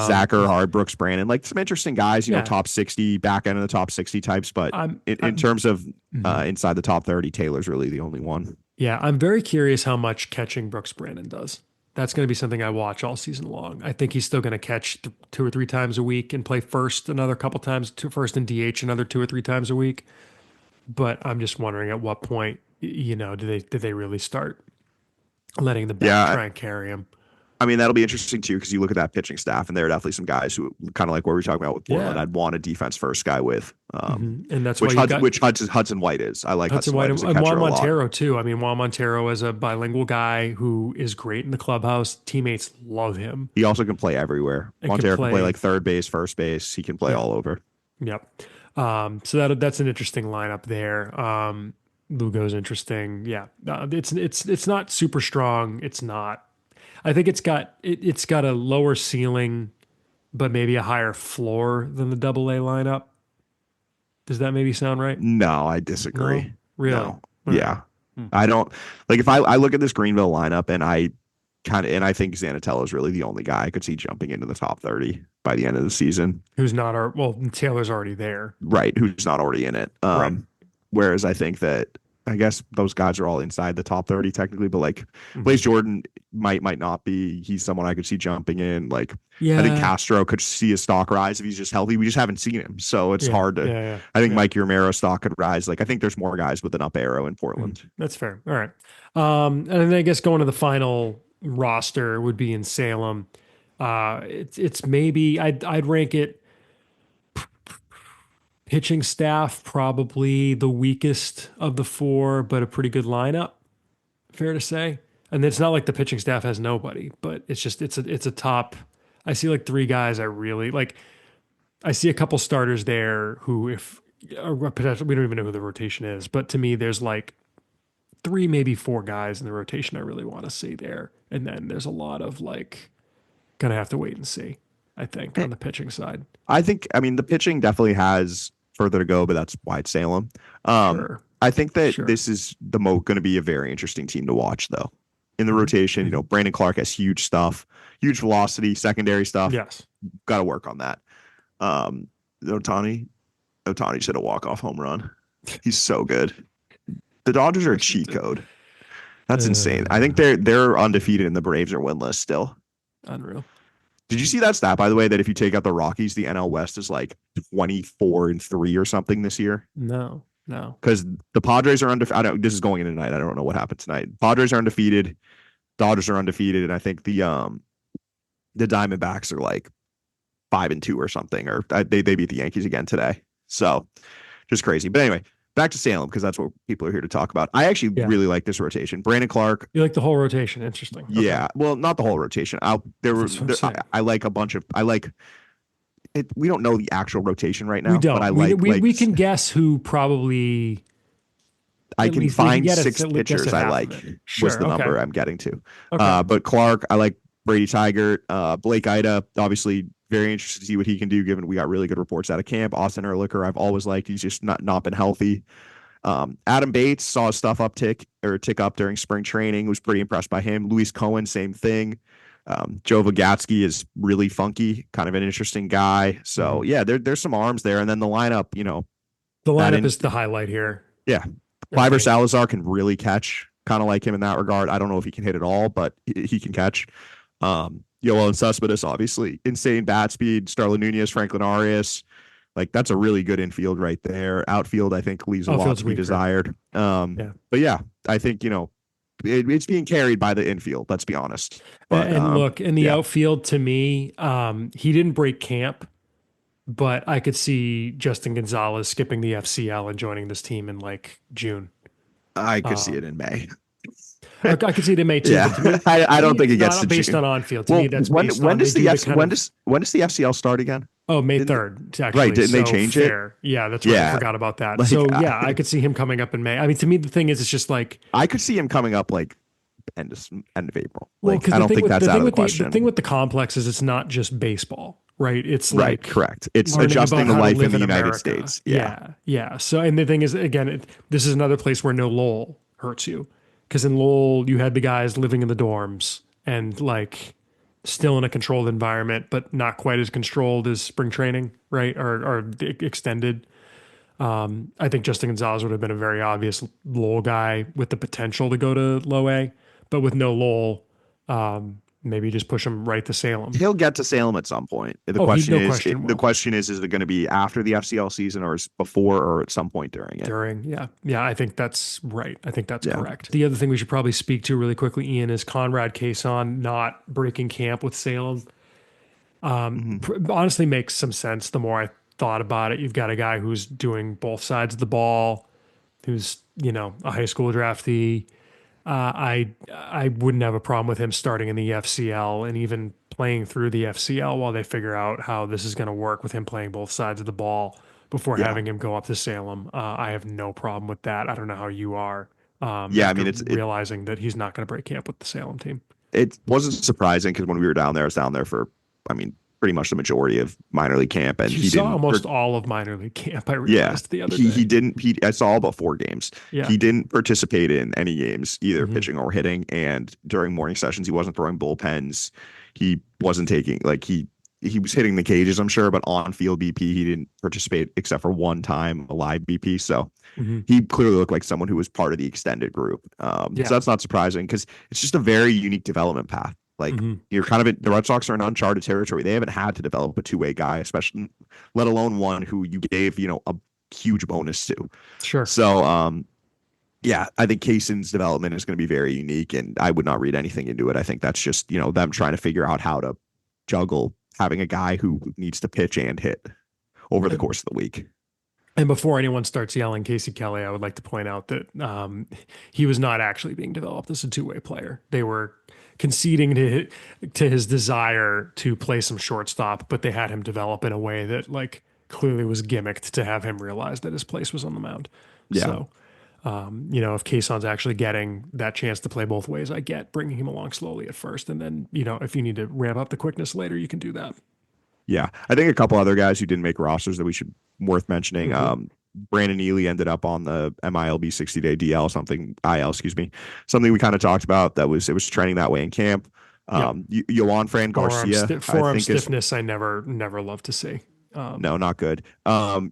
Zach Erhard, Brooks Brandon, like some interesting guys, Yeah. top 60, back end of the top 60 types. But in terms of inside the top 30, Taylor's really the only one. Yeah, I'm very curious how much catching Brooks Brandon does. That's going to be something I watch all season long. I think he's still going to catch two or three times a week and play first another couple times, first and DH another two or three times a week. But I'm just wondering at what point, did they really start letting the bat Yeah, try and carry him? I mean, that'll be interesting too, because you look at that pitching staff, and there are definitely some guys who kind of like what we were talking about with Portland. Yeah. I'd want a defense first guy with, And that's which why you got Hudson White is. I like Hudson Hudson White White as a and catcher Juan a lot. Montero too. I mean, Juan Montero is a bilingual guy who is great in the clubhouse. Teammates love him. He also can play everywhere. And Montero can play like third base, first base. He can play all over. Yep. So that's an interesting lineup there. Lugo's interesting. Yeah. It's not super strong. It's not. I think it's got a lower ceiling, but maybe a higher floor than the double A lineup. Does that maybe sound right? No, I disagree. No? Really? No. All Yeah. right. I don't like if I look at this Greenville lineup and I think Zanatello is really the only guy I could see jumping into the top 30 by the end of the season. Who's not Taylor's already there. Right. Who's not already in it. Right. Whereas I think that I guess those guys are all inside the top 30 technically, but like Blaze Jordan might not be. He's someone I could see jumping in. Like Yeah. I think Castro could see a stock rise if he's just healthy. We just haven't seen him. So it's hard to Yeah. I think Mike Romero stock could rise. Like I think there's more guys with an up arrow in Portland. That's fair. All right. And then I guess going to the final roster would be in Salem. It's maybe I'd rank it pitching staff probably the weakest of the four, but a pretty good lineup. Fair to say. And it's not like the pitching staff has nobody, but it's just it's a top. I see like three guys I really like. I see a couple starters there who, if potentially, we don't even know who the rotation is, but to me, there's like three, maybe four guys in the rotation I really want to see there. And then there's a lot of like, gonna have to wait and see, I think, on the pitching side. I think, I mean, the pitching definitely has further to go, but that's why it's Salem. Sure. I think that Sure. this is going to be a very interesting team to watch, though. In the Mhm. rotation, Brandon Clark has huge stuff, huge velocity, secondary stuff. Yes. Got to work on that. Otani should a walk-off home run. He's so good. The Dodgers are a cheat code. That's insane. I think they're undefeated and the Braves are winless still. Unreal. Did you see that stat, by the way, that if you take out the Rockies, the NL West is like 24-3 or something this year? No. Because the Padres are undefeated. This is going in tonight. I don't know what happened tonight. Padres are undefeated. Dodgers are undefeated, and I think the Diamondbacks are like 5-2 or something, or they beat the Yankees again today. So just crazy. But anyway, back to Salem, because that's what people are here to talk about. I actually really like this rotation. Brandon Clark. You like the whole rotation? Interesting. Okay. Yeah. Well, not the whole rotation. I like a bunch of. I like it. We don't know the actual rotation right now. We don't. But we can guess who probably. I can find six guess pitchers I like. Sure, was the number I'm getting to. Okay. But Clark, I like Brady Tigert, Blake Ida. Obviously, very interested to see what he can do. Given we got really good reports out of camp. Austin Ehrlicher, I've always liked. He's just not been healthy. Adam Bates saw his stuff tick up during spring training. Was pretty impressed by him. Luis Cohen, same thing. Joe Vagatsky is really funky, kind of an interesting guy. So yeah, there's some arms there, and then the lineup. The lineup is the highlight here. Yeah, Cliver Salazar can really catch. Kind of like him in that regard. I don't know if he can hit at all, but he can catch. Yoel Cespedes, obviously, insane bat speed. Starlin Nunez, Franklin Arias. Like, that's a really good infield right there. Outfield, I think, leaves a lot to be desired. But yeah, I think, it's being carried by the infield, let's be honest. But, look, in the outfield, to me, he didn't break camp, but I could see Justin Gonzalez skipping the FCL and joining this team in like June. I could see it in May. I could see it in May too. Yeah. Me, I don't think it gets to based June. on on-field. To me, that's when does the FCL start again? Oh, May 3rd. Actually, right? Didn't they change it? Yeah, that's right. Yeah. I forgot about that. Like, so yeah, I could see him coming up in May. I mean, to me, the thing is, it's just like I could see him coming up like end of April. Well, like I don't think that's out of the question. The thing with the complex is it's not just baseball, right? It's like correct. It's adjusting to life in the United States. Yeah. So, and the thing is, again, this is another place where no Lowell hurts you, because in Lowell you had the guys living in the dorms and like still in a controlled environment, but not quite as controlled as spring training, right? Or extended. I think Justin Gonzalez would have been a very obvious Lowell guy with the potential to go to low A, but with no Lowell, maybe just push him right to Salem. He'll get to Salem at some point. The question is it going to be after the FCL season, or is before, or at some point during it? Yeah. I think that's right. I think that's correct. The other thing we should probably speak to really quickly, Ian, is Conrad Cason not breaking camp with Salem. Honestly, makes some sense the more I thought about it. You've got a guy who's doing both sides of the ball, who's a high school draftee. I wouldn't have a problem with him starting in the FCL and even playing through the FCL while they figure out how this is going to work with him playing both sides of the ball before having him go up to Salem. I have no problem with that. I don't know how you are. I mean, it's realizing that he's not going to break camp with the Salem team. It wasn't surprising because when we were down there, I was down there for, pretty much the majority of minor league camp, and he saw didn't almost all of minor league camp. I realized the other day. I saw about 4 games. Yeah. He didn't participate in any games, either pitching or hitting. And during morning sessions, he wasn't throwing bullpens. He wasn't taking he was hitting the cages, I'm sure, but on field BP, he didn't participate except for one time, a live BP. So he clearly looked like someone who was part of the extended group. So that's not surprising because it's just a very unique development path. Like you're kind of the Red Sox are in uncharted territory. They haven't had to develop a two-way guy, especially let alone one who you gave, a huge bonus to. Sure. So, I think Cason's development is going to be very unique, and I would not read anything into it. I think that's just, them trying to figure out how to juggle having a guy who needs to pitch and hit over the course of the week. And before anyone starts yelling Casey Kelly, I would like to point out that he was not actually being developed as a two-way player. They were conceding to his desire to play some shortstop, but they had him develop in a way that like clearly was gimmicked to have him realize that his place was on the mound. Yeah. So, if Kayson's actually getting that chance to play both ways, I get bringing him along slowly at first, and then if you need to ramp up the quickness later, you can do that. Yeah. I think a couple other guys who didn't make rosters that we should worth mentioning. Mm-hmm. Brandon Neely ended up on the MILB 60-day DL, something IL, excuse me, something we kind of talked about that was, it was trending that way in camp. Yep. Yohan Fran Garcia, Forearm stiffness, I never love to see. No, not good. And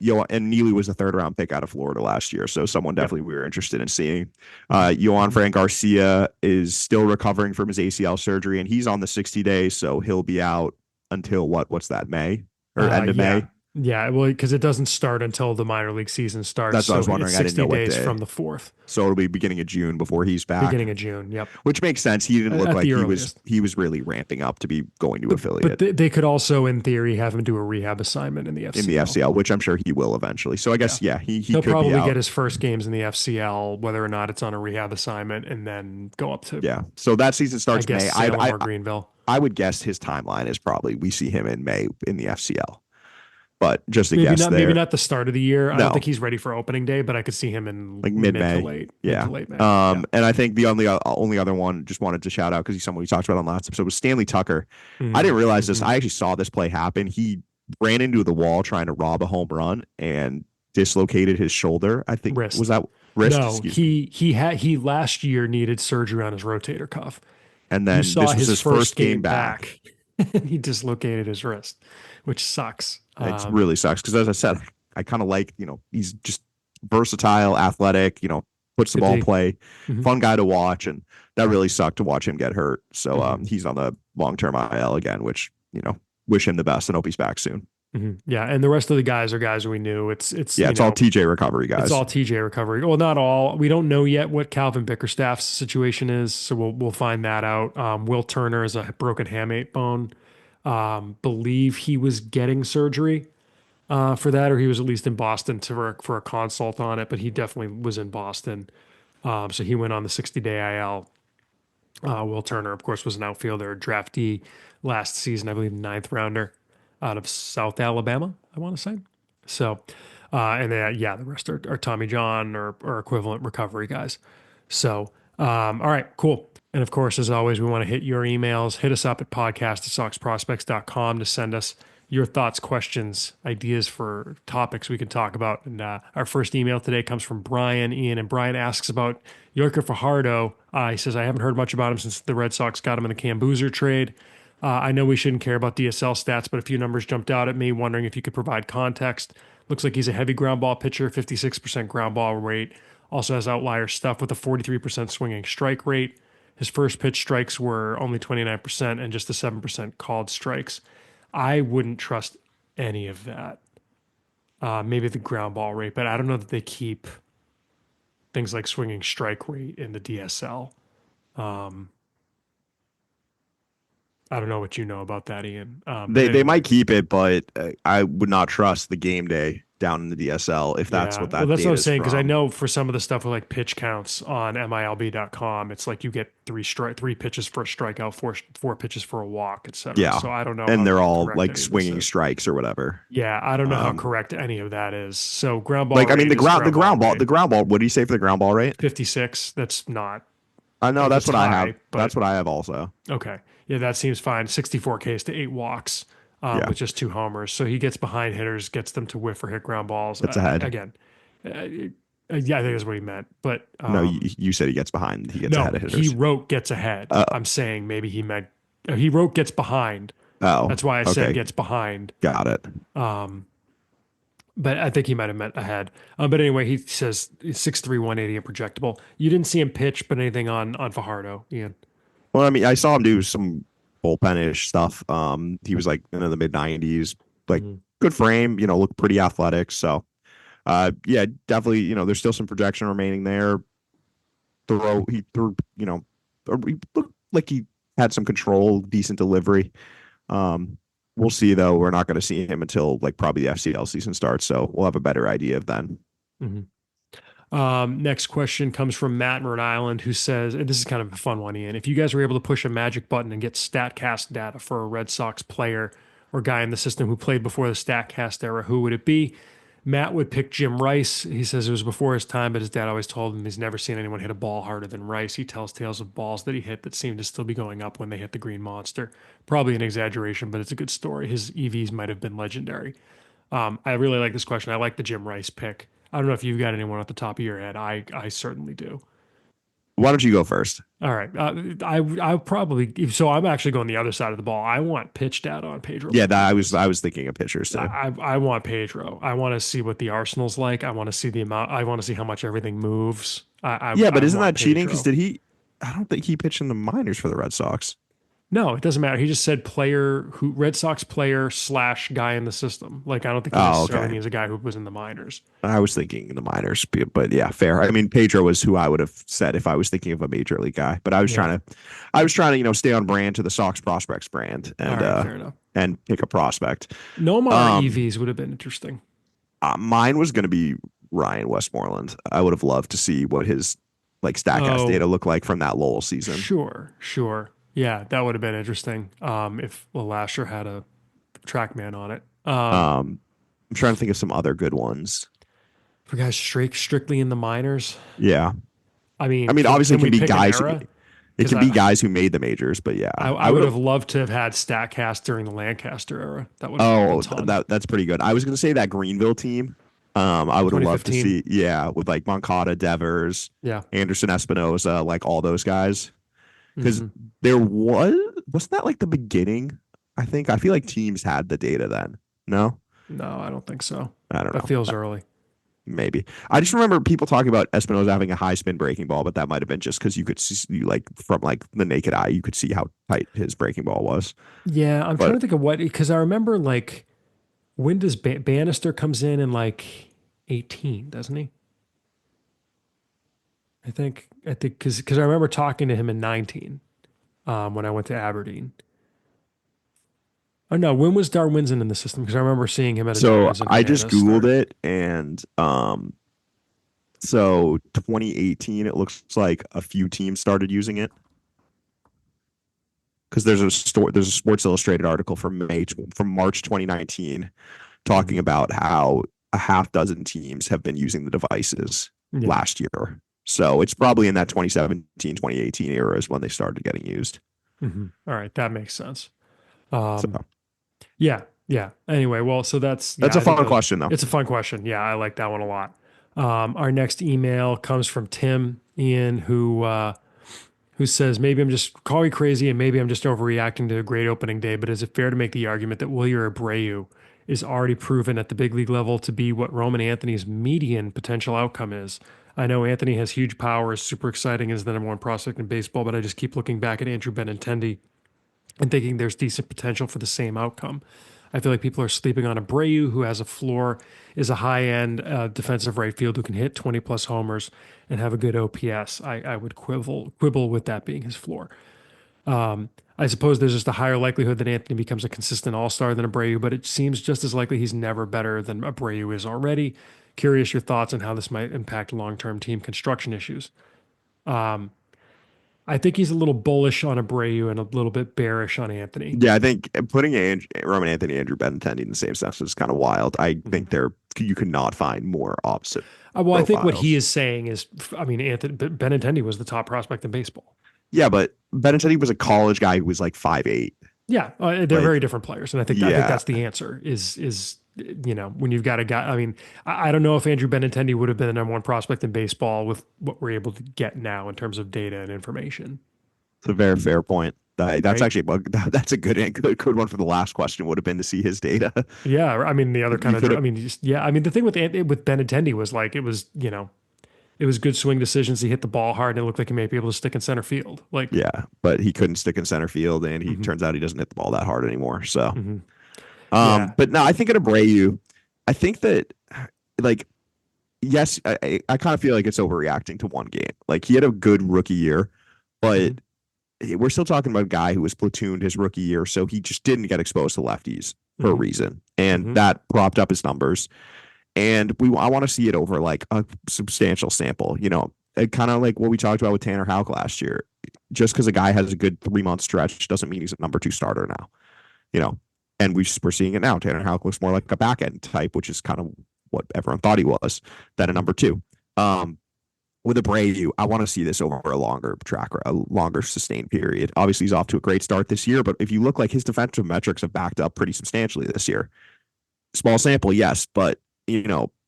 Neely was a third round pick out of Florida last year, so someone definitely we were interested in seeing. Yohan Fran Garcia is still recovering from his ACL surgery, and he's on the 60 days, so he'll be out until what's that, May or end of May? Yeah, well, because it doesn't start until the minor league season starts. That's what I was wondering. I didn't know what 60 days day. from the 4th. So it'll be beginning of June before he's back. Beginning of June, yep. Which makes sense. He didn't look At like the he earliest. was really ramping up to be going to affiliate. But they could also, in theory, have him do a rehab assignment in the FCL. In the FCL, which I'm sure he will eventually. So I guess he'll could probably get his first games in the FCL, whether or not it's on a rehab assignment, and then go up to So that season starts May. Salem or Greenville. I would guess his timeline is probably we see him in May in the FCL. But just to maybe guess not, there. Maybe not the start of the year. I don't think he's ready for opening day, but I could see him in like mid-May. Mid to late May. And I think the only other one just wanted to shout out because he's someone we talked about on last episode was Stanley Tucker. I didn't realize this. I actually saw this play happen. He ran into the wall trying to rob a home run and dislocated his shoulder. I think wrist. Was that wrist? No, he last year needed surgery on his rotator cuff. And then this was his first game back. He dislocated his wrist, which sucks. It really sucks because, as I said, I kind of like, he's just versatile, athletic, puts the ball in play, fun guy to watch. And that really sucked to watch him get hurt. So he's on the long-term IL again, which, wish him the best and hope he's back soon. Yeah, and the rest of the guys are guys we knew. It's all TJ recovery guys. It's all TJ recovery. Well, not all. We don't know yet what Calvin Bickerstaff's situation is, so we'll find that out. Will Turner is a broken hamate bone. Believe he was getting surgery for that, or he was at least in Boston for a consult on it. But he definitely was in Boston, so he went on the 60-day IL. Will Turner, of course, was an outfielder, draftee last season, I believe, 9th rounder out of South Alabama, I want to say. So, and then, the rest are Tommy John or equivalent recovery guys. So, all right, cool. And of course, as always, we want to hit your emails. Hit us up at podcast@soxprospects.com to send us your thoughts, questions, ideas for topics we can talk about. And our first email today comes from Brian Ian, and Brian asks about Yorker Fajardo. He says, I haven't heard much about him since the Red Sox got him in the Cam Boozer trade. I know we shouldn't care about DSL stats, but a few numbers jumped out at me, wondering if you could provide context. Looks like he's a heavy ground ball pitcher, 56% ground ball rate. Also has outlier stuff with a 43% swinging strike rate. His first pitch strikes were only 29% and just the 7% called strikes. I wouldn't trust any of that. Maybe the ground ball rate, but I don't know that they keep things like swinging strike rate in the DSL. I don't know what you know about that, Ian. They might keep it, but I would not trust the game day down in the DSL if that's what that. Well, that's what I was saying because I from. know for some of the stuff with like pitch counts on MILB.com, it's like you get three pitches for a strikeout, four pitches for a walk, etc. Yeah. So I don't know, and they're all like swinging strikes or whatever. Yeah, I don't know how correct any of that is. So ground ball, like I mean the ground ball. What do you say for the ground ball rate? 56. That's not. I know that's what I have. But, that's what I have also. Okay. Yeah, that seems fine. 64 Ks to 8 walks with just 2 homers. So he gets behind hitters, gets them to whiff or hit ground balls. That's ahead. Again, yeah, I think that's what he meant. But no, you said he gets behind. He gets ahead of hitters. He wrote gets ahead. I'm saying maybe he meant he wrote gets behind. Oh, that's why I said gets behind. Got it. But I think he might have meant ahead. But anyway, he says 6'3", 180 and projectable. You didn't see him pitch, but anything on Fajardo, Ian? Well, I mean, I saw him do some bullpen-ish stuff. He was like in the mid 90s, like good frame, looked pretty athletic. So, yeah, definitely, there's still some projection remaining there. He threw, he looked like he had some control, decent delivery. We'll see though. We're not going to see him until like probably the FCL season starts, so we'll have a better idea of then. Mhm. Next question comes from Matt in Rhode Island, who says, and this is kind of a fun one, Ian. If you guys were able to push a magic button and get StatCast data for a Red Sox player or guy in the system who played before the StatCast era, who would it be? Matt would pick Jim Rice. He says it was before his time, but his dad always told him he's never seen anyone hit a ball harder than Rice. He tells tales of balls that he hit that seemed to still be going up when they hit the green monster. Probably an exaggeration, but it's a good story. His EVs might have been legendary. I really like this question. I like the Jim Rice pick. I don't know if you've got anyone at the top of your head. I certainly do. Why don't you go first? All right. I probably so I'm actually going the other side of the ball. I want pitch data on Pedro. Yeah, I was thinking of pitchers too. I want Pedro. I want to see what the Arsenal's like. I want to see the amount. I want to see how much everything moves. Yeah, but I isn't want that cheating? Pedro. Because did he? I don't think he pitched in the minors for the Red Sox. No, it doesn't matter. He just said player who Red Sox player slash guy in the system. Like I don't think he Oh, necessarily okay. means a guy who was in the minors. I was thinking the minors, but yeah, fair. I mean, Pedro was who I would have said if I was thinking of a major league guy. But Yeah. I was trying to, stay on brand to the Sox prospects brand All right. Fair enough. and pick a prospect. Nomar Um, EVs would have been interesting. Mine was going to be Ryan Westmoreland. I would have loved to see what his like Statcast Oh, data looked like from that Lowell season. sure. Yeah, that would have been interesting. If Lasher had a TrackMan on it. Um, I'm trying to think of some other good ones. For guys strictly in the minors. Yeah, I mean, obviously, Can it we can be pick an guys. era? It Because can be guys who made the majors, but yeah, I I would would have have. loved to have had Statcast during the Lancaster era. That would have been a Oh, ton. that's pretty good. I was gonna say that Greenville team. I would have loved to 2015. see, yeah, with like Moncada, Devers, Yeah. Anderson Espinosa, like all those guys. Because Hmm. there wasn't that like the beginning? I feel like teams had the data then. No, No, I don't think so. I don't That know. feels early. Maybe. I just remember people talking about Espinosa having a high spin breaking ball, but that might have been just because you could see, like from like the naked eye, you could see how tight his breaking ball was. Yeah, I'm trying But to think of what because I remember like when does Bannister comes in like 18, doesn't he? I think because I remember talking to him in 19 when I went to Aberdeen. Oh no, when was Darwinson in the system? Because I remember seeing him at a so Darwinson I just Hernandez Googled start. it, and so 2018, it looks like a few teams started using it because there's a Sports Illustrated article from March 2019 talking Hmm. about how a half dozen teams have been using the devices Yeah. last year. So it's probably in that 2017, 2018 era is when they started getting used. All right, that makes sense. So Um, yeah. Anyway, well, so that's that's yeah. a I think fun those. question, though. It's a fun question. Yeah, I like that one a lot. Our next email comes from Tim Ian, who says maybe I'm just call me crazy and maybe I'm just overreacting to a great opening day, but is it fair to make the argument that Wilyer Abreu is already proven at the big league level to be what Roman Anthony's median potential outcome is? I know Anthony has huge power, is super exciting, is the number one prospect in baseball, but I just keep looking back at Andrew Benintendi and thinking there's decent potential for the same outcome. I feel like people are sleeping on Abreu, who has a floor, is a high end defensive right field who can hit 20 plus homers and have a good OPS. I would quibble with that being his floor. I suppose there's just a higher likelihood that Anthony becomes a consistent all star than Abreu, but it seems just as likely he's never better than Abreu is already. Curious your thoughts on how this might impact long term team construction issues. I think he's a little bullish on Abreu and a little bit bearish on Anthony. Yeah, I think putting Roman Anthony and Andrew Benintendi in the same sentence is kind of wild. I Mhm. think you could not find more opposite Well, I think what he profiles. is saying is, I mean, Anthony Benintendi was the top prospect in baseball. Yeah, but Benintendi was a college guy who was like 5'8". Yeah, they're Like, very different players, and I think yeah, that's the answer. Is when you've got a guy. I mean, I don't know if Andrew Benintendi would have been the number one prospect in baseball with what we're able to get now in terms of data and information, it's a very fair point. That's right? actually that's a good one for the last question would have been to see his data. Yeah, I mean the other kind You of. could I have, mean, I mean the thing with Benintendi was like it was it was good swing decisions. He hit the ball hard, and it looked like he may be able to stick in center field. Like, yeah, but he couldn't stick in center field, and he mhm, turns out he doesn't hit the ball that hard anymore. So, mhm. Yeah, but no, I think at Abreu, I think that like yes, I kind of feel like it's overreacting to one game. Like he had a good rookie year, but mhm. we're still talking about a guy who was platooned his rookie year, so he just didn't get exposed to lefties for a reason, and that propped up his numbers. And I want to see it over like a substantial sample, kind of like what we talked about with Tanner Houck last year. Just because a guy has a good 3-month stretch doesn't mean he's a number 2 starter now, and we're seeing it now. Tanner Houck looks more like a back end type, which is kind of what everyone thought he was, than a number 2. With Abreu, I want to see this over a longer sustained period. Obviously, he's off to a great start this year, but if you look, like, his defensive metrics have backed up pretty substantially this year. Small sample, yes, but you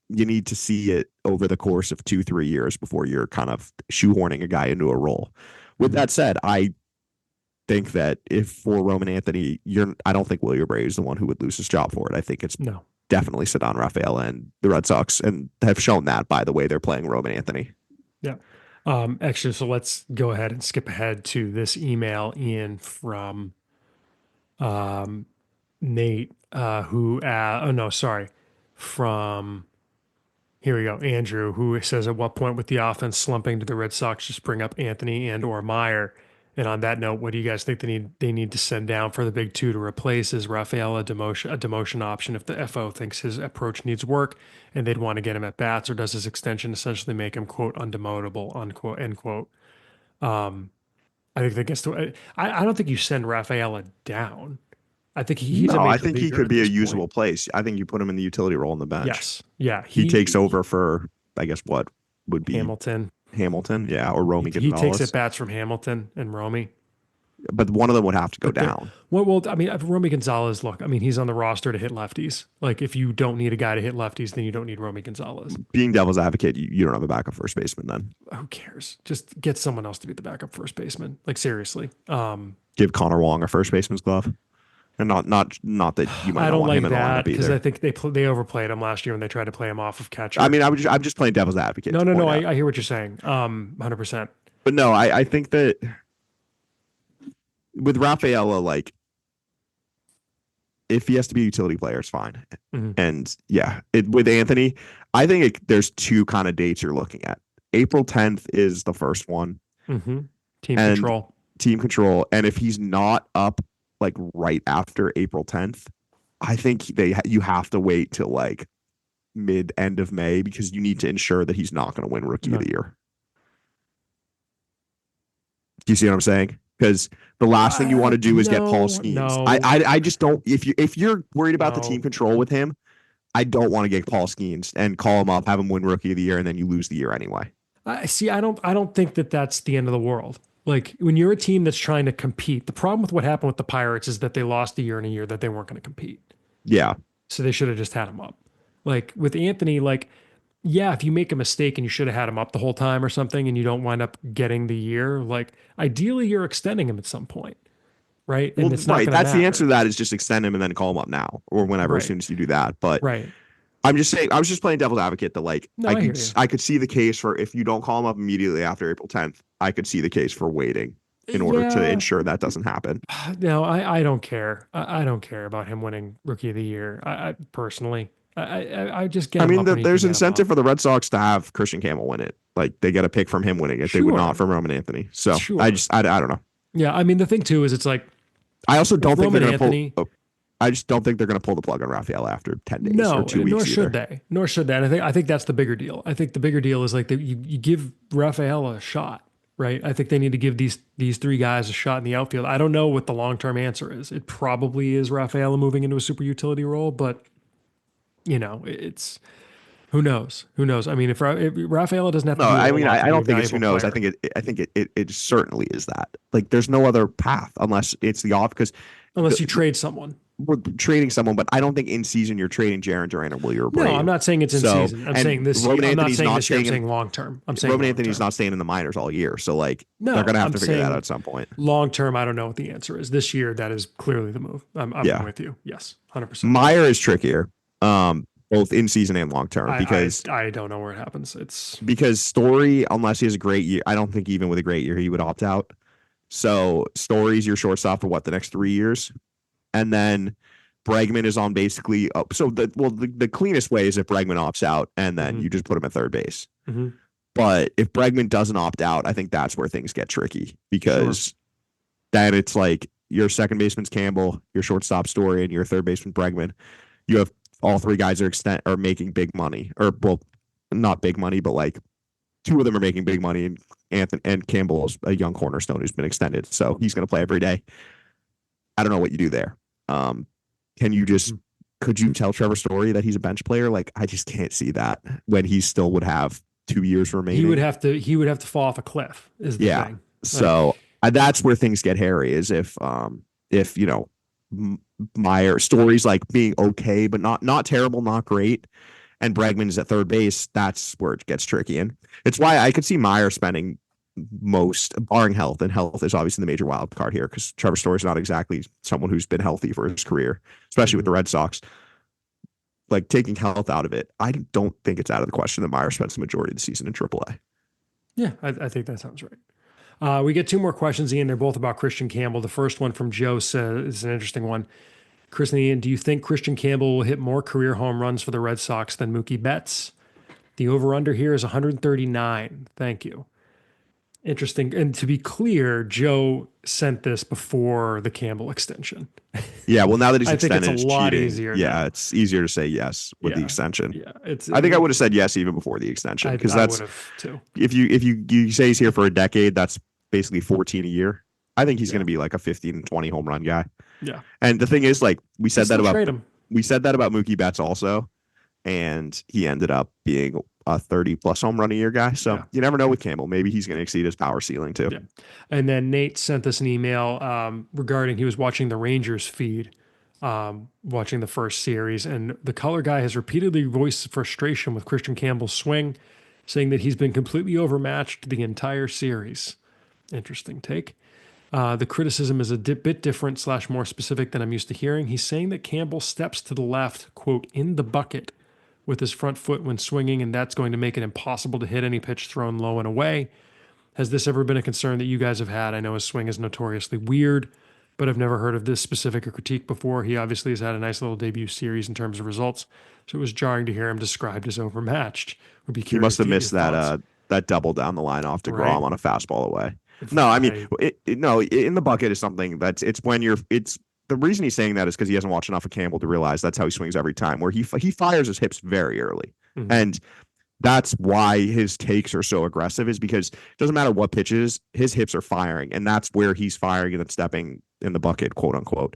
need to see it over the course of 2-3 years before you're kind of shoehorning a guy into a role. With that said, I think that if for Roman Anthony, I don't think Willie Abreu is the one who would lose his job for it. I think it's definitely Ceddanne Rafaela and the Red Sox, and have shown that by the way they're playing Roman Anthony. Yeah. Actually, so let's go ahead and skip ahead to this email in from Nate, from, here we go, Andrew, who says, at what point with the offense slumping do the Red Sox just bring up Anthony and or Meyer? And on that note, what do you guys think they need to send down for the big 2 to replace? Is Rafael a demotion option if the FO thinks his approach needs work and they'd want to get him at bats, or does his extension essentially make him, quote, undemotable, unquote, end quote? I think that gets to, I don't think you send Rafaela down. I think I think he could be a usable place. I think you put him in the utility role on the bench. Yes. Yeah. He takes over for, I guess, what would be Hamilton. Yeah, or Romy Gonzalez. He takes at bats from Hamilton and Romy. But one of them would have to go down. Well, I mean, Romy Gonzalez, look, I mean, he's on the roster to hit lefties. Like, if you don't need a guy to hit lefties, then you don't need Romy Gonzalez. Being devil's advocate, you don't have a backup first baseman then. Who cares? Just get someone else to be the backup first baseman. Like, seriously. Give Connor Wong a first baseman's glove. And not that you might not want him in the lineup either. Because I think they overplayed him last year when they tried to play him off of catcher. I mean, I'm just playing devil's advocate. No. I hear what you're saying. 100%. But no, I think that with Rafaela, like, if he has to be a utility player, it's fine. And yeah, with Anthony, I think there's 2 kind of dates you're looking at. April 10th is the first one. Team control. And if he's not up like right after April 10th, I think you have to wait till like end of May, because you need to ensure that he's not going to win Rookie of the Year. Do you see what I'm saying? Because the last thing you want to do is get Paul Skeens. No. I just don't. If you're worried about the team control with him, I don't want to get Paul Skeens and call him up, have him win Rookie of the Year, and then you lose the year anyway. I don't think that's the end of the world. Like, when you're a team that's trying to compete, the problem with what happened with the Pirates is that they lost a year that they weren't going to compete. Yeah. So they should have just had him up. Like, with Anthony, like, yeah, if you make a mistake and you should have had him up the whole time or something and you don't wind up getting the year, like, ideally you're extending him at some point, right? And it's not that's the answer to that, is just extend him and then call him up now or whenever, as soon as you do that. But I'm just saying, I was just playing devil's advocate that, like, I could see the case for, if you don't call him up immediately after April 10th, I could see the case for waiting in order to ensure that doesn't happen. No, I don't care. I don't care about him winning Rookie of the Year. I personally, I just get. I mean, there's incentive for the Red Sox to have Christian Campbell win it. Like, they get a pick from him winning it. They would not from Roman Anthony. So I don't know. Yeah, I mean, the thing too is, it's like, I also don't think they're going to pull. I just don't think they're going to pull the plug on Rafael after 10 days or 2 weeks. Nor should they. I think that's the bigger deal. I think the bigger deal is like you give Rafael a shot, right? I think they need to give these 3 guys a shot in the outfield. I don't know what the long-term answer is. It probably is Rafaela moving into a super utility role, but it's who knows? Who knows? I mean, if Rafaela doesn't have to. No, I mean, I don't think it's who knows. Player. I think it certainly is that. Like, there's no other path unless it's the off, because unless you trade someone. We're trading someone, but I don't think in season you're trading Jarren Duran or Willie Abreu. No, I'm not saying it's in season. I'm saying this. I'm not saying this year. I'm saying long term. I'm saying Roman Anthony's not staying in the minors all year, so like they're gonna have to figure that out at some point. Long term, I don't know what the answer is. This year, that is clearly the move. I'm with you. Yes, 100%. Meyer is trickier, both in season and long term, because I don't know where it happens. It's because Story, unless he has a great year, I don't think even with a great year he would opt out. So Story's your shortstop for the next 3 years, and then Bregman is on basically the cleanest way is if Bregman opts out and then you just put him at third base. But if Bregman doesn't opt out, I think that's where things get tricky, because then it's like your second baseman's Campbell, your shortstop Story, and your third baseman Bregman. You have all three guys are making big money, or well, not big money, but like two of them are making big money, and Anthony and Campbell is a young cornerstone who's been extended, so he's going to play every day. I don't know what you do there. Can you just could you tell Trevor Story that he's a bench player? Like I just can't see that when he still would have 2 years remaining. He would have to fall off a cliff. Is the thing. So that's where things get hairy. Is if you know Meyer Story's like being okay, but not terrible, not great, and Bregman's at third base, that's where it gets tricky. And it's why I could see Meyer spending most, barring health, and health is obviously the major wild card here because Trevor Story's not exactly someone who's been healthy for his career, especially with the Red Sox. Like taking health out of it, I don't think it's out of the question that Meyer spends the majority of the season in AAA. Yeah, I think that sounds right. We get two more questions, Ian. They're both about Christian Campbell. The first one from Joe says is an interesting one. Chris and Ian, do you think Christian Campbell will hit more career home runs for the Red Sox than Mookie Betts? The over-under here is 139. Thank you. Interesting. And to be clear, Joe sent this before the Campbell extension. Yeah, well, now that he's I think extended, it's a lot cheating. easier. Yeah, now. it's easier to say yes with the extension. Yeah, I think I would have said yes even before the extension because that's too. If you say he's here for a decade, that's basically 14 a year. I think he's going to be like a 15 and 20 home run guy. Yeah. And the thing is, like we said that about him. We said that about Mookie Betts also, and he ended up being a 30 plus home run a year guy. So you never know with Campbell. Maybe he's going to exceed his power ceiling too. Yeah. And then Nate sent us an email regarding he was watching the Rangers feed, watching the first series, and the color guy has repeatedly voiced frustration with Christian Campbell's swing, saying that he's been completely overmatched the entire series. Interesting take. The criticism is a bit different / more specific than I'm used to hearing. He's saying that Campbell steps to the left, quote, in the bucket with his front foot when swinging, and that's going to make it impossible to hit any pitch thrown low and away. Has this ever been a concern that you guys have had? I know his swing is notoriously weird, but I've never heard of this specific critique before. He obviously has had a nice little debut series in terms of results, so it was jarring to hear him described as overmatched. Would be curious. He must have missed that double down the line off DeGrom on a fastball away. No, I mean, in the bucket is something it's when it's the reason he's saying that is because he hasn't watched enough of Campbell to realize that's how he swings every time, where he fires his hips very early. Mm-hmm. And that's why his takes are so aggressive, is because it doesn't matter what pitches, his hips are firing, and that's where he's firing and then stepping in the bucket, quote unquote.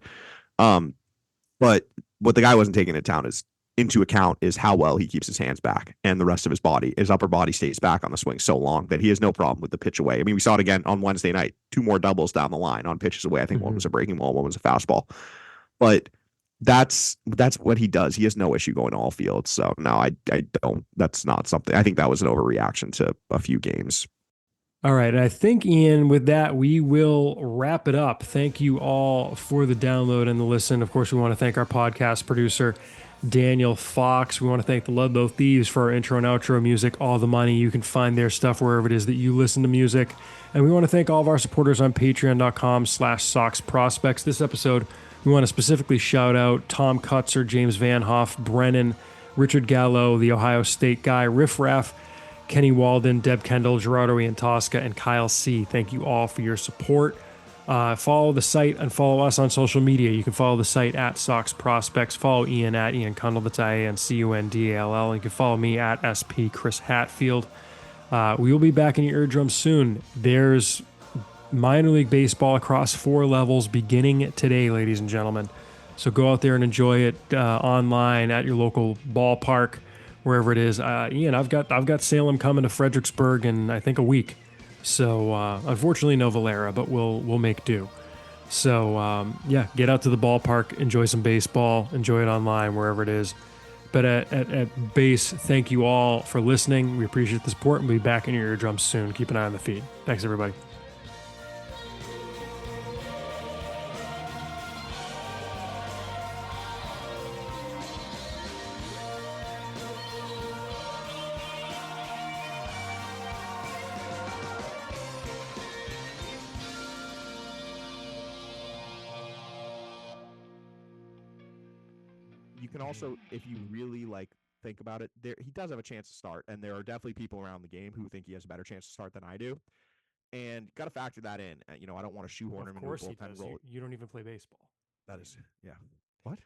But what the guy wasn't taking into account is how well he keeps his hands back and the rest of his upper body stays back on the swing so long that he has no problem with the pitch away. I mean, we saw it again on Wednesday night, 2 more doubles down the line on pitches away. I think one was a breaking ball, one was a fastball, but that's what he does. He has no issue going to all fields. So no, I don't, that's not something, I think that was an overreaction to a few games. All right. I think, Ian, with that, we will wrap it up. Thank you all for the download and the listen. Of course, we want to thank our podcast producer, Daniel Fox. We want to thank the Ludlow Thieves for our intro and outro music, All the Money. You can find their stuff wherever it is that you listen to music. And we want to thank all of our supporters on patreon.com/Sox Prospects. This episode, we want to specifically shout out Tom Kutzer, James Van Hoff, Brennan, Richard Gallo, the Ohio State guy, Riff Raff, Kenny Walden, Deb Kendall, Gerardo Iantosca, and Kyle C. Thank you all for your support. Follow the site and follow us on social media. You can follow the site at Sox Prospects. Follow Ian at Ian Cundall. That's IANCUNDALL. You can follow me at SP Chris Hatfield. We will be back in your eardrums soon. There's minor league baseball across 4 levels beginning today, ladies and gentlemen. So go out there and enjoy it online at your local ballpark, wherever it is. Ian, I've got Salem coming to Fredericksburg in I think a week. So unfortunately no Valera, but we'll make do. So get out to the ballpark, enjoy some baseball, enjoy it online wherever it is. But at base, thank you all for listening. We appreciate the support, and we'll be back in your eardrums soon. Keep an eye on the feed. Thanks, everybody. You can also, if you really think about it, he does have a chance to start, and there are definitely people around the game who think he has a better chance to start than I do. And got to factor that in. I don't want to shoehorn him Of into a course he bullpen does. role. You don't even play baseball. That is, yeah. What?